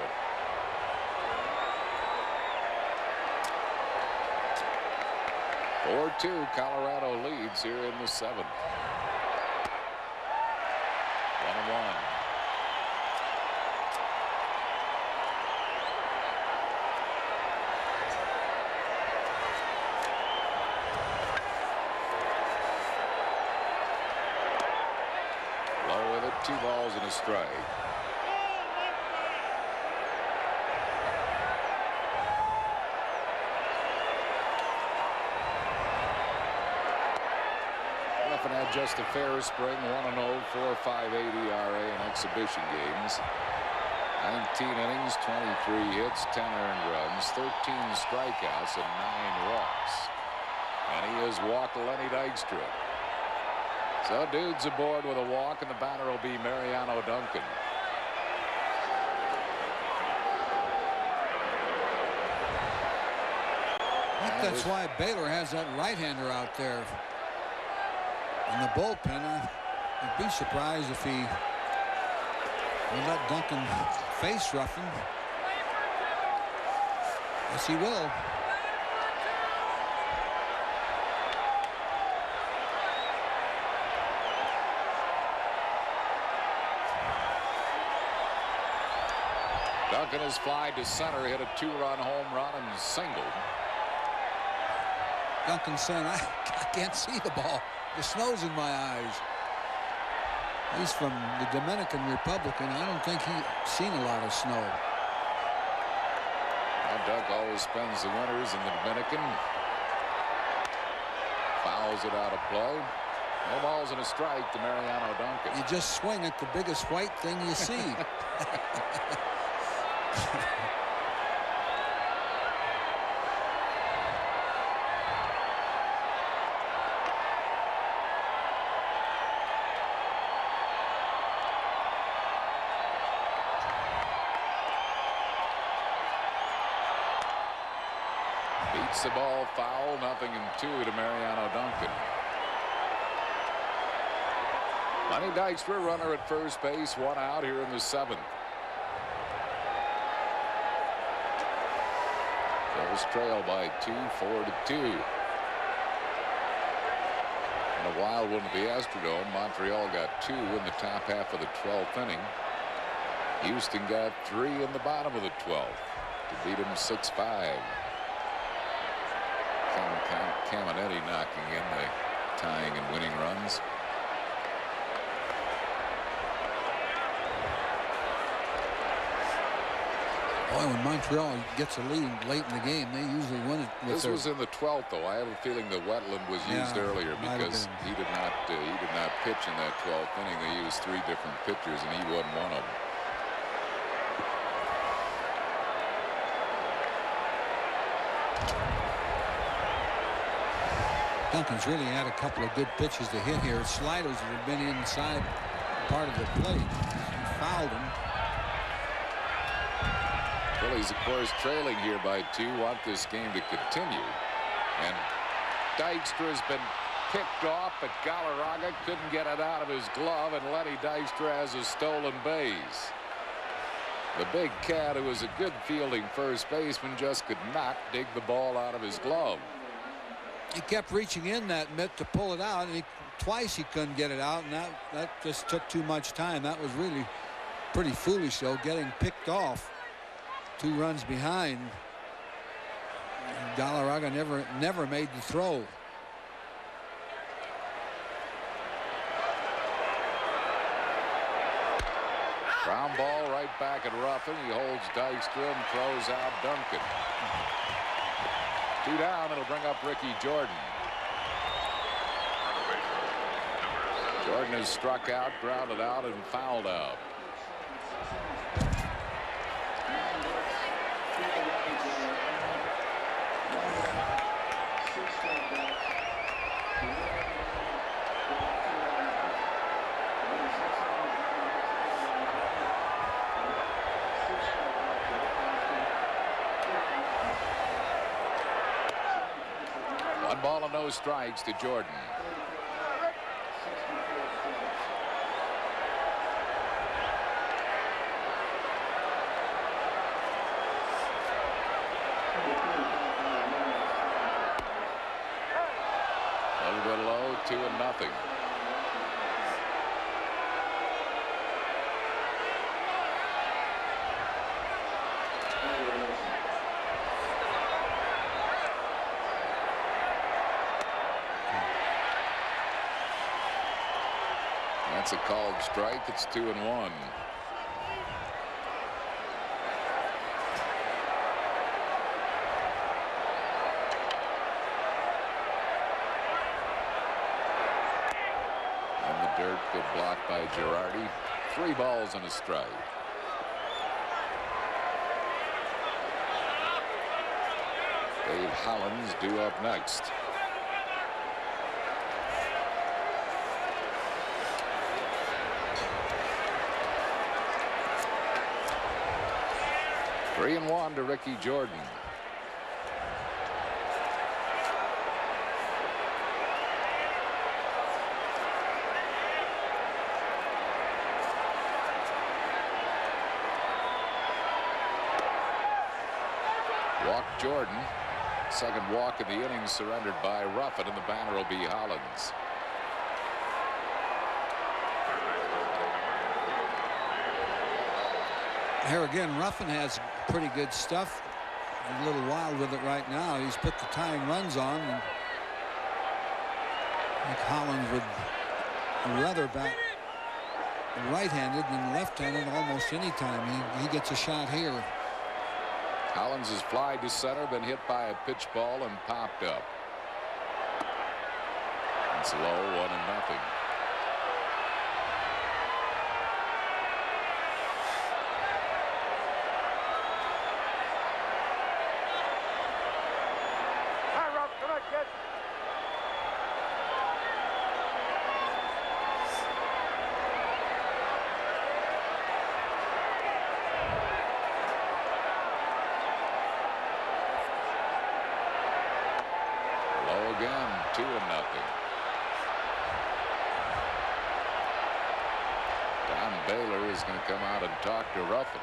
Or 4-2, Colorado leads here in the 7th. 1-1. Low with it, 2 balls and a strike. Ruffin had just a fair spring, 1-0, 4.58 ERA in exhibition games. 19 innings, 23 hits, 10 earned runs, 13 strikeouts, and 9 walks. And he has walked Lenny Dykstra. So dudes aboard with a walk, and the batter will be Mariano Duncan. I think that's why Baylor has that right-hander out there in the bullpen. I'd be surprised if he would let Duncan face Ruffin. Yes, he will. Duncan has flied to center, hit a 2-run home run and singled. Duncan saying, I can't see the ball. The snow's in my eyes. He's from the Dominican Republic, and I don't think he's seen a lot of snow. Now Doug always spends the winters in the Dominican. Fouls it out of play. No balls and a strike to Mariano Duncan. You just swing at the biggest white thing you see. Hits the ball foul, 0-2 to Mariano Duncan. Lenny Dykstra, runner at first base, 1 out here in the 7th. Phillies trail by 2, 4-2. In a wild one at the Astrodome, Montreal got 2 in the top half of the 12th inning. Houston got 3 in the bottom of the 12th to beat them 6-5. Caminetti knocking in the tying and winning runs. Boy, when Montreal gets a lead late in the game, they usually win it. This was in the 12th, though. I have a feeling the Wetland was used earlier because he did not pitch in that 12th inning. They used 3 different pitchers, and he wasn't one of them. Duncan's really had a couple of good pitches to hit here. Sliders that have been inside part of the plate. He fouled him. Phillies, of course, trailing here by 2, want this game to continue. And Dykstra has been picked off, but Galarraga couldn't get it out of his glove, and Lenny Dykstra has a stolen base. The big cat, who was a good fielding first baseman, just could not dig the ball out of his glove. He kept reaching in that mitt to pull it out, and twice he couldn't get it out, and that just took too much time. That was really pretty foolish, though, getting picked off 2 runs behind. Galarraga never made the throw. Ground ball right back at Ruffin. He holds Dykstra and throws out Duncan. 2 down. It'll bring up Ricky Jordan. Jordan has struck out, grounded out, and fouled out. Ball and no strikes to Jordan. A little bit low, 2-0. That's a called strike. It's 2-1. And the dirt, good block by Girardi. 3 balls and a strike. Dave Hollins due up next. Three and 1 to Ricky Jordan. Walk Jordan. Second walk in the inning surrendered by Ruffin, and the batter will be Hollins. Here again, Ruffin has pretty good stuff. He's a little wild with it right now. He's put the tying runs on. And I think Hollins would rather bat right-handed than left-handed almost any time. He gets a shot here. Hollins has flied to center, been hit by a pitch ball and popped up. It's low, 1-0. Baylor is going to come out and talk to Ruffin.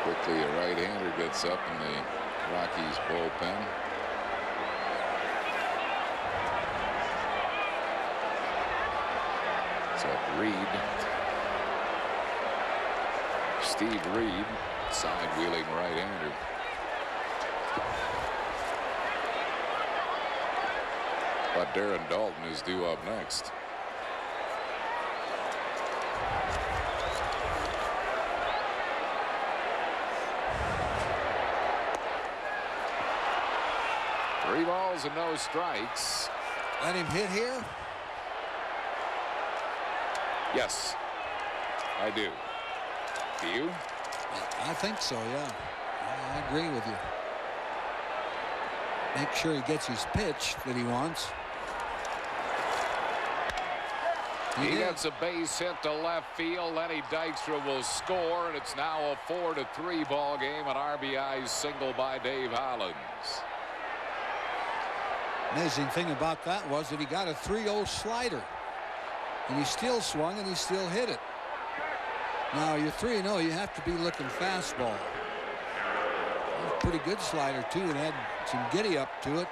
Quickly, a right-hander gets up in the Rockies bullpen. It's up Reed. Steve Reed, side-wheeling right-hander. But Darren Dalton is due up next. Three balls and no strikes. Let him hit here? Yes, I do. Do you? I think so, yeah. I agree with you. Make sure he gets his pitch that he wants. He gets a base hit to left field. Lenny Dykstra will score, and it's now a 4-3 ball game. An RBI single by Dave Hollins. Amazing thing about that was that he got a 3-0 slider. And he still swung and he still hit it. Now you're 3-0, you have to be looking fastball. Pretty good slider too. It had some giddy up to it.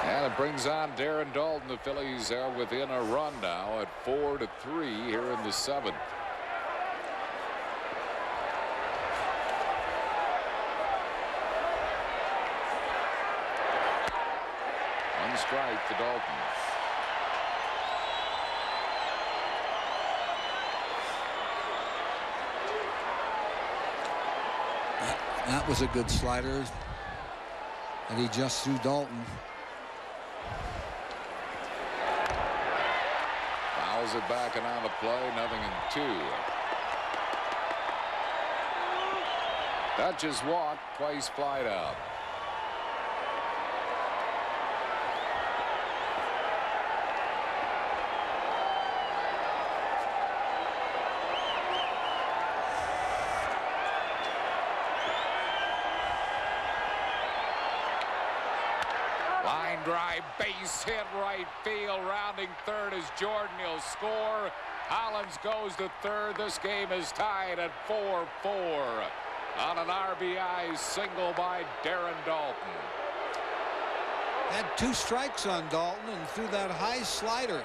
And it brings on Darren Dalton. The Phillies are within a run now at 4-3 here in the 7th. One strike to Dalton. That was a good slider. And he just threw Dalton. Fouls it back and on the play. 0-2. Dutch's walk, twice flied out. Line drive, base hit, right field, rounding third is Jordan. He'll score. Hollins goes to third. This game is tied at 4-4 on an RBI single by Darren Dalton. Had 2 strikes on Dalton and threw that high slider.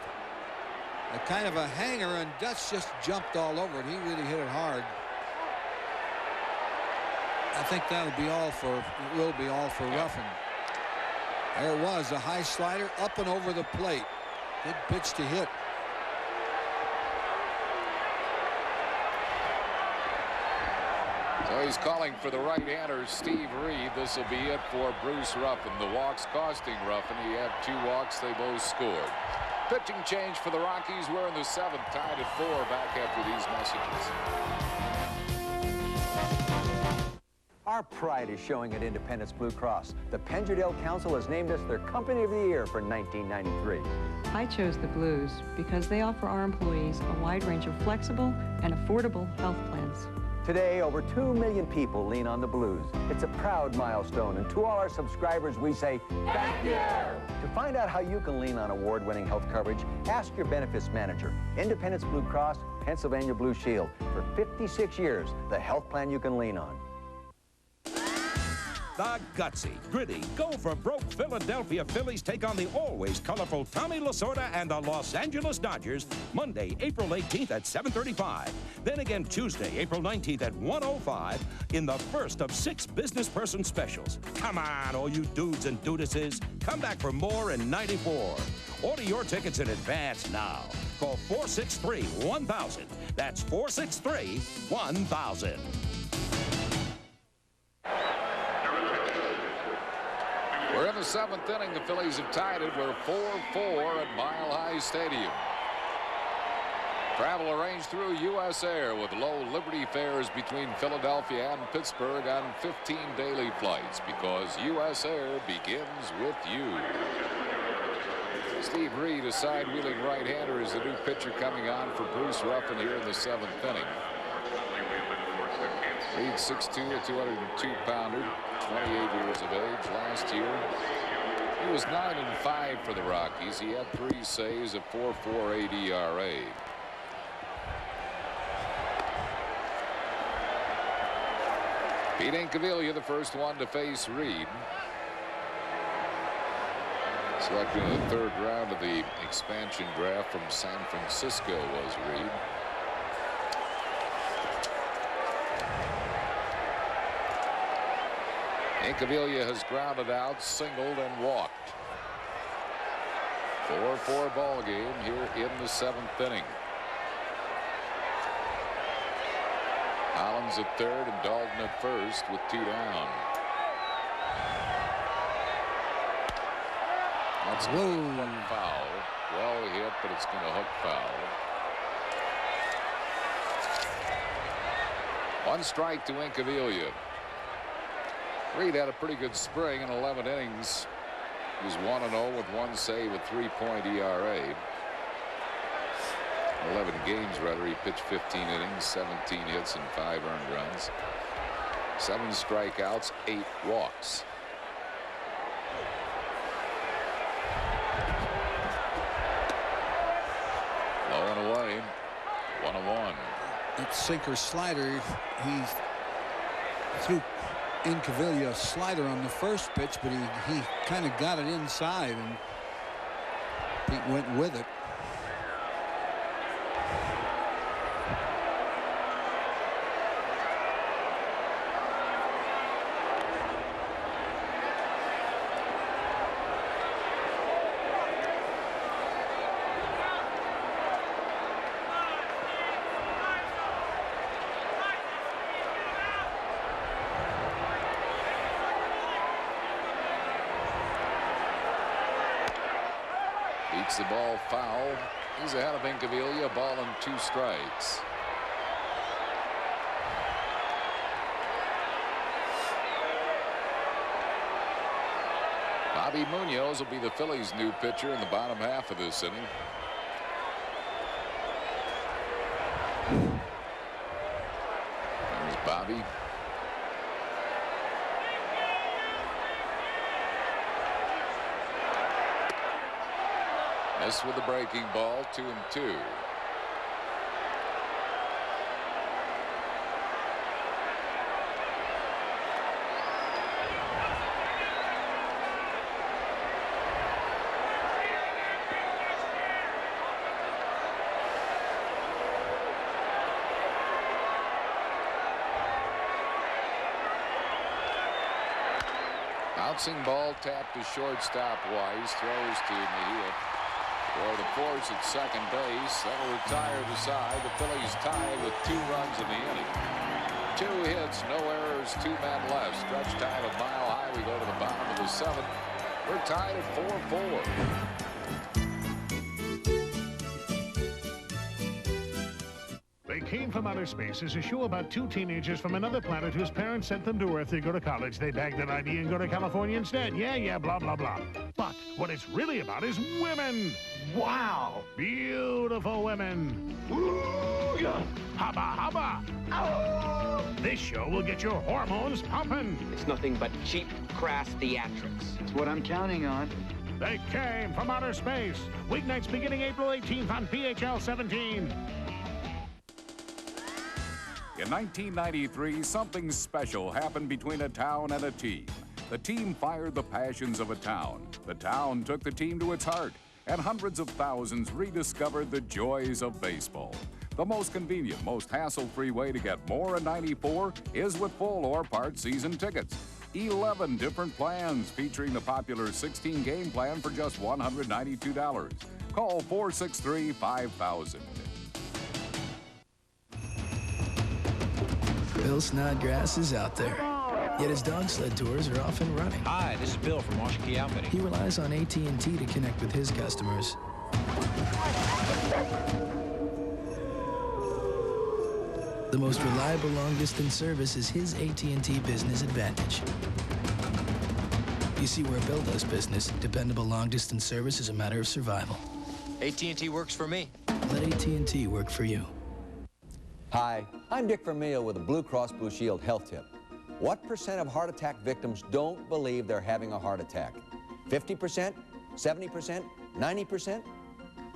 A kind of a hanger, and Dutch just jumped all over it. He really hit it hard. I think that'll be all for, it will be all for Ruffin. There was a high slider up and over the plate. Good pitch to hit. So he's calling for the right-hander, Steve Reed. This will be it for Bruce Ruffin. The walks costing Ruffin. He had 2 walks. They both scored. Pitching change for the Rockies. We're in the 7th, tied at 4. Back after these messages. Our pride is showing at Independence Blue Cross. The Pennsylvania Council has named us their Company of the Year for 1993. I chose the Blues because they offer our employees a wide range of flexible and affordable health plans. Today, over 2 million people lean on the Blues. It's a proud milestone, and to all our subscribers, we say, thank you! To find out how you can lean on award-winning health coverage, ask your benefits manager. Independence Blue Cross, Pennsylvania Blue Shield. For 56 years, the health plan you can lean on. The gutsy, gritty, go-for-broke Philadelphia Phillies take on the always colorful Tommy Lasorda and the Los Angeles Dodgers Monday, April 18th at 7:35. Then again Tuesday, April 19th at 1:05 in the first of 6 business person specials. Come on, all you dudes and dudesses. Come back for more in '94. Order your tickets in advance now. Call 463-1000. That's 463-1000. We're in the 7th inning. The Phillies have tied it. We're 4-4 at Mile High Stadium. Travel arranged through U.S. Air with low Liberty fares between Philadelphia and Pittsburgh on 15 daily flights, because U.S. Air begins with you. Steve Reed, a side-wheeling right-hander, is the new pitcher coming on for Bruce Ruffin here in the 7th inning. Reed 6'2", a 202-pounder, 28 years of age. Last year, he was 9-5 for the Rockies. He had 3 saves, a 4.48 ERA. Pete Incaviglia, the first one to face Reed. Selected in the 3rd round of the expansion draft from San Francisco was Reed. Incaviglia has grounded out, singled, and walked. 4-4 ball game here in the 7th inning. Collins at 3rd and Dalton at 1st with 2 down. That's a foul. Well hit, but it's going to hook foul. 1 strike to Incaviglia. Reed had a pretty good spring in 11 innings. He was 1-0 with 1 save, a 3-point ERA. 11 games, rather. He pitched 15 innings, 17 hits, and 5 earned runs. 7 strikeouts, 8 walks. Low and away. 1-1. That sinker slider, he threw Incaviglia a slider on the first pitch, but he kind of got it inside, and Pete went with it. Beats the ball foul. He's ahead of Incaviglia, ball and 2 strikes. Bobby Munoz will be the Phillies' new pitcher in the bottom half of this inning. There's Bobby. Missed with the breaking ball, 2-2. Bouncing ball tapped to shortstop Weiss, throws to Mejia. For the force at second base, that'll retire the side. The Phillies tied with 2 runs in the inning. 2 hits, no errors, 2 men left. Stretch time a mile high. We go to the bottom of the 7th. We're tied at 4-4. They Came from Outer Space is a show about 2 teenagers from another planet whose parents sent them to Earth to go to college. They bagged their ID and go to California instead. Yeah, blah, blah, blah. But what it's really about is women. Wow. Beautiful women. Ooh, yeah. Hubba, hubba. Ow. This show will get your hormones pumping. It's nothing but cheap, crass theatrics. It's what I'm counting on. They Came from Outer Space. Weeknights beginning April 18th on PHL 17. In 1993, something special happened between a town and a team. The team fired the passions of a town. The town took the team to its heart, and hundreds of thousands rediscovered the joys of baseball. The most convenient, most hassle-free way to get more in '94 is with full or part season tickets. 11 different plans featuring the popular 16-game plan for just $192. Call 463-5000. Bill Snodgrass is out there, yet his dog sled tours are off and running. Hi, this is Bill from Washakie Outfitting. He relies on AT&T to connect with his customers. The most reliable long-distance service is his AT&T Business Advantage. You see, where Bill does business, dependable long-distance service is a matter of survival. AT&T works for me. Let AT&T work for you. Hi, I'm Dick Vermeil with the Blue Cross Blue Shield Health Tip. What percent of heart attack victims don't believe they're having a heart attack? 50%? 70%? 90%?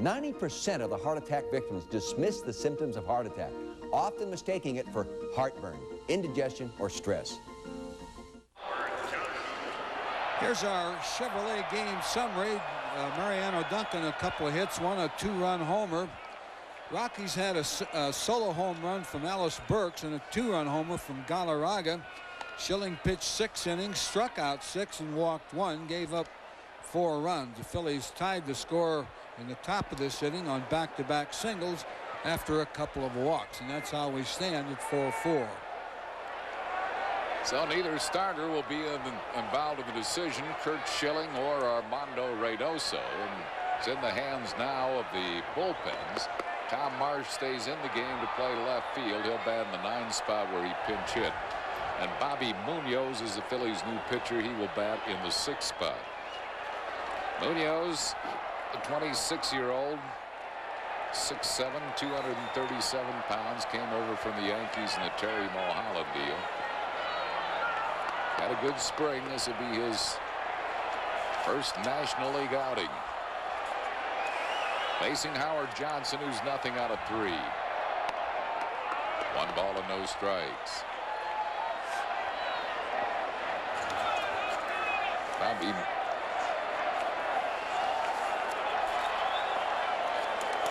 90% of the heart attack victims dismiss the symptoms of heart attack, often mistaking it for heartburn, indigestion, or stress. Here's our Chevrolet game summary. Mariano Duncan, a couple of hits, one a two-run homer. Rockies had a solo home run from Alice Burks and a two-run homer from Galarraga. Schilling pitched 6 innings, struck out 6 and walked 1, gave up 4 runs. The Phillies tied the score in the top of this inning on back-to-back singles after a couple of walks, and that's how we stand at 4-4. So neither starter will be involved in the decision, Kurt Schilling or Armando Reynoso. And it's in the hands now of the bullpens. Tom Marsh stays in the game to play left field. He'll bat in the 9 spot where he pinch hit. And Bobby Munoz is the Phillies' new pitcher. He will bat in the 6th spot. Munoz, a 26-year-old, 6'7", 237 pounds, came over from the Yankees in the Terry Mulholland deal. Had a good spring. This will be his first National League outing. Facing Howard Johnson, who's nothing out of 3. 1 ball and no strikes. Bobby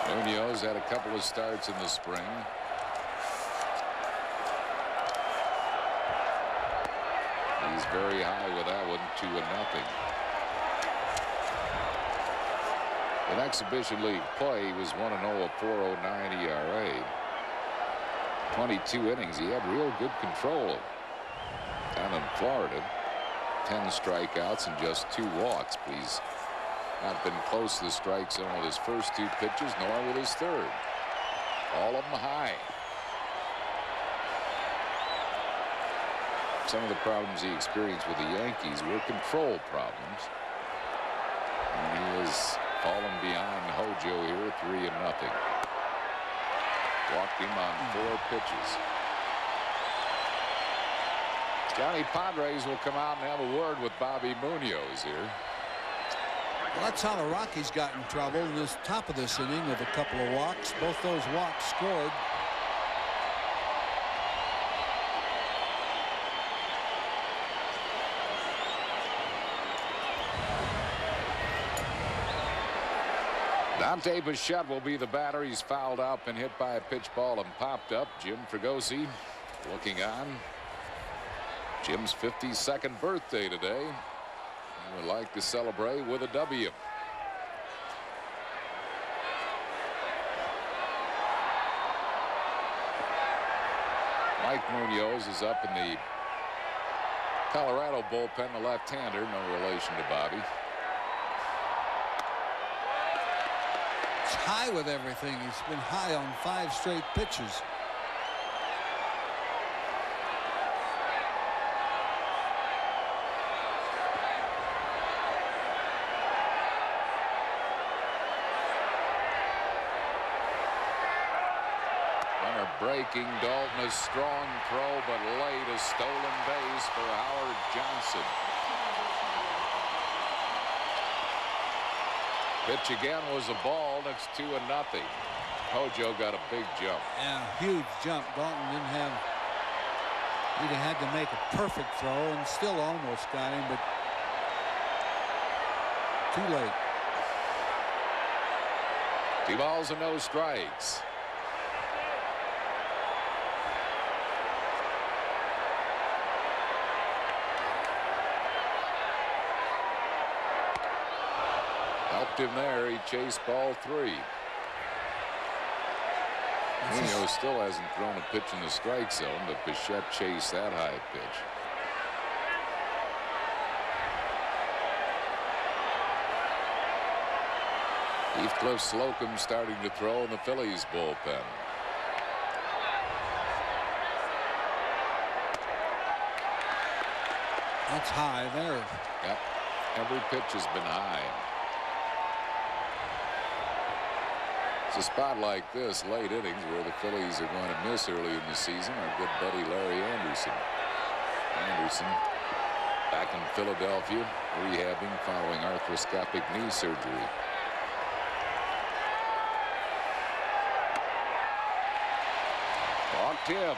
Munoz had a couple of starts in the spring. He's very high with that one, 2-0. In exhibition league play, he was 1-0, a 4.09 ERA. 22 innings. He had real good control down in Florida. 10 strikeouts and just 2 walks. But he's not been close to the strike zone with his first 2 pitches, nor with his third. All of them high. Some of the problems he experienced with the Yankees were control problems. And he has fallen behind Hojo here, 3-0. Walked him on 4 pitches. Johnny Padres will come out and have a word with Bobby Munoz here. Well, that's how the Rockies got in trouble in this top of this inning with a couple of walks. Both those walks scored. Dante Bichette will be the batter. He's fouled up and hit by a pitch ball and popped up. Jim Fregosi looking on. Jim's 52nd birthday today. He would like to celebrate with a W. Mike Munoz is up in the Colorado bullpen, the left-hander, no relation to Bobby. It's high with everything. He's been high on 5 straight pitches. Breaking Dalton, a strong throw, but late, a stolen base for Howard Johnson. Pitch again was a ball. That's 2-0. Hojo got a big jump. Yeah, huge jump. Dalton didn't have. He'd have had to make a perfect throw and still almost got him, but too late. 2 balls and no strikes. Helped him there. He chased ball 3. Munoz still hasn't thrown a pitch in the strike zone, but Bichette chased that high pitch. Heathcliff Slocum starting to throw in the Phillies bullpen. That's high there. Yep. Every pitch has been high. It's a spot like this, late innings, where the Phillies are going to miss early in the season our good buddy Larry Anderson. Anderson back in Philadelphia, rehabbing following arthroscopic knee surgery. Walked him.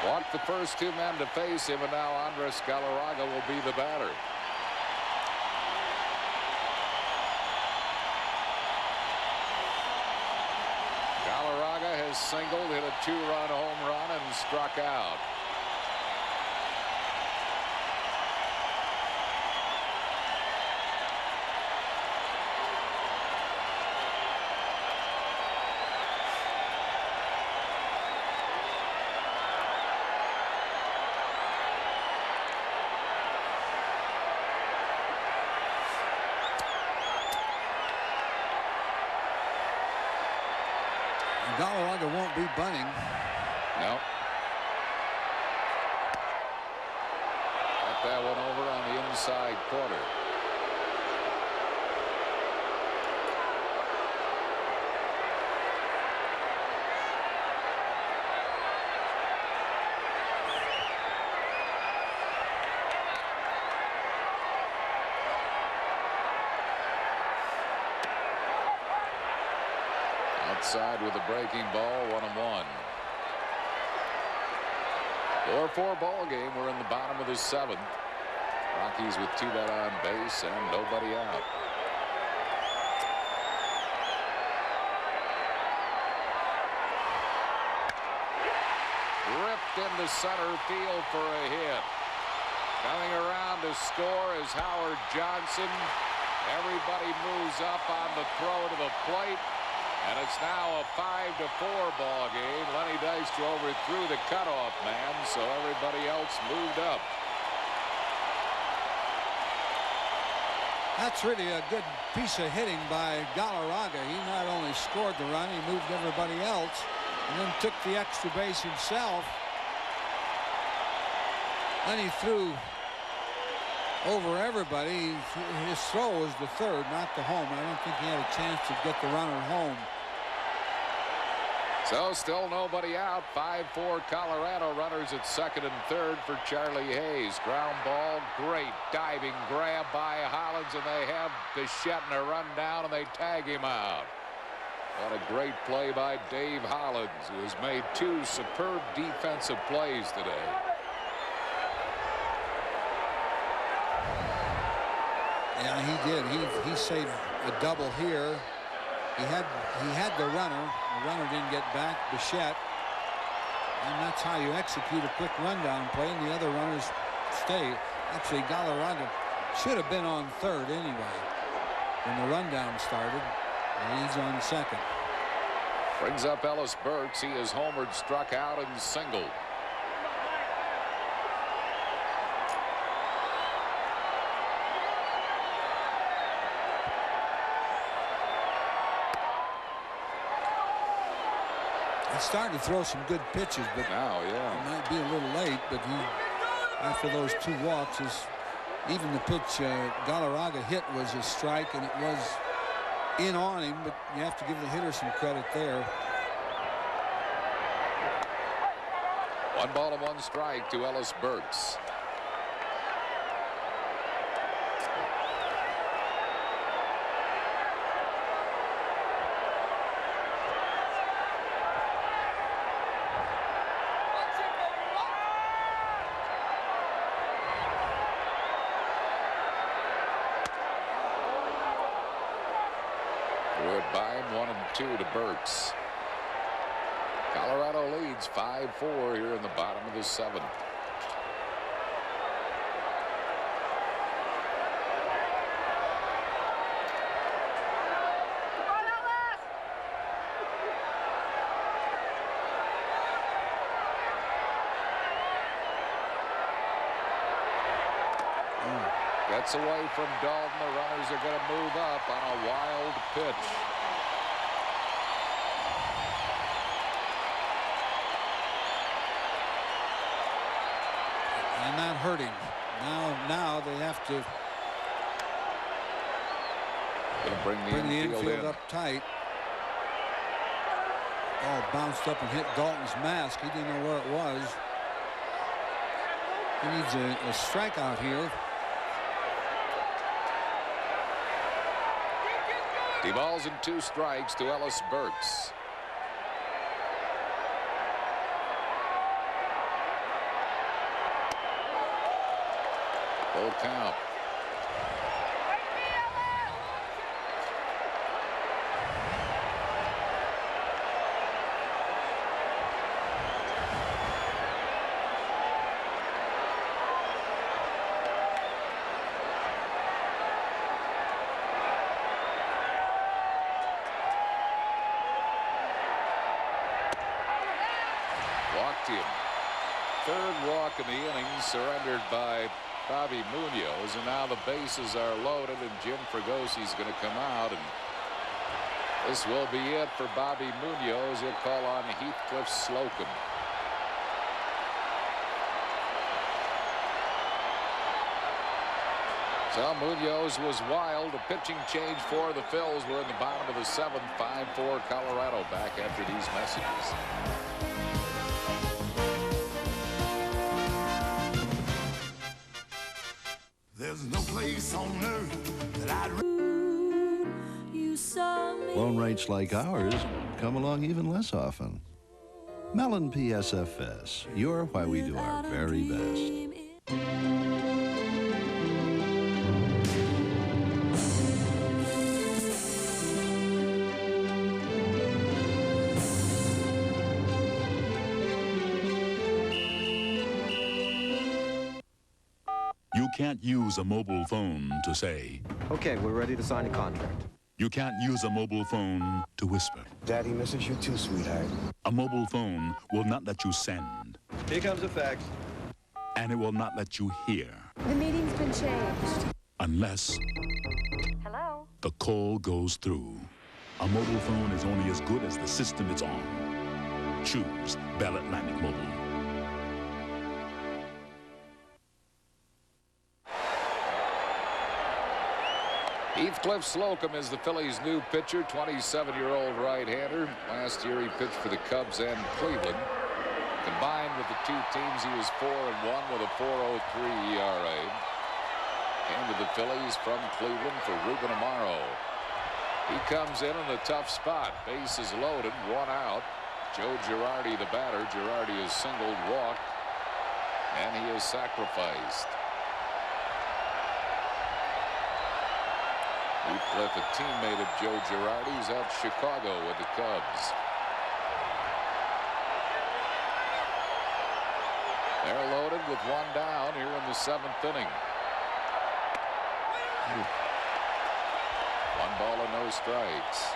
Walked the first two men to face him, and now Andres Galarraga will be the batter. Galarraga has singled, hit a 2-run home run, and struck out. Galarraga won't be bunting. No. Got that one over on the inside corner. Outside with a breaking ball, 1-1. 4-4 ball game. We're in the bottom of the 7th. Rockies with 2 men on base and nobody out. Ripped into center field for a hit. Coming around to score is Howard Johnson. Everybody moves up on the throw to the plate. And it's now a 5-4 ball game. Lenny Dykstra overthrew the cutoff man, so everybody else moved up. That's really a good piece of hitting by Galarraga. He not only scored the run, he moved everybody else and then took the extra base himself. Then he threw over everybody. His throw was the third, not the home. I don't think he had a chance to get the runner home. So still nobody out. 5-4 Colorado. Runners at second and third for Charlie Hayes. Ground ball, great diving grab by Hollins, and they have Bichette in a run down, and they tag him out. What a great play by Dave Hollins, who has made 2 superb defensive plays today. Yeah, he did. He saved a double here. He had the runner. The runner didn't get back. Bichette. And that's how you execute a quick rundown play, and the other runners stay. Actually, Galarraga should have been on third anyway when the rundown started. And he's on second. Brings up Ellis Burks. He is homered, struck out, and singled. Starting to throw some good pitches, but now, yeah, it might be a little late. But he, after those 2 walks, even the pitch Galarraga hit was a strike, and it was in on him. But you have to give the hitter some credit there. 1 ball and 1 strike to Ellis Burks. To Burks. Colorado leads 5-4 here in the bottom of the 7th. Gets away from Dalton. The runners are going to move up on a wild pitch. And not hurting. Now they have to Gonna bring the infield in. Up tight. Oh, bounced up and hit Dalton's mask. He didn't know where it was. He needs a strikeout here. The balls and 2 strikes to Ellis Burks. Full count. Walked him. 3rd walk in the inning, surrendered by Bobby Munoz, and now the bases are loaded, and Jim Fragosi's going to come out, and this will be it for Bobby Munoz. He'll call on Heathcliff Slocum. So Munoz was wild. A pitching change for the Phils. We're in the bottom of the 7th. 5-4 Colorado. Back after these messages. There's no place on earth that I'd Loan rates like ours come along even less often. Mellon PSFS, you're why we do our very best. You can't use a mobile phone to say, "Okay, we're ready to sign a contract." You can't use a mobile phone to whisper. "Daddy misses you too, sweetheart." A mobile phone will not let you send. Here comes the fax. And it will not let you hear. The meeting's been changed. Unless Hello? the call goes through. A mobile phone is only as good as the system it's on. Choose Bell Atlantic Mobile. Heathcliff Slocum is the Phillies' new pitcher, 27-year-old right-hander. Last year he pitched for the Cubs and Cleveland. Combined with the 2 teams, he was 4-1 with a 4.03 ERA. Came to the Phillies from Cleveland for Ruben Amaro. He comes in a tough spot. Bases loaded, 1 out. Joe Girardi, the batter. Girardi is singled, walked, and he is sacrificed. Heathcliff, a teammate of Joe Girardi's at Chicago with the Cubs. They're loaded with 1 down here in the 7th inning. 1 ball and no strikes.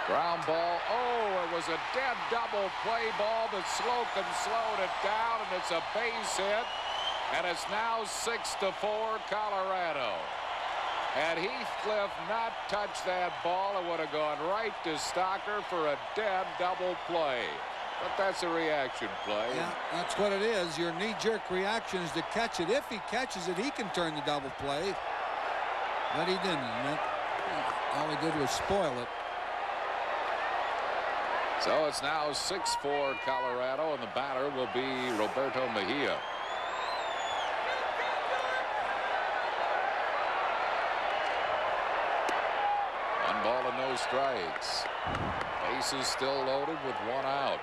Ground ball. Oh, it was a dead double play ball, but Slocum slowed it down, and it's a base hit. And it's now 6-4 Colorado. Had Heathcliff not touched that ball, it would have gone right to Stocker for a dead double play. But that's a reaction play. Yeah, that's what it is. Your knee-jerk reaction is to catch it. If he catches it, he can turn the double play. But he didn't. All he did was spoil it. So it's now 6-4 Colorado, and the batter will be Roberto Mejia. One ball and no strikes. Bases still loaded with 1 out.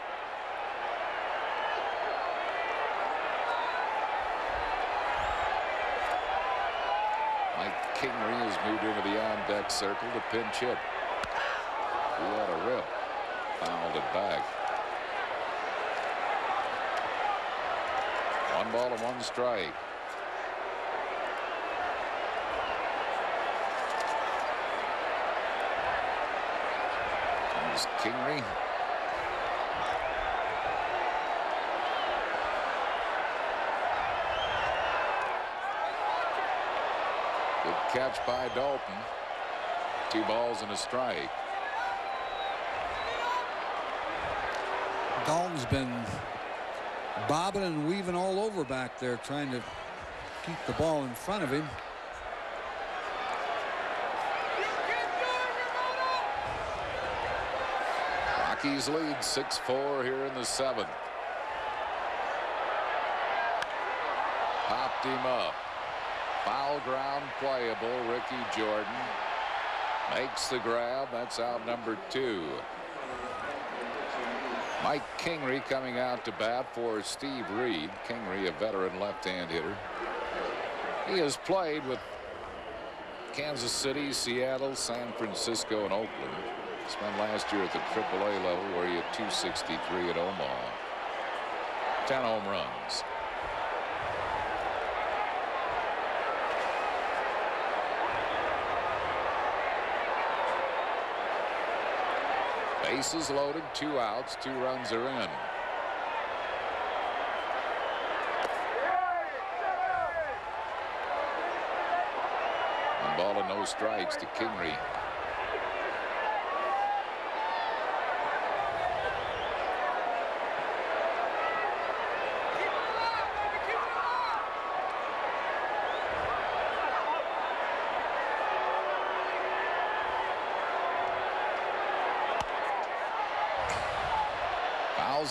Mike Kingery has moved into the on-deck circle to pinch hit. He had a rip. Fouled it back. 1 ball and 1 strike. Comes Kingery. Good catch by Dalton. 2 balls and a strike. Dalton's been bobbing and weaving all over back there, trying to keep the ball in front of him. Rockies lead 6-4 here in the 7th. Popped him up. Foul ground playable. Ricky Jordan makes the grab. That's out number 2. Mike Kingery coming out to bat for Steve Reed. Kingery, a veteran left-hand hitter. He has played with Kansas City, Seattle, San Francisco, and Oakland. Spent last year at the AAA level where he had 263 at Omaha. 10 home runs. Bases loaded, 2 outs, 2 runs are in. One ball and no strikes to Kingery.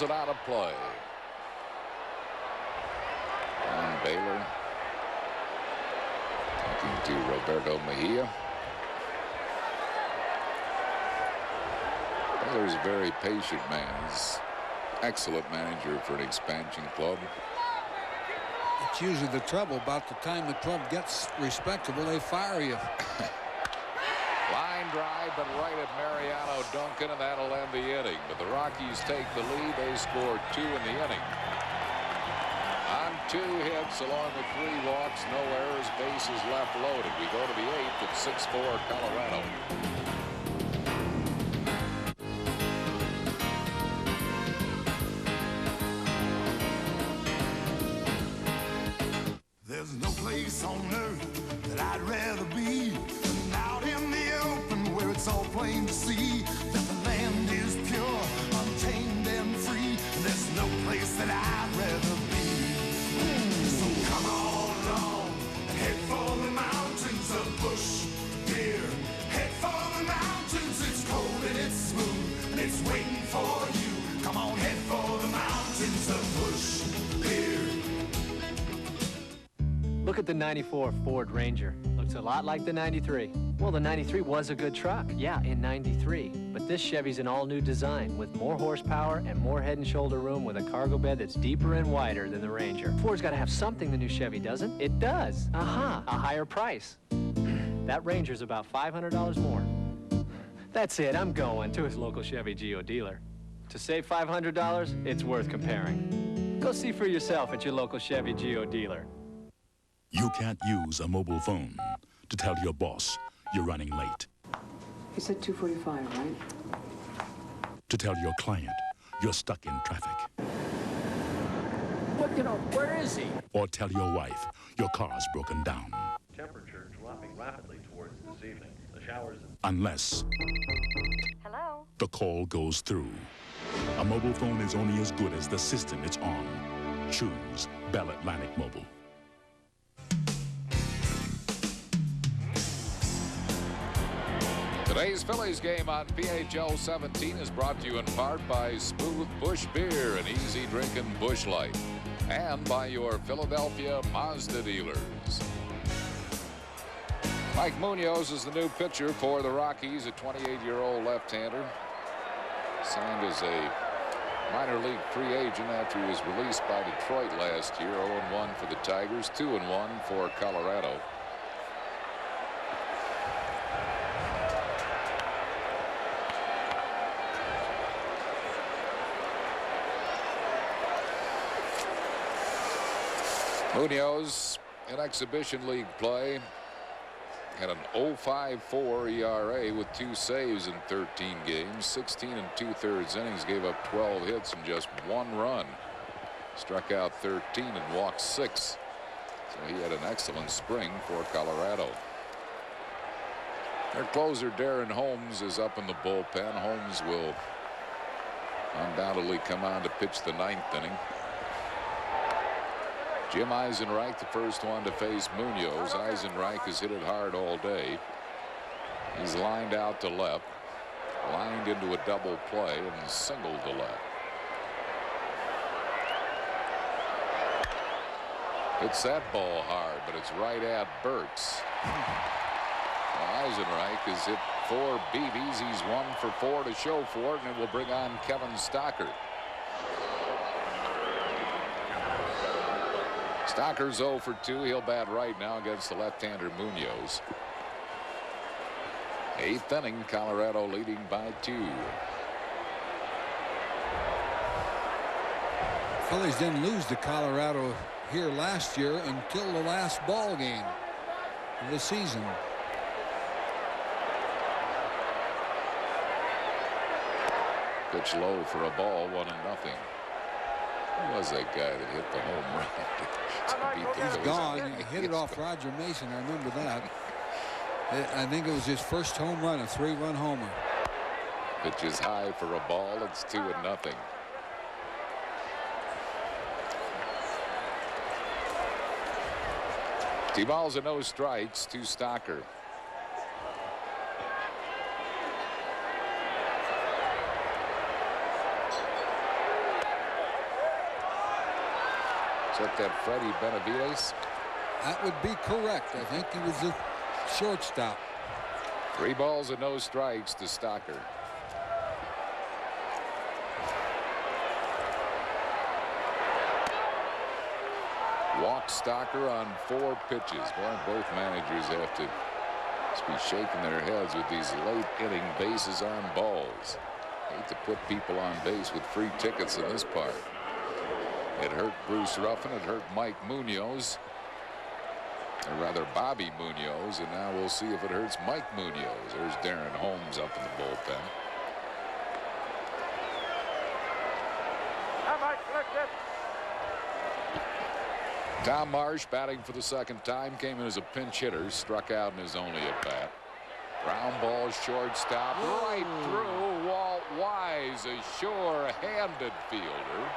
It out of play. Ron Baylor talking to Roberto Mejia. Baylor's a very patient man. He's an excellent manager for an expansion club. It's usually the trouble. About the time the club gets respectable, they fire you. Line drive, but right at Mariano Duncan, and that'll end the inning. But the Rockies take the lead. They score 2 in the inning. On 2 hits, along with 3 walks, no errors, bases left loaded. We go to the 8th at 6-4 Colorado. There's no place on earth that I'd rather be than out in the open where it's all plain to see that the land is pure, untamed and free. There's no place that I'd rather be. So come on along and head for the mountains of Bush Beer. Head for the mountains, it's cold and it's smooth and it's waiting for you. Come on, head for the mountains of Bush Beer. Look at the 94 Ford Ranger. Looks a lot like the 93. Well, the 93 was a good truck, yeah, in 93. But this Chevy's an all-new design with more horsepower and more head and shoulder room with a cargo bed that's deeper and wider than the Ranger. Ford's got to have something the new Chevy doesn't. It does. Aha, a higher price. That Ranger's about $500 more. That's it, I'm going to his local Chevy Geo dealer. To save $500, it's worth comparing. Go see for yourself at your local Chevy Geo dealer. You can't use a mobile phone to tell your boss you're running late. He said 2:45, right? To tell your client you're stuck in traffic. What, where is he? Or tell your wife your car's broken down. Temperature dropping rapidly towards this evening. The showers. Unless Hello? the call goes through. A mobile phone is only as good as the system it's on. Choose Bell Atlantic Mobile. Today's Phillies game on PHL 17 is brought to you in part by Smooth Bush Beer, an easy drinking Busch Light, and by your Philadelphia Mazda dealers. Mike Munoz is the new pitcher for the Rockies, a 28-year-old left-hander. Signed as a minor league free agent after he was released by Detroit last year. 0-1 for the Tigers, 2-1 for Colorado. Munoz in exhibition league play had an 0.54 ERA with 2 saves in 13 games. 16 2/3 innings, gave up 12 hits and just 1 run. Struck out 13 and walked 6. So he had an excellent spring for Colorado. Their closer, Darren Holmes, is up in the bullpen. Holmes will undoubtedly come on to pitch the 9th inning. Jim Eisenreich, the first one to face Munoz. Eisenreich has hit it hard all day. He's lined out to left, lined into a double play, and singled to left. Hits that ball hard, but it's right at Burks. Eisenreich has hit 4 BBs. He's 1 for 4 to show for it, and it will bring on Kevin Stocker. Stocker's 0 for 2. He'll bat right now against the left-hander Munoz. 8th inning, Colorado leading by 2. Phillies didn't lose to Colorado here last year until the last ball game of the season. Pitch low for a ball, 1-0. Who was that guy that hit the home run? He's gone. He hit it off Roger Mason. I remember that. I think it was his first home run, a 3-run homer. Pitch is high for a ball. It's 2-0. Two balls and no strikes to Stocker. Is that Freddie Benavides? That would be correct. I think he was the shortstop. 3 balls and no strikes to Stocker. Walked Stocker on 4 pitches. Boy, both managers have to just be shaking their heads with these late inning bases on balls. Hate to put people on base with free tickets in this part. It hurt Bruce Ruffin. It hurt Mike Munoz. Or rather Bobby Munoz. And now we'll see if it hurts Mike Munoz. There's Darren Holmes up in the bullpen. Tom Marsh batting for the 2nd time. Came in as a pinch hitter. Struck out in his only at bat. Ground ball shortstop right through. Walt Wise, a sure-handed fielder.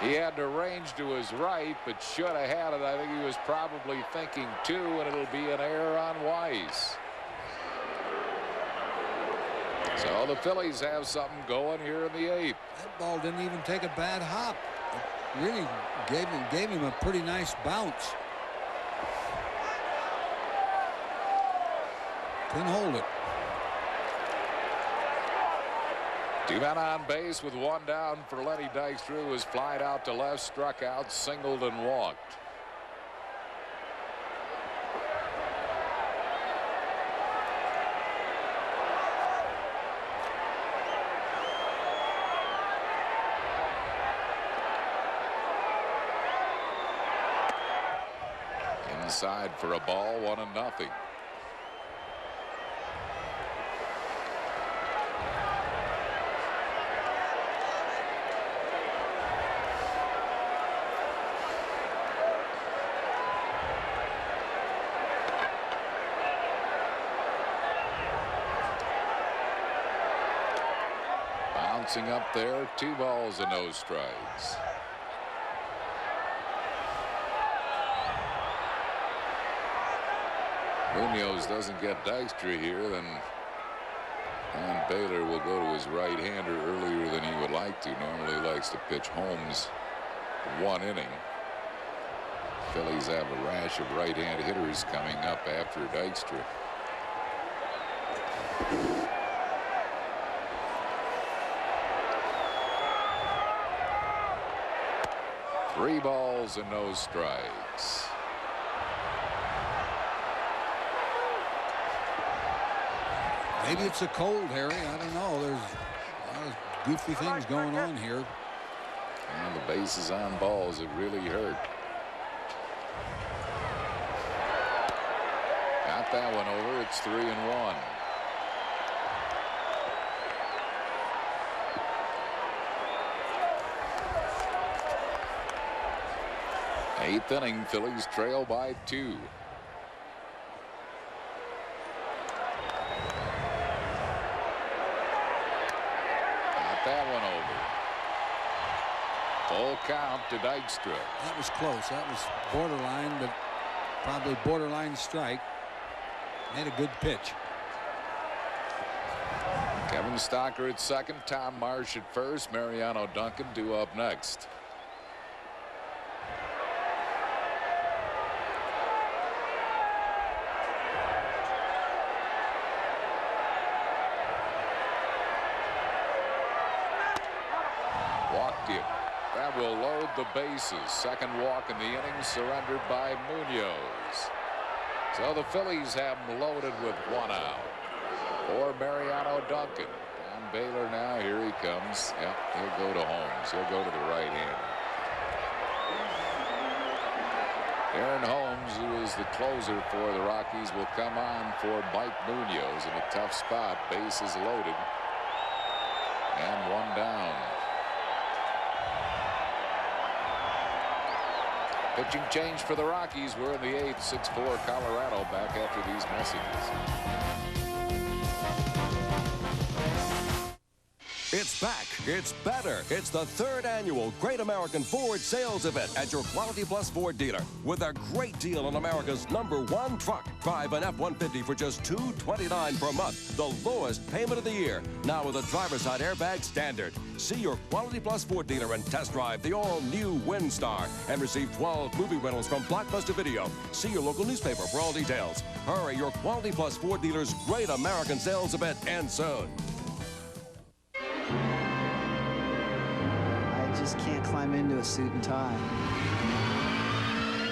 He had the range to his right, but should have had it. I think he was probably thinking 2, and it'll be an error on Weiss. So the Phillies have something going here in the 8th. That ball didn't even take a bad hop. It really gave him a pretty nice bounce. Couldn't hold it. 2 men on base with 1 down for Lenny Dykstra, who was flied out to left, struck out, singled, and walked. Inside for a ball, 1-0. Bouncing up there, 2 balls and no strikes. Munoz doesn't get Dykstra here, then Don Baylor will go to his right-hander earlier than he would like to. Normally he likes to pitch Holmes 1 inning. Phillies have a rash of right-hand hitters coming up after Dykstra. Three balls and no strikes. Maybe it's a cold, Harry. I don't know. There's a lot of goofy things going on here. And the bases on balls have really hurt. Got that one over. It's 3-1. Eighth inning, Phillies trail by 2. that one over. Full count to Dykstra. That was close. That was borderline, but probably borderline strike. Made a good pitch. Kevin Stocker at second, Tom Marsh at first, Mariano Duncan due up next. Walked it. That will load the bases. Second walk in the inning surrendered by Munoz. So the Phillies have him loaded with one out. Or Mariano Duncan. Don Baylor now. Here he comes. Yep, he'll go to Holmes. He'll go to the right hand. Aaron Holmes, who is the closer for the Rockies, will come on for Mike Munoz in a tough spot. Bases loaded. And one down. Pitching change for the Rockies. We're in the 8th. 6-4 Colorado. Back after these messages. It's back. It's better. It's the 3rd annual Great American Ford Sales Event at your Quality Plus Ford dealer with a great deal on America's #1 truck. Drive an F-150 for just $229 per month, the lowest payment of the year. Now with a driver's side airbag standard. See your Quality Plus Ford dealer and test drive the all-new Windstar and receive 12 movie rentals from Blockbuster Video. See your local newspaper for all details. Hurry, your Quality Plus Ford dealer's Great American Sales Event ends soon. I just can't climb into a suit and tie.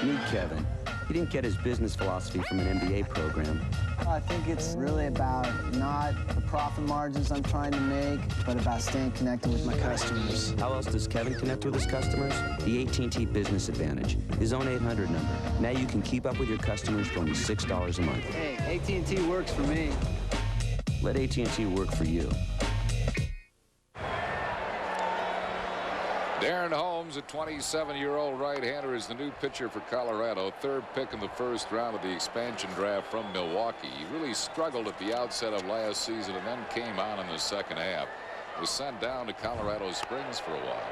Meet Kevin. He didn't get his business philosophy from an MBA program. I think it's really about not the profit margins I'm trying to make, but about staying connected with my customers. How else does Kevin connect with his customers? The AT&T Business Advantage, his own 800 number. Now you can keep up with your customers for only $6 a month. Hey, AT&T works for me. Let AT&T work for you. Darren Holmes, a 27-year-old right-hander, is the new pitcher for Colorado. 3rd pick in the 1st round of the expansion draft from Milwaukee. He really struggled at the outset of last season and then came on in the 2nd half. Was sent down to Colorado Springs for a while.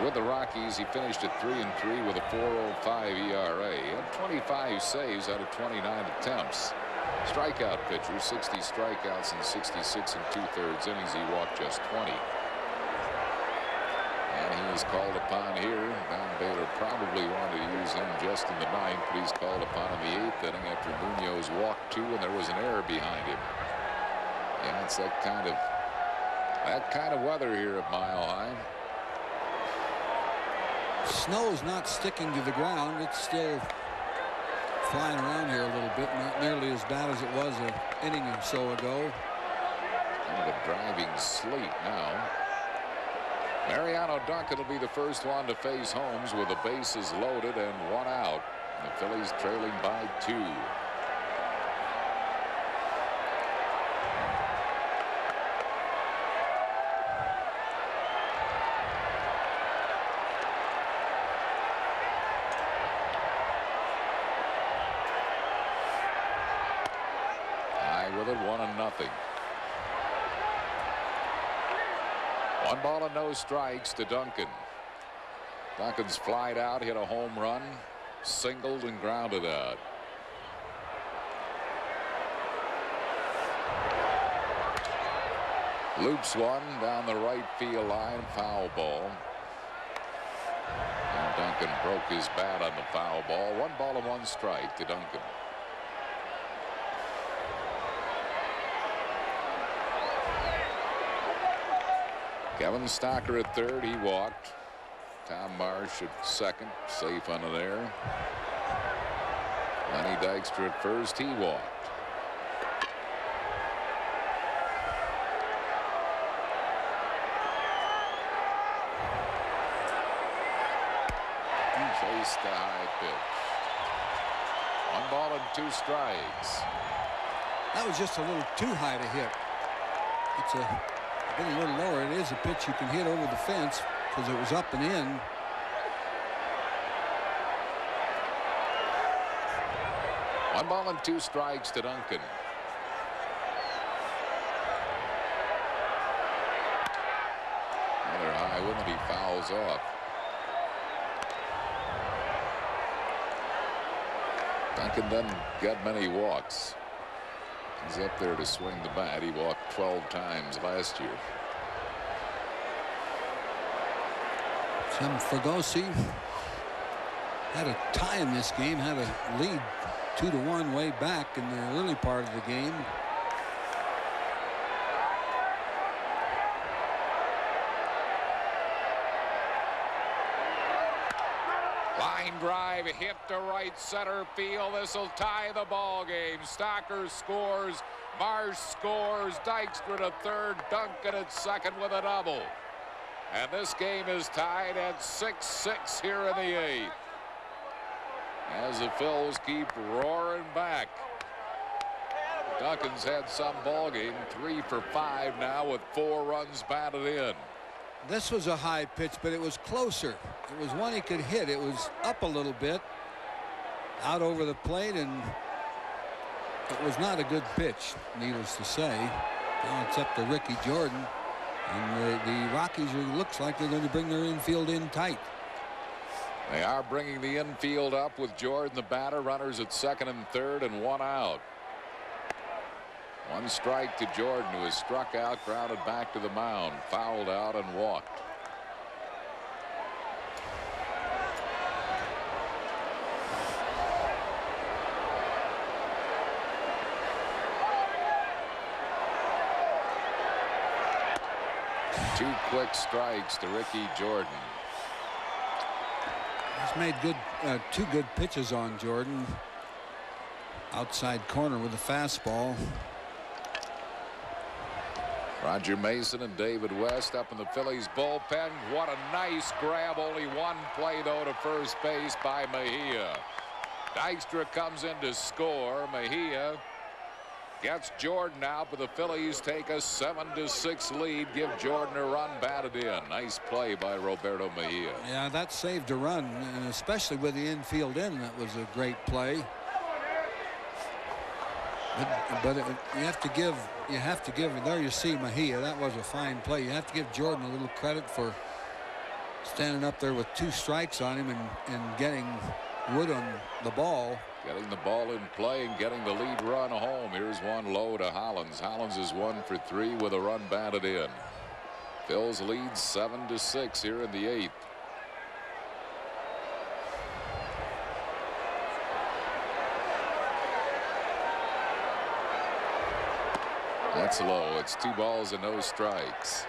With the Rockies, he finished at 3-3 with a 4.05 ERA. He had 25 saves out of 29 attempts. Strikeout pitcher, 60 strikeouts in 66 2/3 innings. He walked just 20. And he is called upon here. Don Baylor probably wanted to use him just in the 9th, but he's called upon in the 8th inning after Munoz walked 2 and there was an error behind him. Yeah, it's that kind of weather here at Mile High. Snow's not sticking to the ground. It's still flying around here a little bit, not nearly as bad as it was an inning or so ago. Kind of a driving sleet now. Mariano Duncan will be the first one to face Holmes with the bases loaded and 1 out. The Phillies trailing by 2. High with it, 1-0. 1 ball and no strikes to Duncan. Duncan's flied out, hit a home run, singled and grounded out. Loops one down the right field line, foul ball. And Duncan broke his bat on the foul ball. 1 ball and 1 strike to Duncan. Kevin Stocker at 3rd. He walked. Tom Marsh at 2nd. Safe under there. Lenny Dykstra at 1st. He walked. He chased the high pitch. 1 ball and 2 strikes. That was just a little too high to hit. It's a little lower. It is a pitch you can hit over the fence because it was up and in. One ball and 2 strikes to Duncan. by him, and he fouls off. Duncan doesn't get many walks. He's up there to swing the bat. He walked 12 times last year. Tim Fregosi had a tie in this game, had a lead 2-1 way back in the early part of the game. Line drive hit to right center field. This will tie the ball game. Stocker scores. Marsh scores. Dykstra to third. Duncan at second with a double. And this game is tied at 6-6 here in the 8th. As the Phils keep roaring back. Duncan's had some ball game. 3 for 5 now with 4 runs batted in. This was a high pitch, but it was closer. It was one he could hit. It was up a little bit, out over the plate, and it was not a good pitch, needless to say. Now it's up to Ricky Jordan, and the Rockies looks like they're going to bring their infield in tight. They are bringing the infield up with Jordan the batter. Runners at second and third, and 1 out. 1 strike to Jordan, who has struck out, grounded back to the mound, fouled out, and walked. Two quick strikes to Ricky Jordan. He's made two good pitches on Jordan. Outside corner with a fastball. Roger Mason and David West up in the Phillies bullpen. What a nice grab. Only 1 play, though, to first base by Mejia. Dykstra comes in to score. Mejia gets Jordan out, but the Phillies take a 7-6 lead. Give Jordan a run batted in. Nice play by Roberto Mejia. Yeah, that saved a run, and especially with the infield in, that was a great play. But you have to give there you see Mejia. That was a fine play. You have to give Jordan a little credit for standing up there with 2 strikes on him and getting wood on the ball. Getting the ball in play and getting the lead run home. Here's one low to Hollins. Hollins is 1 for 3 with a run batted in. Phil's lead 7-6 here in the 8th. That's low. It's 2 balls and no strikes.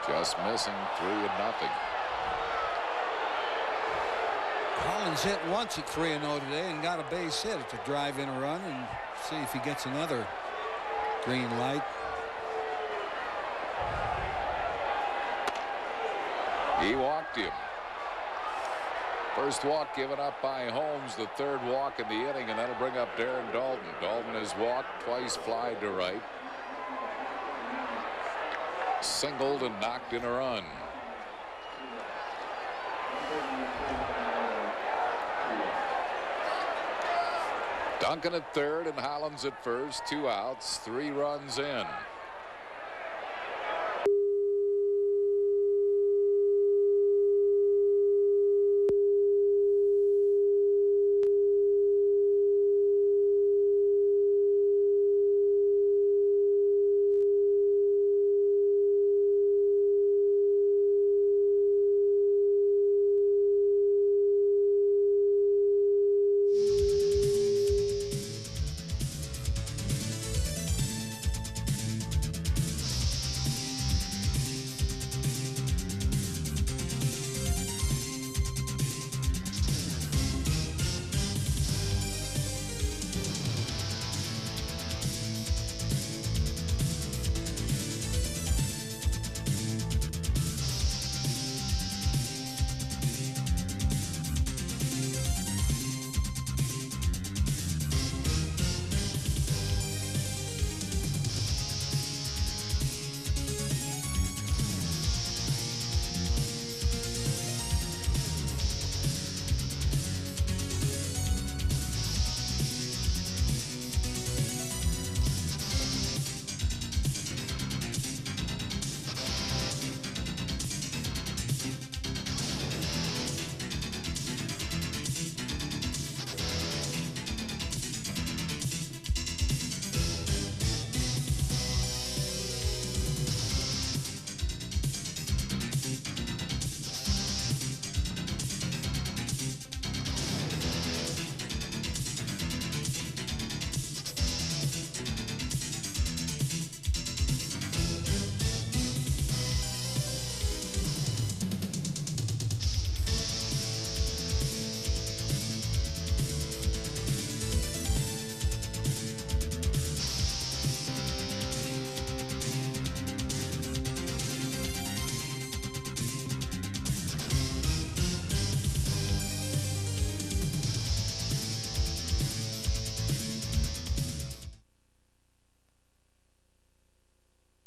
Just missing 3-0. Hollins hit once at 3-0 today and got a base hit. It's a drive in a run, and see if he gets another green light. He walked him. First walk given up by Holmes, the 3rd walk in the inning, and that'll bring up Darren Dalton. Dalton has walked twice, flied to right. Singled and knocked in a run. Duncan at 3rd and Hollins at 1st. 2 outs, 3 runs in.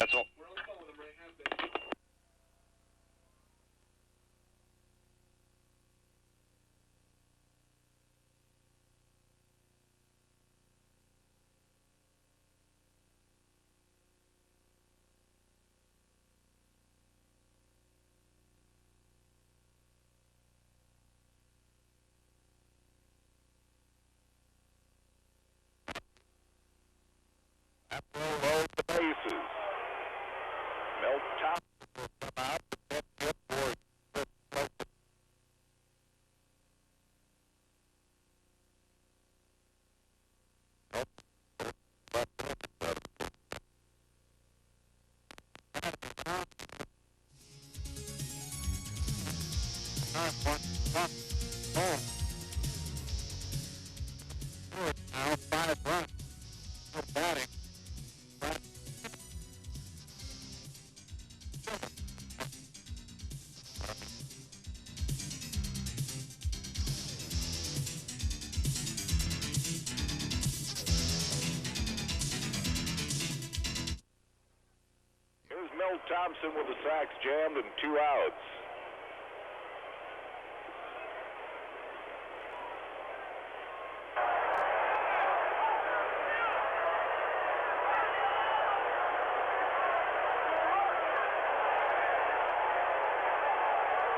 That's all. Load the bases. Milt Thompson will come out and get for now 5 runs. Good batting. Here's Milt Thompson with the sacks jammed and 2 outs.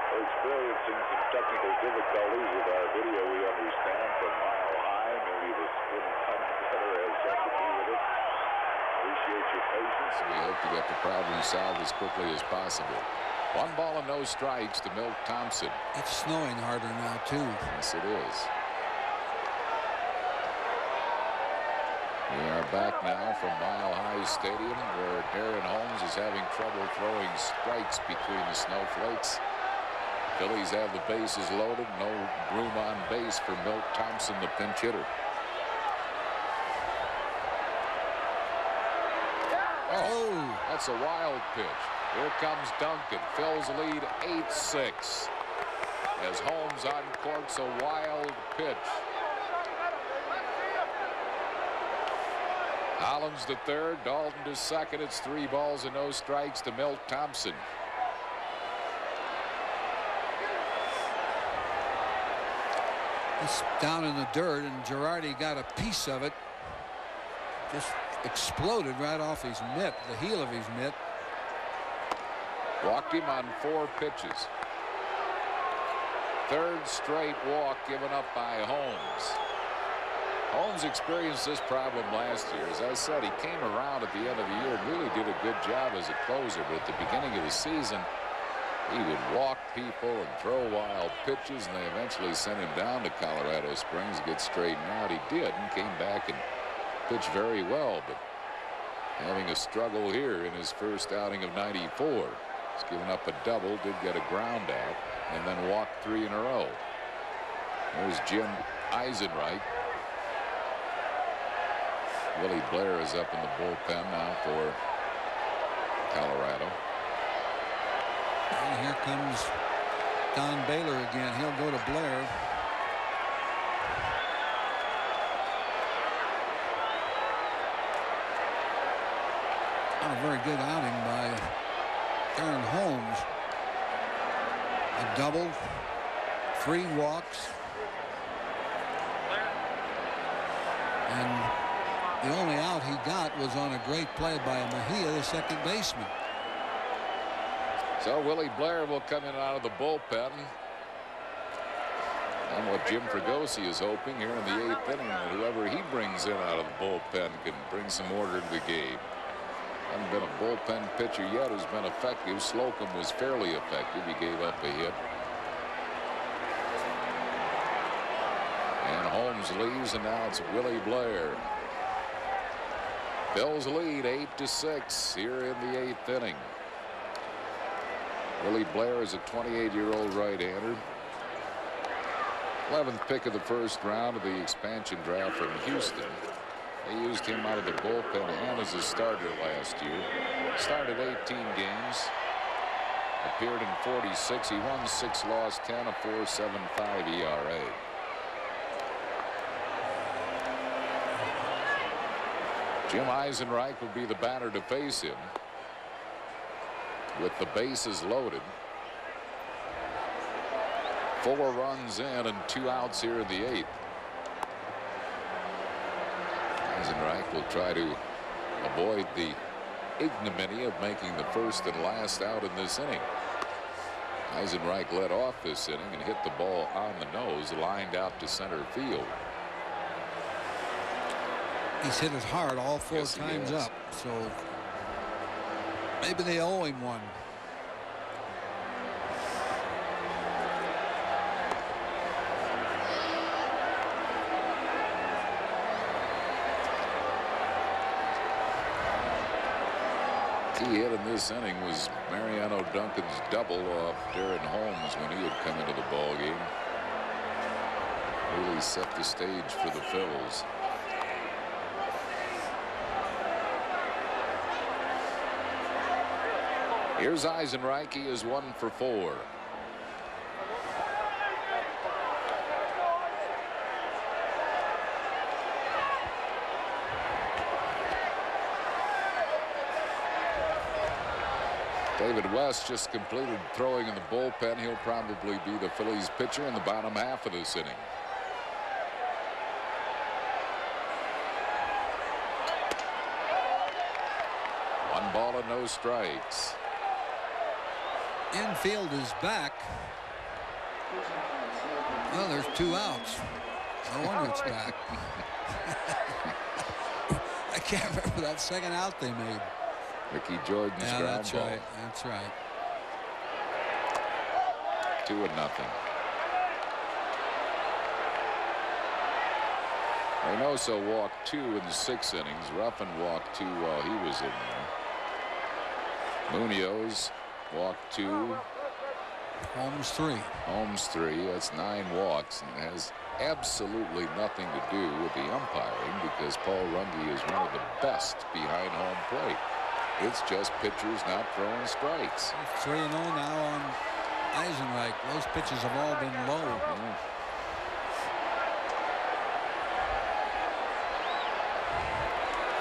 We're experiencing some technical difficulties with our video, we understand, from Mile High. Maybe this wouldn't come together as something to do with it. Appreciate your patience. We hope to get the problem solved as quickly as possible. 1 ball and no strikes to Milt Thompson. It's snowing harder now, too. Yes, it is. We are back now from Mile High Stadium, where Darren Holmes is having trouble throwing strikes between the snowflakes. Phillies have the bases loaded. No room on base for Milt Thompson, the pinch hitter. Oh, that's a wild pitch. Here comes Duncan. Phil's lead 8-6. As Holmes uncorks a wild pitch. Hollins to third, Dalton to second. It's 3 balls and no strikes to Milt Thompson. It's down in the dirt, and Girardi got a piece of it. Just exploded right off his mitt, the heel of his mitt. Walked him on 4 pitches. 3rd straight walk given up by Holmes. Holmes experienced this problem last year. As I said, he came around at the end of the year and really did a good job as a closer, but at the beginning of the season, he would walk people and throw wild pitches, and they eventually sent him down to Colorado Springs to get straightened out. He did, and came back and pitched very well, but having a struggle here in his first outing of '94. He's given up a double, did get a ground out, and then walked 3 in a row. There's Jim Eisenreich. Willie Blair is up in the bullpen now for Colorado. And here comes Don Baylor again. He'll go to Blair. Not a very good outing by Aaron Holmes. A double, 3 walks, and the only out he got was on a great play by Mejia, the second baseman. So Willie Blair will come in out of the bullpen. And what Jim Fregosi is hoping here in the 8th inning, that whoever he brings in out of the bullpen can bring some order to the game. Hasn't been a bullpen pitcher yet who's been effective. Slocum was fairly effective. He gave up a hit. And Holmes leaves, and now it's Willie Blair. Phil's lead 8-6 here in the 8th inning. Willie Blair is a 28-year-old right-hander. 11th pick of the first round of the expansion draft from Houston. They used him out of the bullpen and as a starter last year. Started 18 games. Appeared in 46. He won 6, lost 10, a 4.75 ERA. Jim Eisenreich will be the batter to face him. with the bases loaded. 4 runs in and 2 outs here in the 8th. Eisenreich will try to avoid the ignominy of making the first and last out in this inning. Eisenreich led off this inning and hit the ball on the nose, lined out to center field. He's hit it hard all 4 times up, so maybe they owe him one. Key hit in this inning was Mariano Duncan's double off Darren Holmes when he had come into the ball game. Really set the stage for the Phils. Here's Eisenreich. He is 1 for 4. David West just completed throwing in the bullpen. He'll probably be the Phillies pitcher in the bottom half of this inning. One ball and no strikes. Infield is back. Well, there's 2 outs. No wonder it's back. I can't remember that second out they made. Ricky Jordan's ground that's ball. right. That's right. 2-0. Reynoso walked 2 in the 6 innings. Ruffin walked 2 while he was in there. Munoz walked 2. Holmes 3. Holmes 3. That's 9 walks, and it has absolutely nothing to do with the umpiring because Paul Runge is one of the best behind home plate. It's just pitchers not throwing strikes. 3-0 now on Eisenreich. Those pitches have all been low.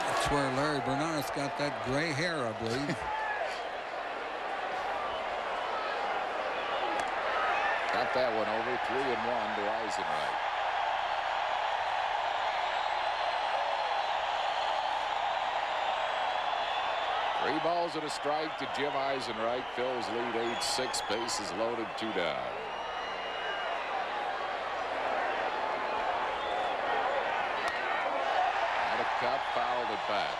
That's where Larry Bernard's got that gray hair, I believe. Got that one over. 3-1 to Eisenreich. Three balls and a strike to Jim Eisenreich. Phil's lead 8-6. Bases loaded, 2 down. Had a cut, fouled it back.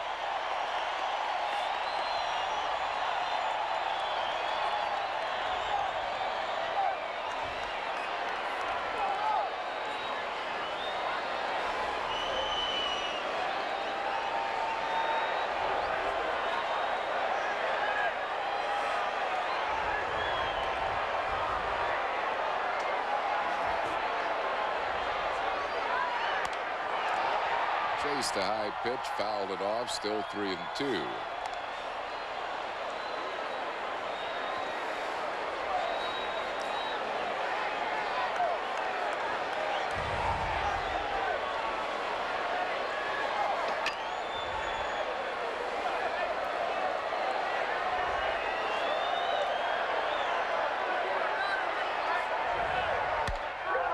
Chased a high pitch, fouled it off, still 3-2.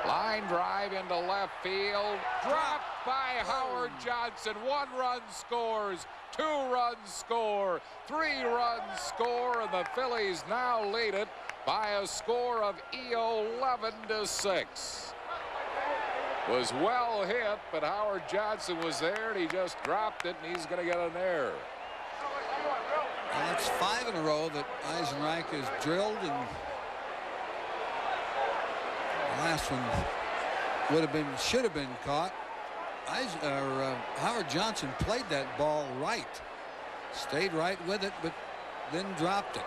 Line drive into left field, dropped by Howard Johnson. 1 run scores, 2 runs score, 3 runs score, and the Phillies now lead it by a score of 11-6. Was well hit, but Howard Johnson was there, and he just dropped it, and he's going to get an error. Well, that's 5 in a row that Eisenreich has drilled, and the last one should have been caught. Howard Johnson played that ball right, stayed right with it, but then dropped it.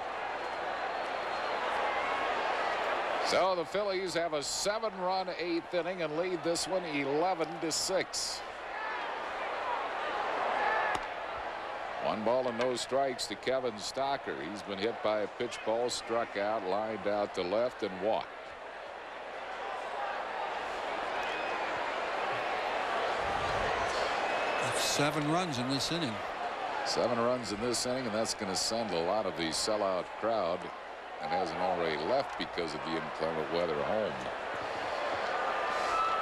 So the Phillies have a 7-run 8th inning and lead this one 11-6. 1 ball and no strikes to Kevin Stocker. He's been hit by a pitch ball, struck out, lined out to left, and walked. That's 7 runs in this inning. 7 runs in this inning, and that's going to send a lot of the sellout crowd that hasn't already left because of the inclement weather home.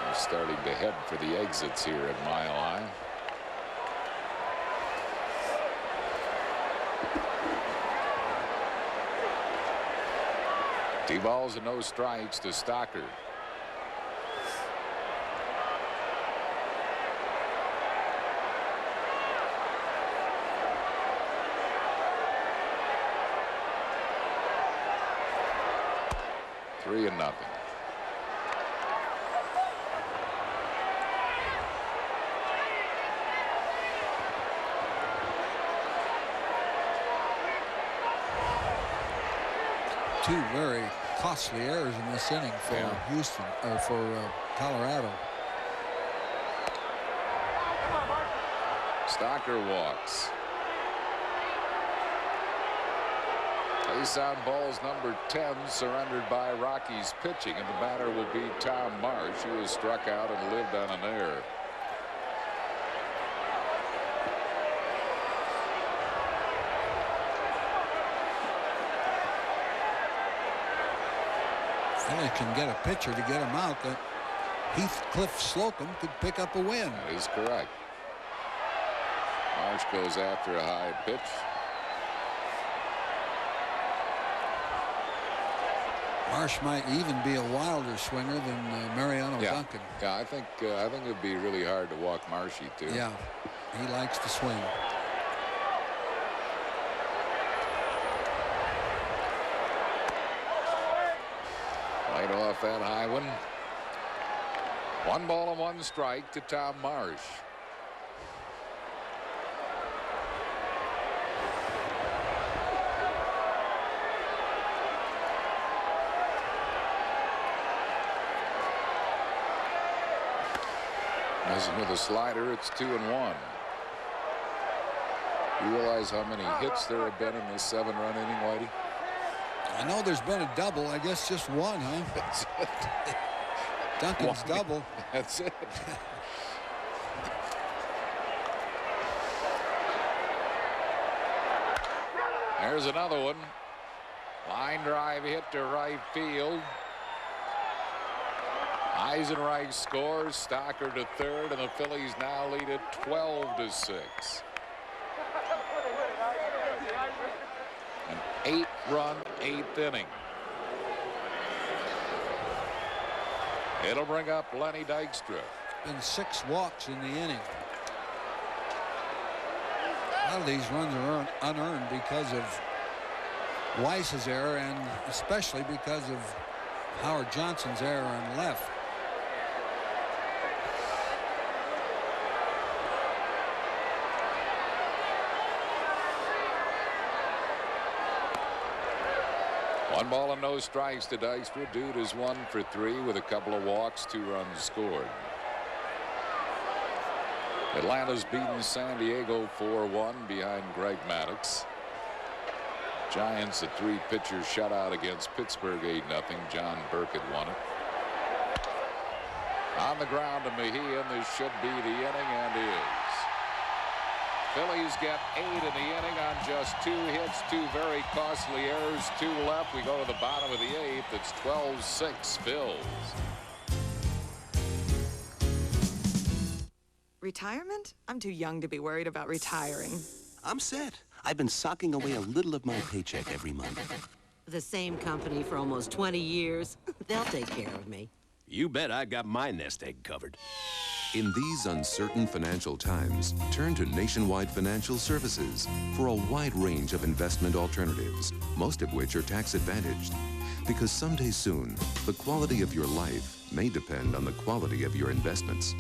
We're starting to head for the exits here at Mile High. Two balls and no strikes to Stocker. Three and nothing. Two very costly errors in this inning for Houston, or for Colorado. Stocker walks. Base on balls number 10 surrendered by Rockies pitching, and the batter will be Tom Marsh, who was struck out and lived on an error. Phillies can get a pitcher to get him out. That Heathcliff Slocum could pick up a win. That is correct. Marsh goes after a high pitch. Marsh might even be a wilder swinger than Mariano Duncan. Yeah, I think it'd be really hard to walk Marshy too. Yeah, he likes to swing. Right off that high one. 1 ball and 1 strike to Tom Marsh. Messing with a slider, it's 2-1. You realize how many hits there have been in this 7-run inning, Whitey? I know there's been a double. I guess just one, huh? That's it. Duncan's double. That's it. There's another one. Line drive hit to right field. Eisenreich scores. Stocker to third, and the Phillies now lead it 12-6. An 8-run 8th inning. It'll bring up Lenny Dykstra. Been 6 walks in the inning. A lot of these runs are unearned because of Weiss's error, and especially because of Howard Johnson's error on left. One ball and no strikes to Dykstra. Dude is 1 for 3 with a couple of walks, 2 runs scored. Atlanta's beaten San Diego 4-1 behind Greg Maddux. Giants a 3-pitcher shutout against Pittsburgh 8-0. John Burke had won it. On the ground to Mejia, and this should be the inning, and is. Phillies get 8 in the inning on just 2 hits, 2 very costly errors, 2 left. We go to the bottom of the 8th. It's 12-6 Phils. Retirement? I'm too young to be worried about retiring. I'm set. I've been socking away a little of my paycheck every month. The same company for almost 20 years. They'll take care of me. You bet I got my nest egg covered. In these uncertain financial times, turn to Nationwide Financial Services for a wide range of investment alternatives, most of which are tax advantaged. Because someday soon, the quality of your life may depend on the quality of your investments.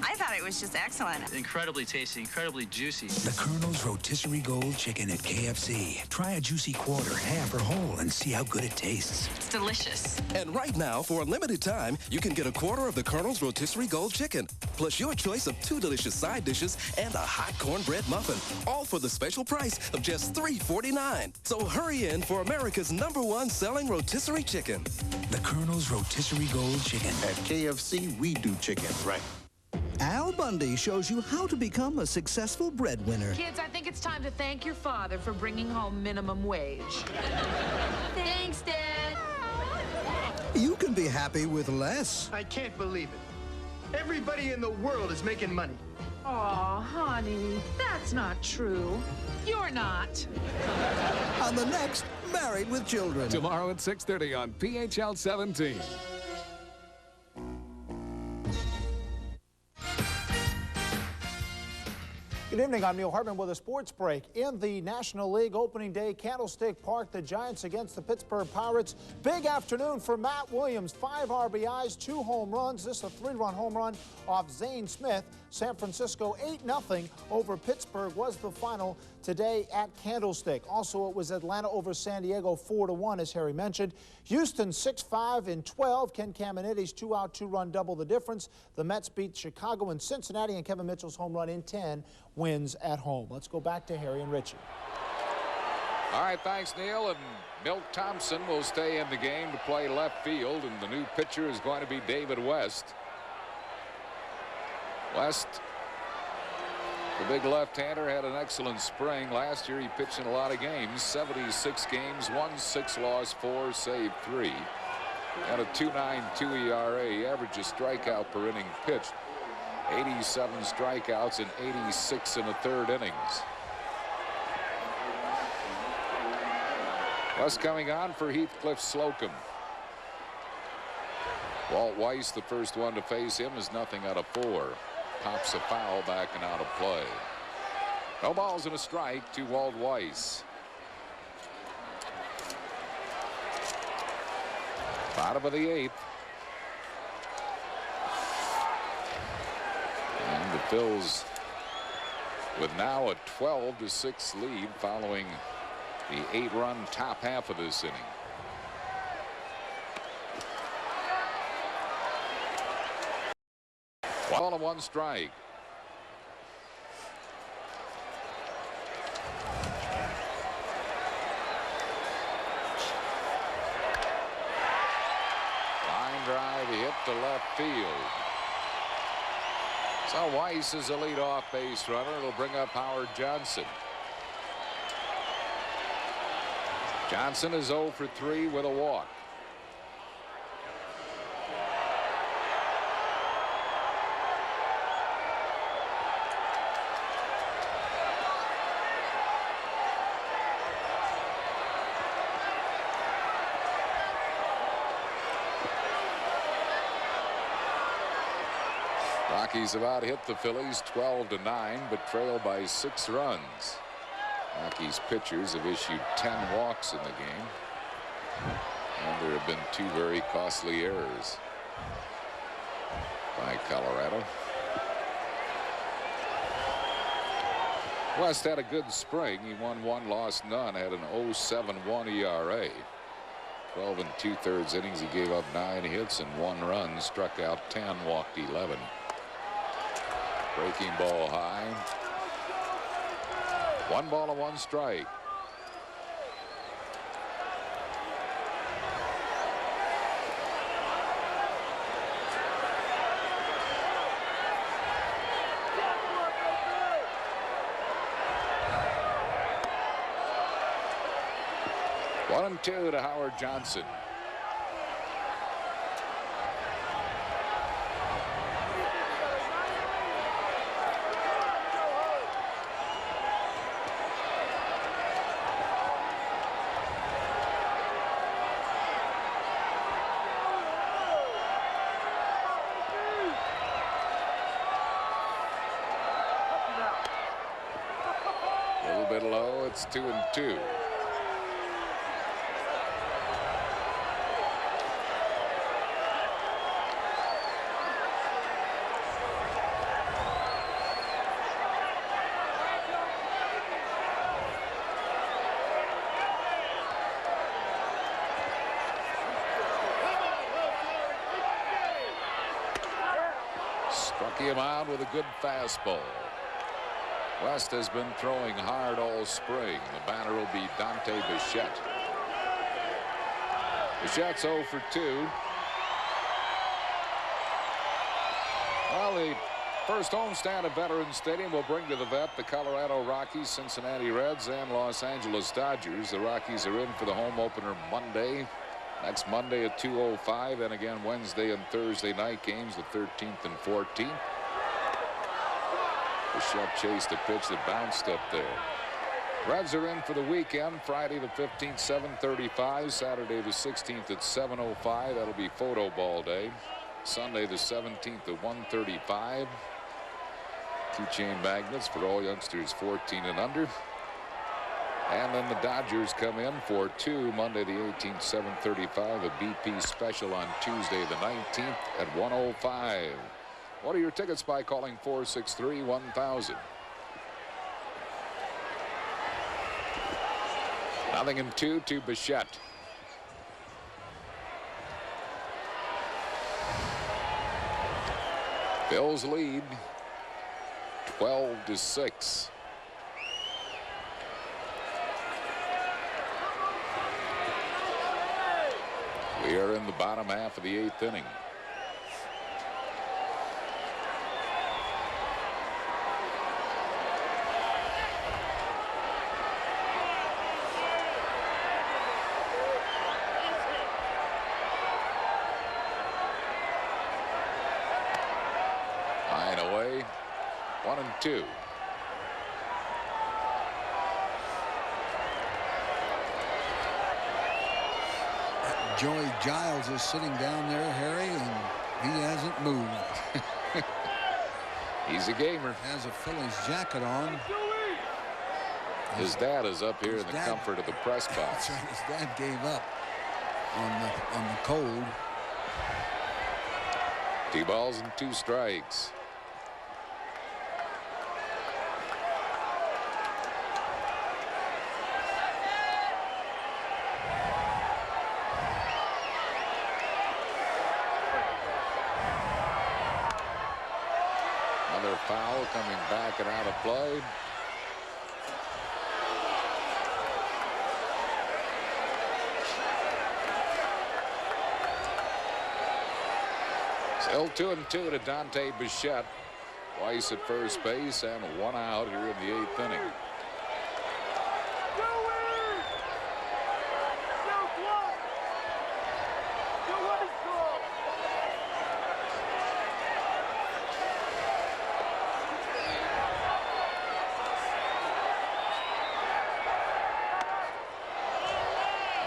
I thought it was just excellent. Incredibly tasty, incredibly juicy. The Colonel's Rotisserie Gold Chicken at KFC. Try a juicy quarter, half, or whole and see how good it tastes. It's delicious. And right now, for a limited time, you can get a quarter of the Colonel's Rotisserie Gold Chicken, plus your choice of 2 delicious side dishes and a hot cornbread muffin, all for the special price of just $3.49. So hurry in for America's #1 selling rotisserie chicken. The Colonel's Rotisserie Gold Chicken. At KFC, we do chicken right. Al, Bundy shows you how to become a successful breadwinner. Kids, I think it's time to thank your father for bringing home minimum wage. Thanks, Dad. You can be happy with less. I can't believe it. Everybody in the world is making money. Aw, honey, that's not true. You're not. On the next Married with Children. Tomorrow at 6:30 on PHL 17. Good evening, I'm Neil Hartman with a sports break. In the National League opening day, Candlestick Park, the Giants against the Pittsburgh Pirates. Big afternoon for Matt Williams, 5 RBIs, 2 home runs. This is a 3-run home run off Zane Smith. San Francisco 8-0 over Pittsburgh was the final today at Candlestick. Also, it was Atlanta over San Diego 4-1, as Harry mentioned. Houston 6-5 in 12. Ken Caminiti's 2-out, 2-run double the difference. The Mets beat Chicago and Cincinnati, and Kevin Mitchell's home run in 10 wins at home. Let's go back to Harry and Richie. All right, thanks, Neil. And Milt Thompson will stay in the game to play left field, and the new pitcher is going to be David West. West, the big left-hander, had an excellent spring. Last year he pitched in a lot of games, 76 games, won 6, lost 4, saved 3. And a 2.92 ERA. He averaged a strikeout per inning pitched. 87 strikeouts and 86 in the 3rd innings. West coming on for Heathcliff Slocum. Walt Weiss, the first one to face him, is nothing out of 4. Pops a foul back and out of play. No balls and a strike to Walt Weiss. Bottom of the 8th. And the Phils with now a 12-6 lead following the 8-run top half of this inning. Ball and 1 strike. Line drive hit to left field. So Weiss is a leadoff base runner. It'll bring up Howard Johnson. Johnson is 0 for 3 with a walk. Rockies about hit the Phillies 12-9, but trail by 6 runs. Rockies pitchers have issued 10 walks in the game, and there have been 2 very costly errors by Colorado. West had a good spring. He won 1, lost none, had an 0.71 ERA. 12 2/3 innings. He gave up 9 hits and 1 run, struck out 10, walked 11. Breaking ball high. 1 ball and 1 strike. One and 2 to Howard Johnson. It's 2-2. Struck him out with a good fastball. West has been throwing hard all spring. The batter will be Dante Bichette. Bichette's 0 for 2. Well, the First homestand at Veterans Stadium will bring to the vet the Colorado Rockies, Cincinnati Reds, and Los Angeles Dodgers. The Rockies are in for the home opener Monday. Next Monday at 2:05, and again Wednesday and Thursday night games, the 13th and 14th. Bichette chased a pitch that bounced up there. Reds are in for the weekend. Friday the 15th, 7:35. Saturday the 16th at 7:05. That'll be photo ball day. Sunday the 17th at 1:35. Keychain magnets for all youngsters 14 and under. And then the Dodgers come in for 2 Monday the 18th, 7:35. A BP special on Tuesday the 19th at 1:05. Order your tickets by calling 463-1000. Nothing in 2 to Bichette. Phil's lead 12-6. We are in the bottom half of the 8th inning. High and away, 1-2. Joey Giles is sitting down there, Harry, and he hasn't moved. He's a gamer. Has a Phillies jacket on. His dad is up here in the comfort of the press box. That's right. His dad gave up on the cold. 2 balls and 2 strikes. Another foul coming back and out of play. Still 2-2 to Dante Bichette. Twice at first base and 1 out here in the 8th inning.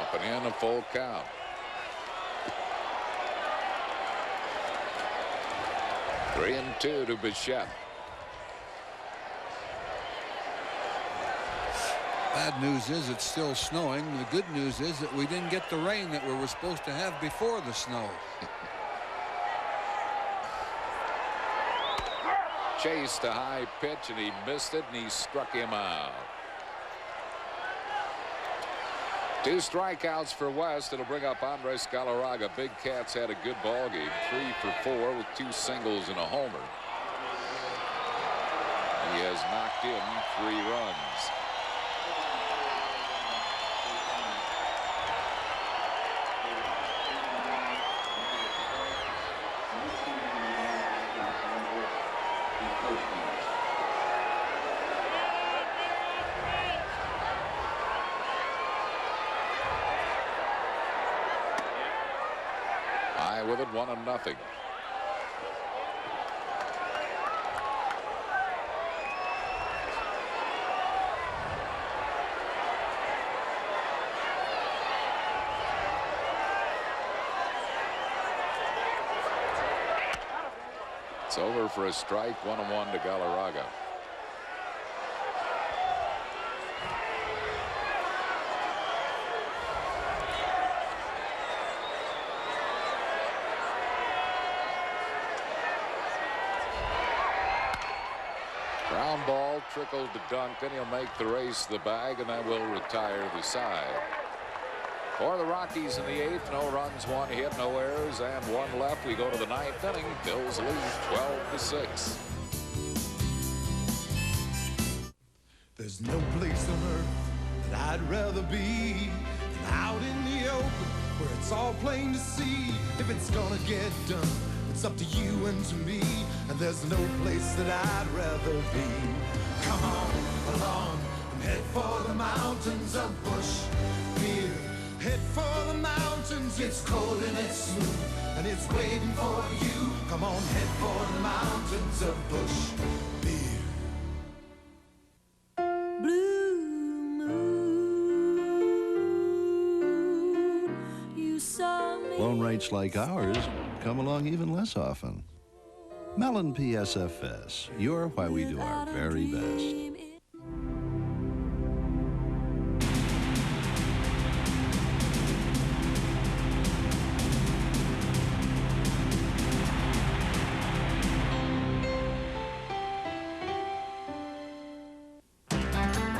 Up and in, a full count. Three and 2 to Bichette. Bad news is it's still snowing. The good news is that we didn't get the rain that we were supposed to have before the snow. Chased a high pitch and he missed it and he struck him out. 2 strikeouts for West. It'll bring up Andres Galarraga. Big Cats had a good ball game. 3 for 4 with 2 singles and a homer. He has knocked in 3 runs. With it, 1-0. It's over for a strike. 1-1 to Galarraga. Ground ball trickled to Duncan. He'll make the race to the bag, and that will retire the side. For the Rockies in the 8th, no runs, 1 hit, no errors, and 1 left. We go to the 9th inning. Phil's lead 12-6. There's no place on earth that I'd rather be than out in the open where it's all plain to see. If it's gonna get done, It's up to you and to me, and there's no place that I'd rather be. Come on along and head for the mountains of Bush Beer. Head for the mountains, it's cold and it's smooth, and it's waiting for you. Come on, head for the mountains of Bush Beer. Blue moon, you saw me. Loan rates like ours come along even less often. Mellon PSFS, you're why we do our very best.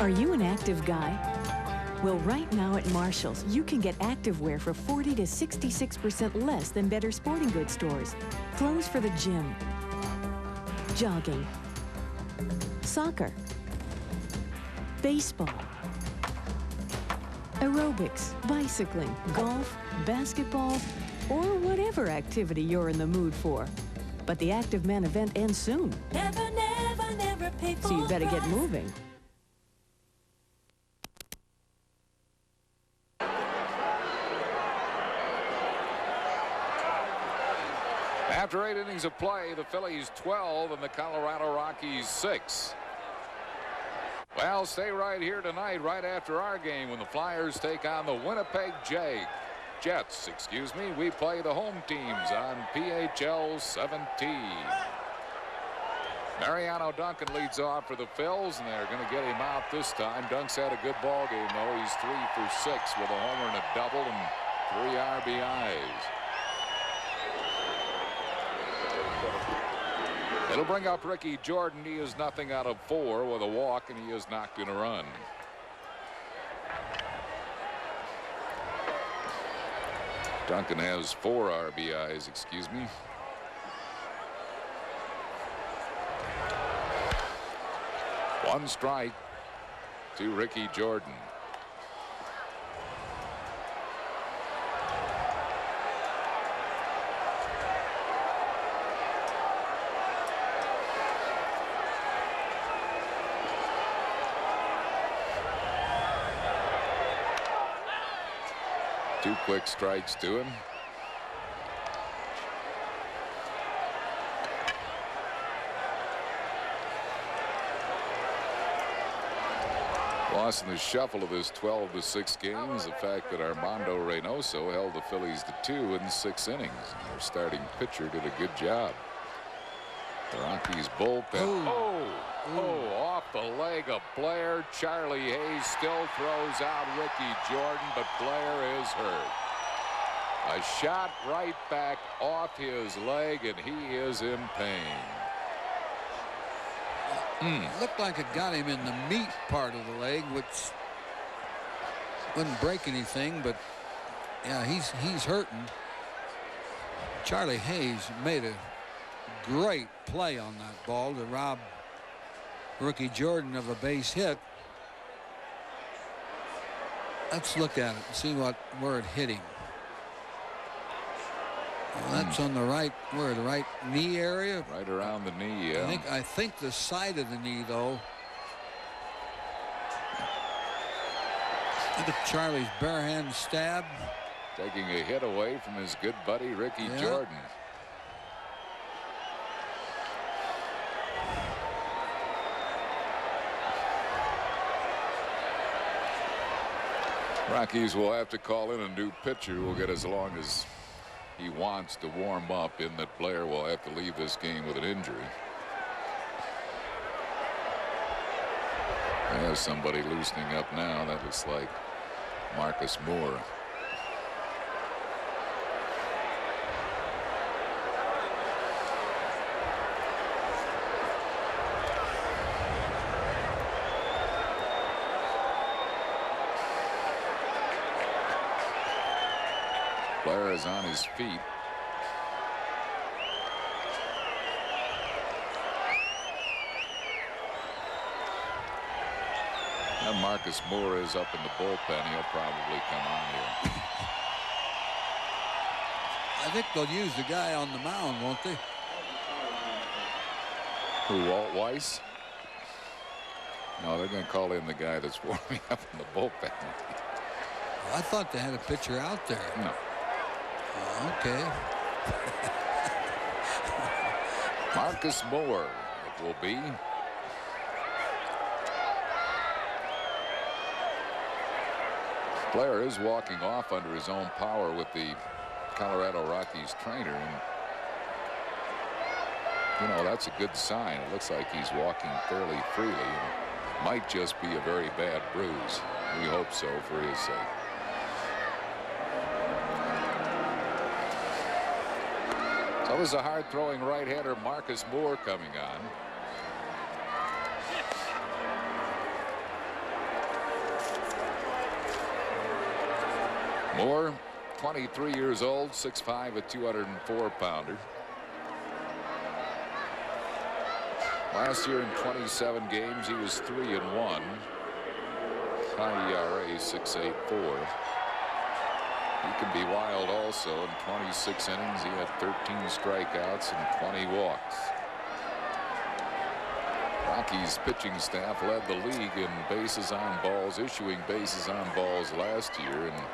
Are you an active guy? Well, right now at Marshall's, you can get activewear for 40 to 66% less than better sporting goods stores. Clothes for the gym, jogging, soccer, baseball, aerobics, bicycling, golf, basketball, or whatever activity you're in the mood for. But the Active Man event ends soon. Never, never, never pay for So you better get price. moving. After 8 innings of play, the Phillies 12 and the Colorado Rockies 6. Well, stay right here tonight, right after our game, when the Flyers take on the Winnipeg Jets. We play the home teams on PHL 17. Mariano Duncan leads off for the Phils, and they're going to get him out this time. Dunk's had a good ball game, though. He's 3 for 6 with a homer and a double and 3 RBIs. It'll bring up Ricky Jordan. He is nothing out of 4 with a walk, and he is knocked in a run. Duncan has 4 RBIs, One strike to Ricky Jordan. Two quick strikes to him. Lost in the shuffle of this 12-6 games, the fact that Armando Reynoso held the Phillies to 2 in 6 innings. Their starting pitcher did a good job. The Rockies bullpen. Off the leg of Blair. Charlie Hayes still throws out Ricky Jordan, but Blair is hurt. A shot right back off his leg, and he is in pain. Looked like it got him in the meat part of the leg, which wouldn't break anything, but yeah, he's hurting. Charlie Hayes made a great play on that ball to rob Ricky Jordan of a base hit. Let's look at it and see where it hit him. Well, that's on the right, the right knee area? Right around the knee, yeah. I think the side of the knee, though. Look at Charlie's bare hand stab. Taking a hit away from his good buddy, Ricky Jordan. Rockies will have to call in a new pitcher. Will get as long as he wants to warm up, in that Blair will have to leave this game with an injury. There's somebody loosening up now. That looks like Marcus Moore. Blair is on his feet. And Marcus Moore is up in the bullpen. He'll probably come on here. I think they'll use the guy on the mound, won't they? Who, Walt Weiss? No, they're going to call in the guy that's warming up in the bullpen. Well, I thought they had a pitcher out there. No. Okay. Marcus Moore, it will be. Blair is walking off under his own power with the Colorado Rockies trainer, and you know, that's a good sign. It looks like he's walking fairly freely, and it might just be a very bad bruise. We hope so for his sake. So there's a hard-throwing right-hander, Marcus Moore, coming on. Moore, 23 years old, 6'5", a 204-pounder. Last year in 27 games, he was 3-1. High ERA, 6.84. He can be wild also. In 26 innings, he had 13 strikeouts and 20 walks. Rockies pitching staff led the league in bases on balls, issuing bases on balls last year, and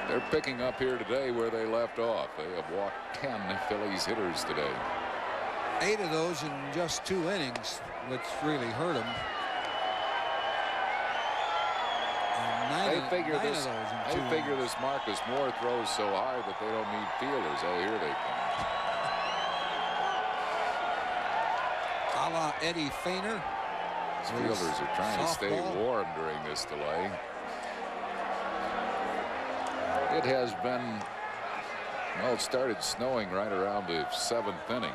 they're picking up here today where they left off. They have walked 10 Phillies hitters today. 8 of those in just 2 innings, which really hurt them. They figure this Marcus Moore throws so hard that they don't need fielders. Oh, here they come. A la Eddie Feiner. Fielders are trying to stay warm during this delay. It has been, well, it started snowing right around the 7th inning.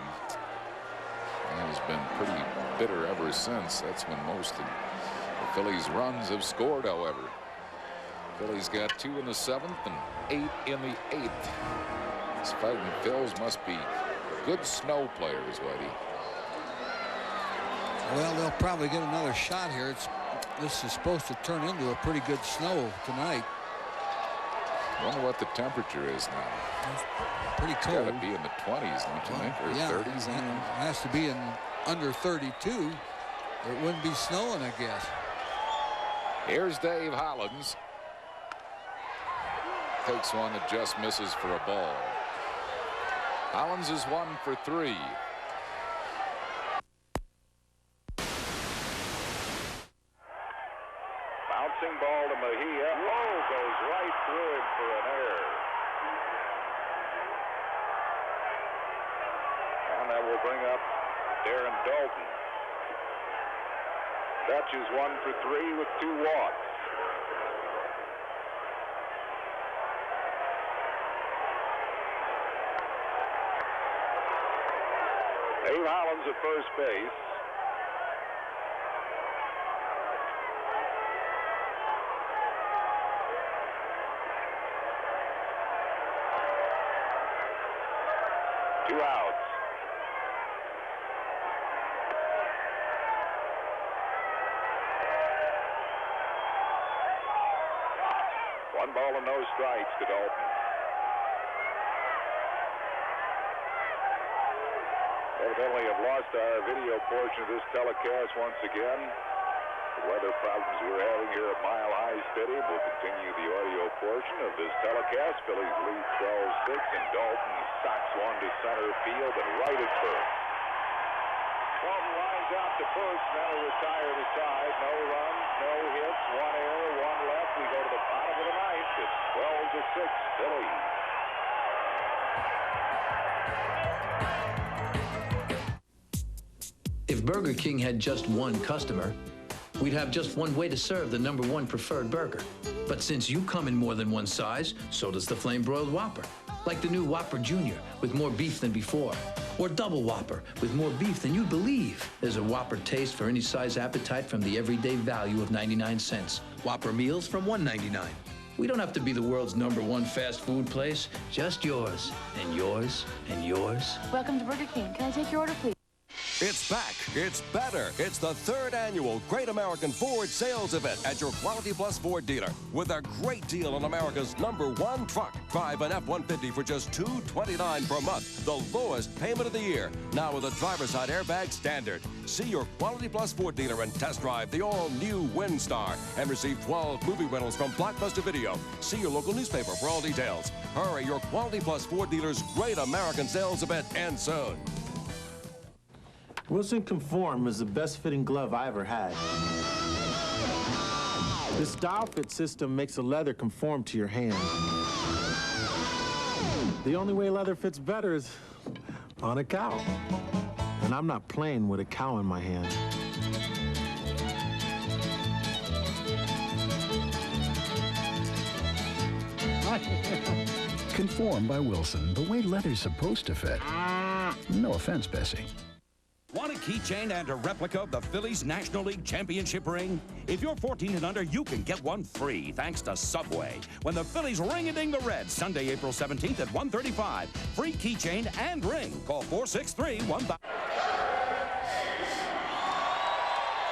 It has been pretty bitter ever since. That's when most of the Phillies' runs have scored, however. Phillies got 2 in the 7th and 8 in the 8th. These fighting Phils must be good snow players, Whitey. Well, they'll probably get another shot here. This is supposed to turn into a pretty good snow tonight. I wonder what the temperature is now. It's pretty cold. It's got to be in the 20s, don't you think, or 30s? It has to be in under 32. It wouldn't be snowing, I guess. Here's Dave Hollins. Takes one that just misses for a ball. Hollins is 1 for 3. Bouncing ball to Mejia. Whoa, goes right through him for an error. And that will bring up Darren Dalton. Dutch is 1 for 3 with 2 walks. Dave Hollins at first base. Two outs. One ball and no strikes to Dalton. Evidently have lost our video portion of this telecast once again. The weather problems we're having here at Mile High Stadium will continue the audio portion of this telecast. Phillies lead 12-6, and Dalton socks one to center field and right at first. Dalton lines out to first, now retire to side. No runs, no hits, 1 error, 1 left. We go to the bottom of the ninth. It's 12-6 Phillies. If Burger King had just one customer, we'd have just one way to serve the #1 preferred burger. But since you come in more than one size, so does the flame-broiled Whopper. Like the new Whopper Jr. with more beef than before. Or Double Whopper with more beef than you'd believe. There's a Whopper taste for any size appetite from the everyday value of 99 cents. Whopper meals from $1.99. We don't have to be the world's #1 fast food place. Just yours, and yours, and yours. Welcome to Burger King. Can I take your order, please? It's back. It's better. It's the 3rd annual Great American Ford Sales Event at your Quality Plus Ford dealer with a great deal on America's #1 truck. Drive an F-150 for just $229 per month, the lowest payment of the year. Now with a driver's side airbag standard. See your Quality Plus Ford dealer and test drive the all-new Windstar and receive 12 movie rentals from Blockbuster Video. See your local newspaper for all details. Hurry, your Quality Plus Ford dealer's Great American Sales Event ends soon. Wilson Conform is the best fitting glove I ever had. This style fit system makes the leather conform to your hand. The only way leather fits better is on a cow. And I'm not playing with a cow in my hand. Conform by Wilson, the way leather's supposed to fit. No offense, Bessie. Want a keychain and a replica of the Phillies National League Championship ring? If you're 14 and under, you can get one free thanks to Subway. When the Phillies ring-a-ding the Reds, Sunday, April 17th at 1:35. Free keychain and ring. Call 463-1000.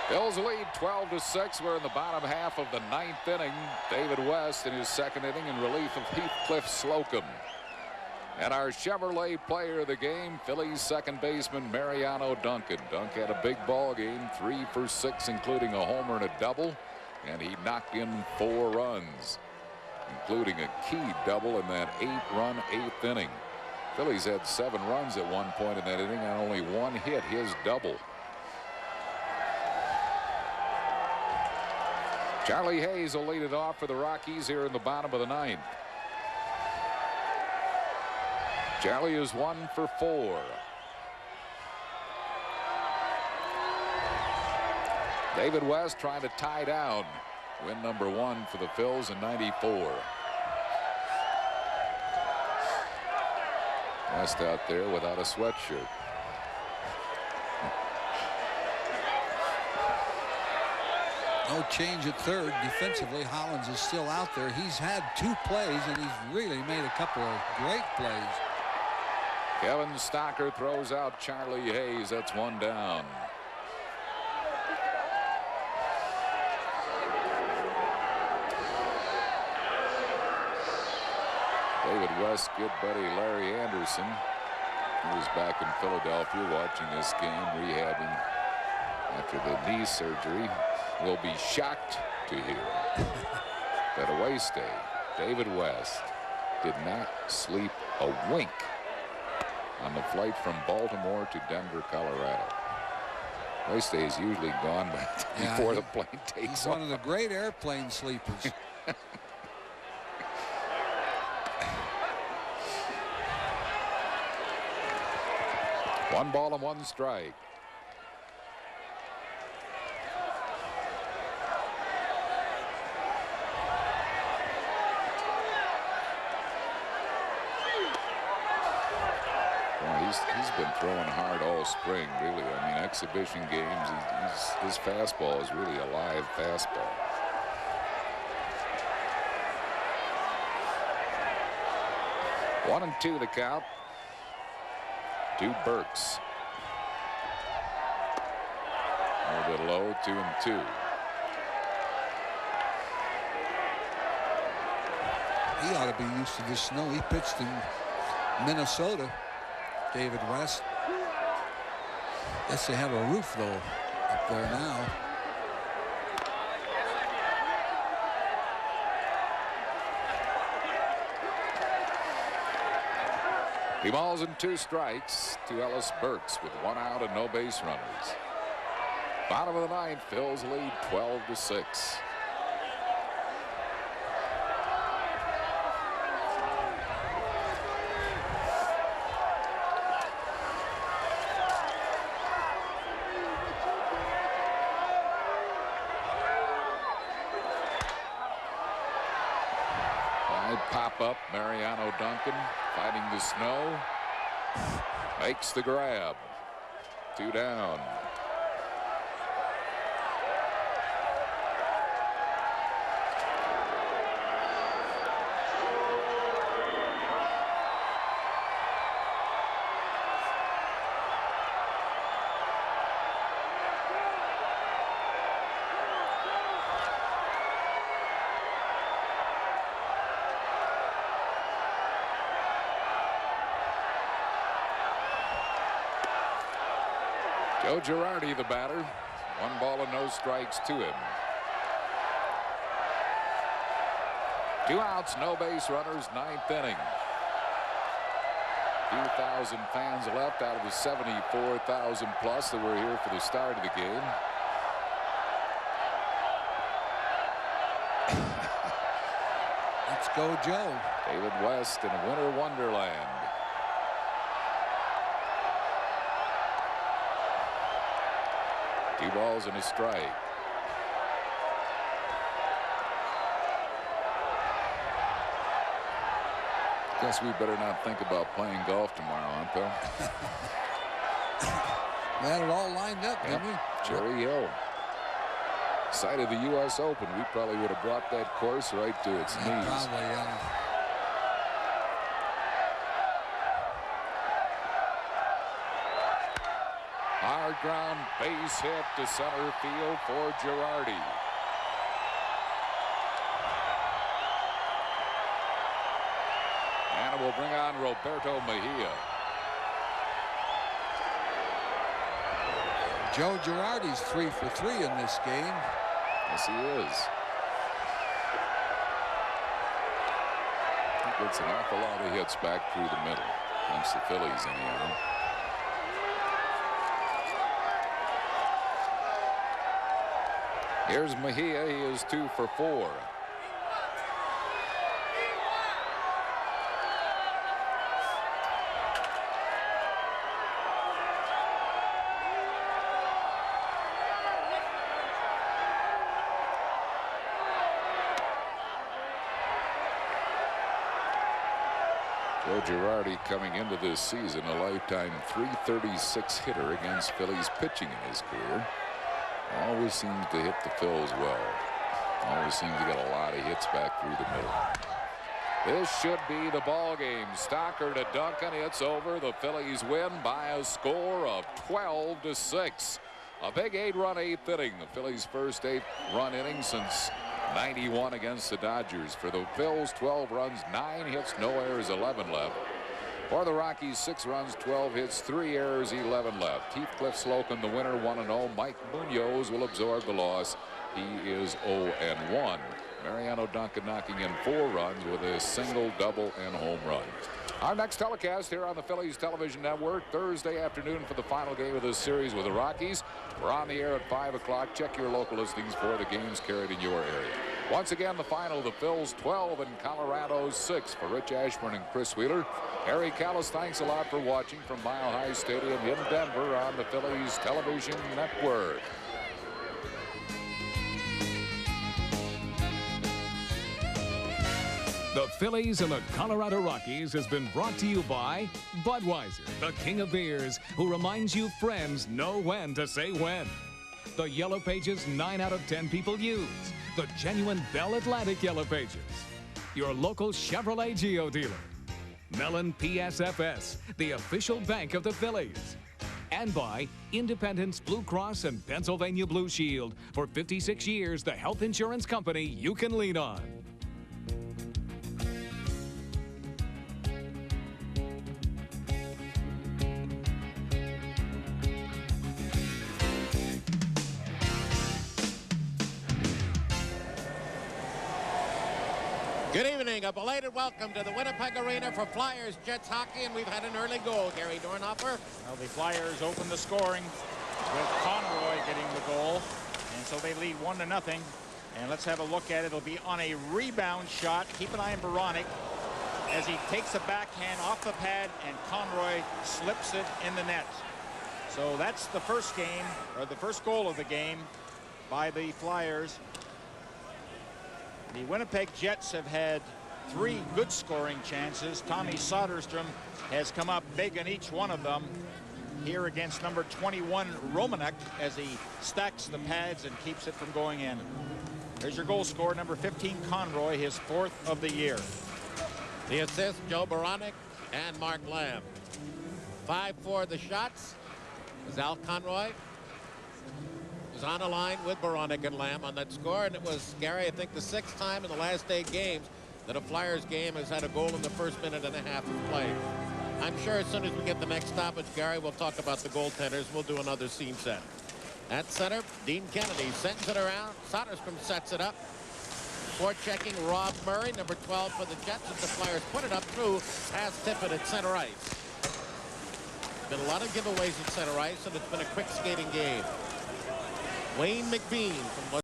Phillies lead 12-6. We're in the bottom half of the 9th inning. David West in his 2nd inning in relief of Heathcliff Slocum. And our Chevrolet player of the game, Phillies second baseman Mariano Duncan. Dunk had a big ball game, 3 for 6, including a homer and a double. And he knocked in 4 runs, including a key double in that 8-run 8th inning. Phillies had 7 runs at one point in that inning and only 1 hit, his double. Charlie Hayes will lead it off for the Rockies here in the bottom of the 9th. Charlie is 1 for 4. David West trying to tie down win #1 for the Phils in '94. West out there without a sweatshirt. No change at third. Defensively, Hollins is still out there. He's had 2 plays, and he's really made a couple of great plays. Kevin Stocker throws out Charlie Hayes. That's 1 down. David West, good buddy Larry Anderson, who was back in Philadelphia watching this game, rehabbing after the knee surgery, will be shocked to hear that away stay, David West did not sleep a wink on the flight from Baltimore to Denver, Colorado. Away stay is usually gone before the plane takes off. One of the great airplane sleepers. 1 ball and 1 strike. He's been throwing hard all spring, really. I mean, exhibition games, his fastball is really a live fastball. One and 2 the count. To Burks. A little bit low, 2 and 2. He ought to be used to this snow. He pitched in Minnesota. David West. Guess they have a roof though up there now. He balls in 2 strikes to Ellis Burks with 1 out and no base runners. Bottom of the 9th, Phil's lead 12-6. Pop up, Mariano Duncan fighting the snow, makes the grab. 2 down. Joe Girardi, the batter. 1 ball and no strikes to him. 2 outs, no base runners, 9th inning. Few thousand fans left out of the 74,000 plus that were here for the start of the game. Let's go, Joe. David West in a winter wonderland. Two balls and a strike. Guess we better not think about playing golf tomorrow, huh, Phil? We had it all lined up, didn't we? Cherry Hill. Site of the U.S. Open. We probably would have brought that course right to its knees. Probably, yeah. Hard ground base hit to center field for Girardi. And it will bring on Roberto Mejia. Joe Girardi's 3 for 3 in this game. Yes, he is. He gets an awful lot of hits back through the middle. Against the Phillies, anyhow. Here's Mejia. He is 2 for 4. Joe Girardi coming into this season a lifetime .336 hitter against Phillies pitching in his career. Always seems to hit the Phils well. Always seems to get a lot of hits back through the middle. This should be the ball game. Stocker to Duncan. It's over. The Phillies win by a score of 12-6. A big 8-run 8th inning. The Phillies' first 8-run inning since '91 against the Dodgers. For the Phils, 12 runs, 9 hits, no errors, 11 left. For the Rockies, 6 runs, 12 hits, 3 errors, 11 left. Heathcliff Slocum, the winner, 1-0. Mike Munoz will absorb the loss. He is 0-1. Mariano Duncan knocking in 4 runs with a single, double, and home run. Our next telecast here on the Phillies Television Network, Thursday afternoon for the final game of this series with the Rockies. We're on the air at 5 o'clock. Check your local listings for the games carried in your area. Once again, the final, the Phils 12 and Colorado 6. For Rich Ashburn and Chris Wheeler, Harry Callis, thanks a lot for watching from Mile High Stadium in Denver on the Phillies Television Network. The Phillies and the Colorado Rockies has been brought to you by Budweiser, the king of beers, who reminds you friends know when to say when. The Yellow Pages 9 out of 10 people use. The genuine Bell Atlantic Yellow Pages. Your local Chevrolet Geo dealer. Mellon PSFS, the official bank of the Phillies. And by Independence Blue Cross and Pennsylvania Blue Shield. For 56 years, the health insurance company you can lean on. Good evening. A belated welcome to the Winnipeg Arena for Flyers Jets hockey, and we've had an early goal. Gary Dornhofer. Well, the Flyers open the scoring with Conroy getting the goal, and so they lead 1-0. And let's have a look at it. It'll be on a rebound shot. Keep an eye on Baranek as he takes a backhand off the pad, and Conroy slips it in the net. So that's the first game, or the first goal of the game by the Flyers. The Winnipeg Jets have had 3 good scoring chances. Tommy Soderstrom has come up big in each one of them here against number 21 Romanek as he stacks the pads and keeps it from going in. There's your goal scorer, number 15 Conroy, his 4th of the year. The assist, Joe Baranek and Mark Lamb. 5 for the shots was Al Conroy. Was on a line with Baranek and Lamb on that score, and it was, Gary, I think the 6th time in the last 8 games that a Flyers game has had a goal in the first minute and a half of play. I'm sure as soon as we get the next stoppage, Gary, we'll talk about the goaltenders. We'll do another scene set. At center, Dean Kennedy sends it around. Soderstrom sets it up. Forechecking Rob Murray, number 12 for the Jets, as the Flyers put it up through past Tippett at center ice. Been a lot of giveaways at center ice, and it's been a quick skating game. Wayne McBean from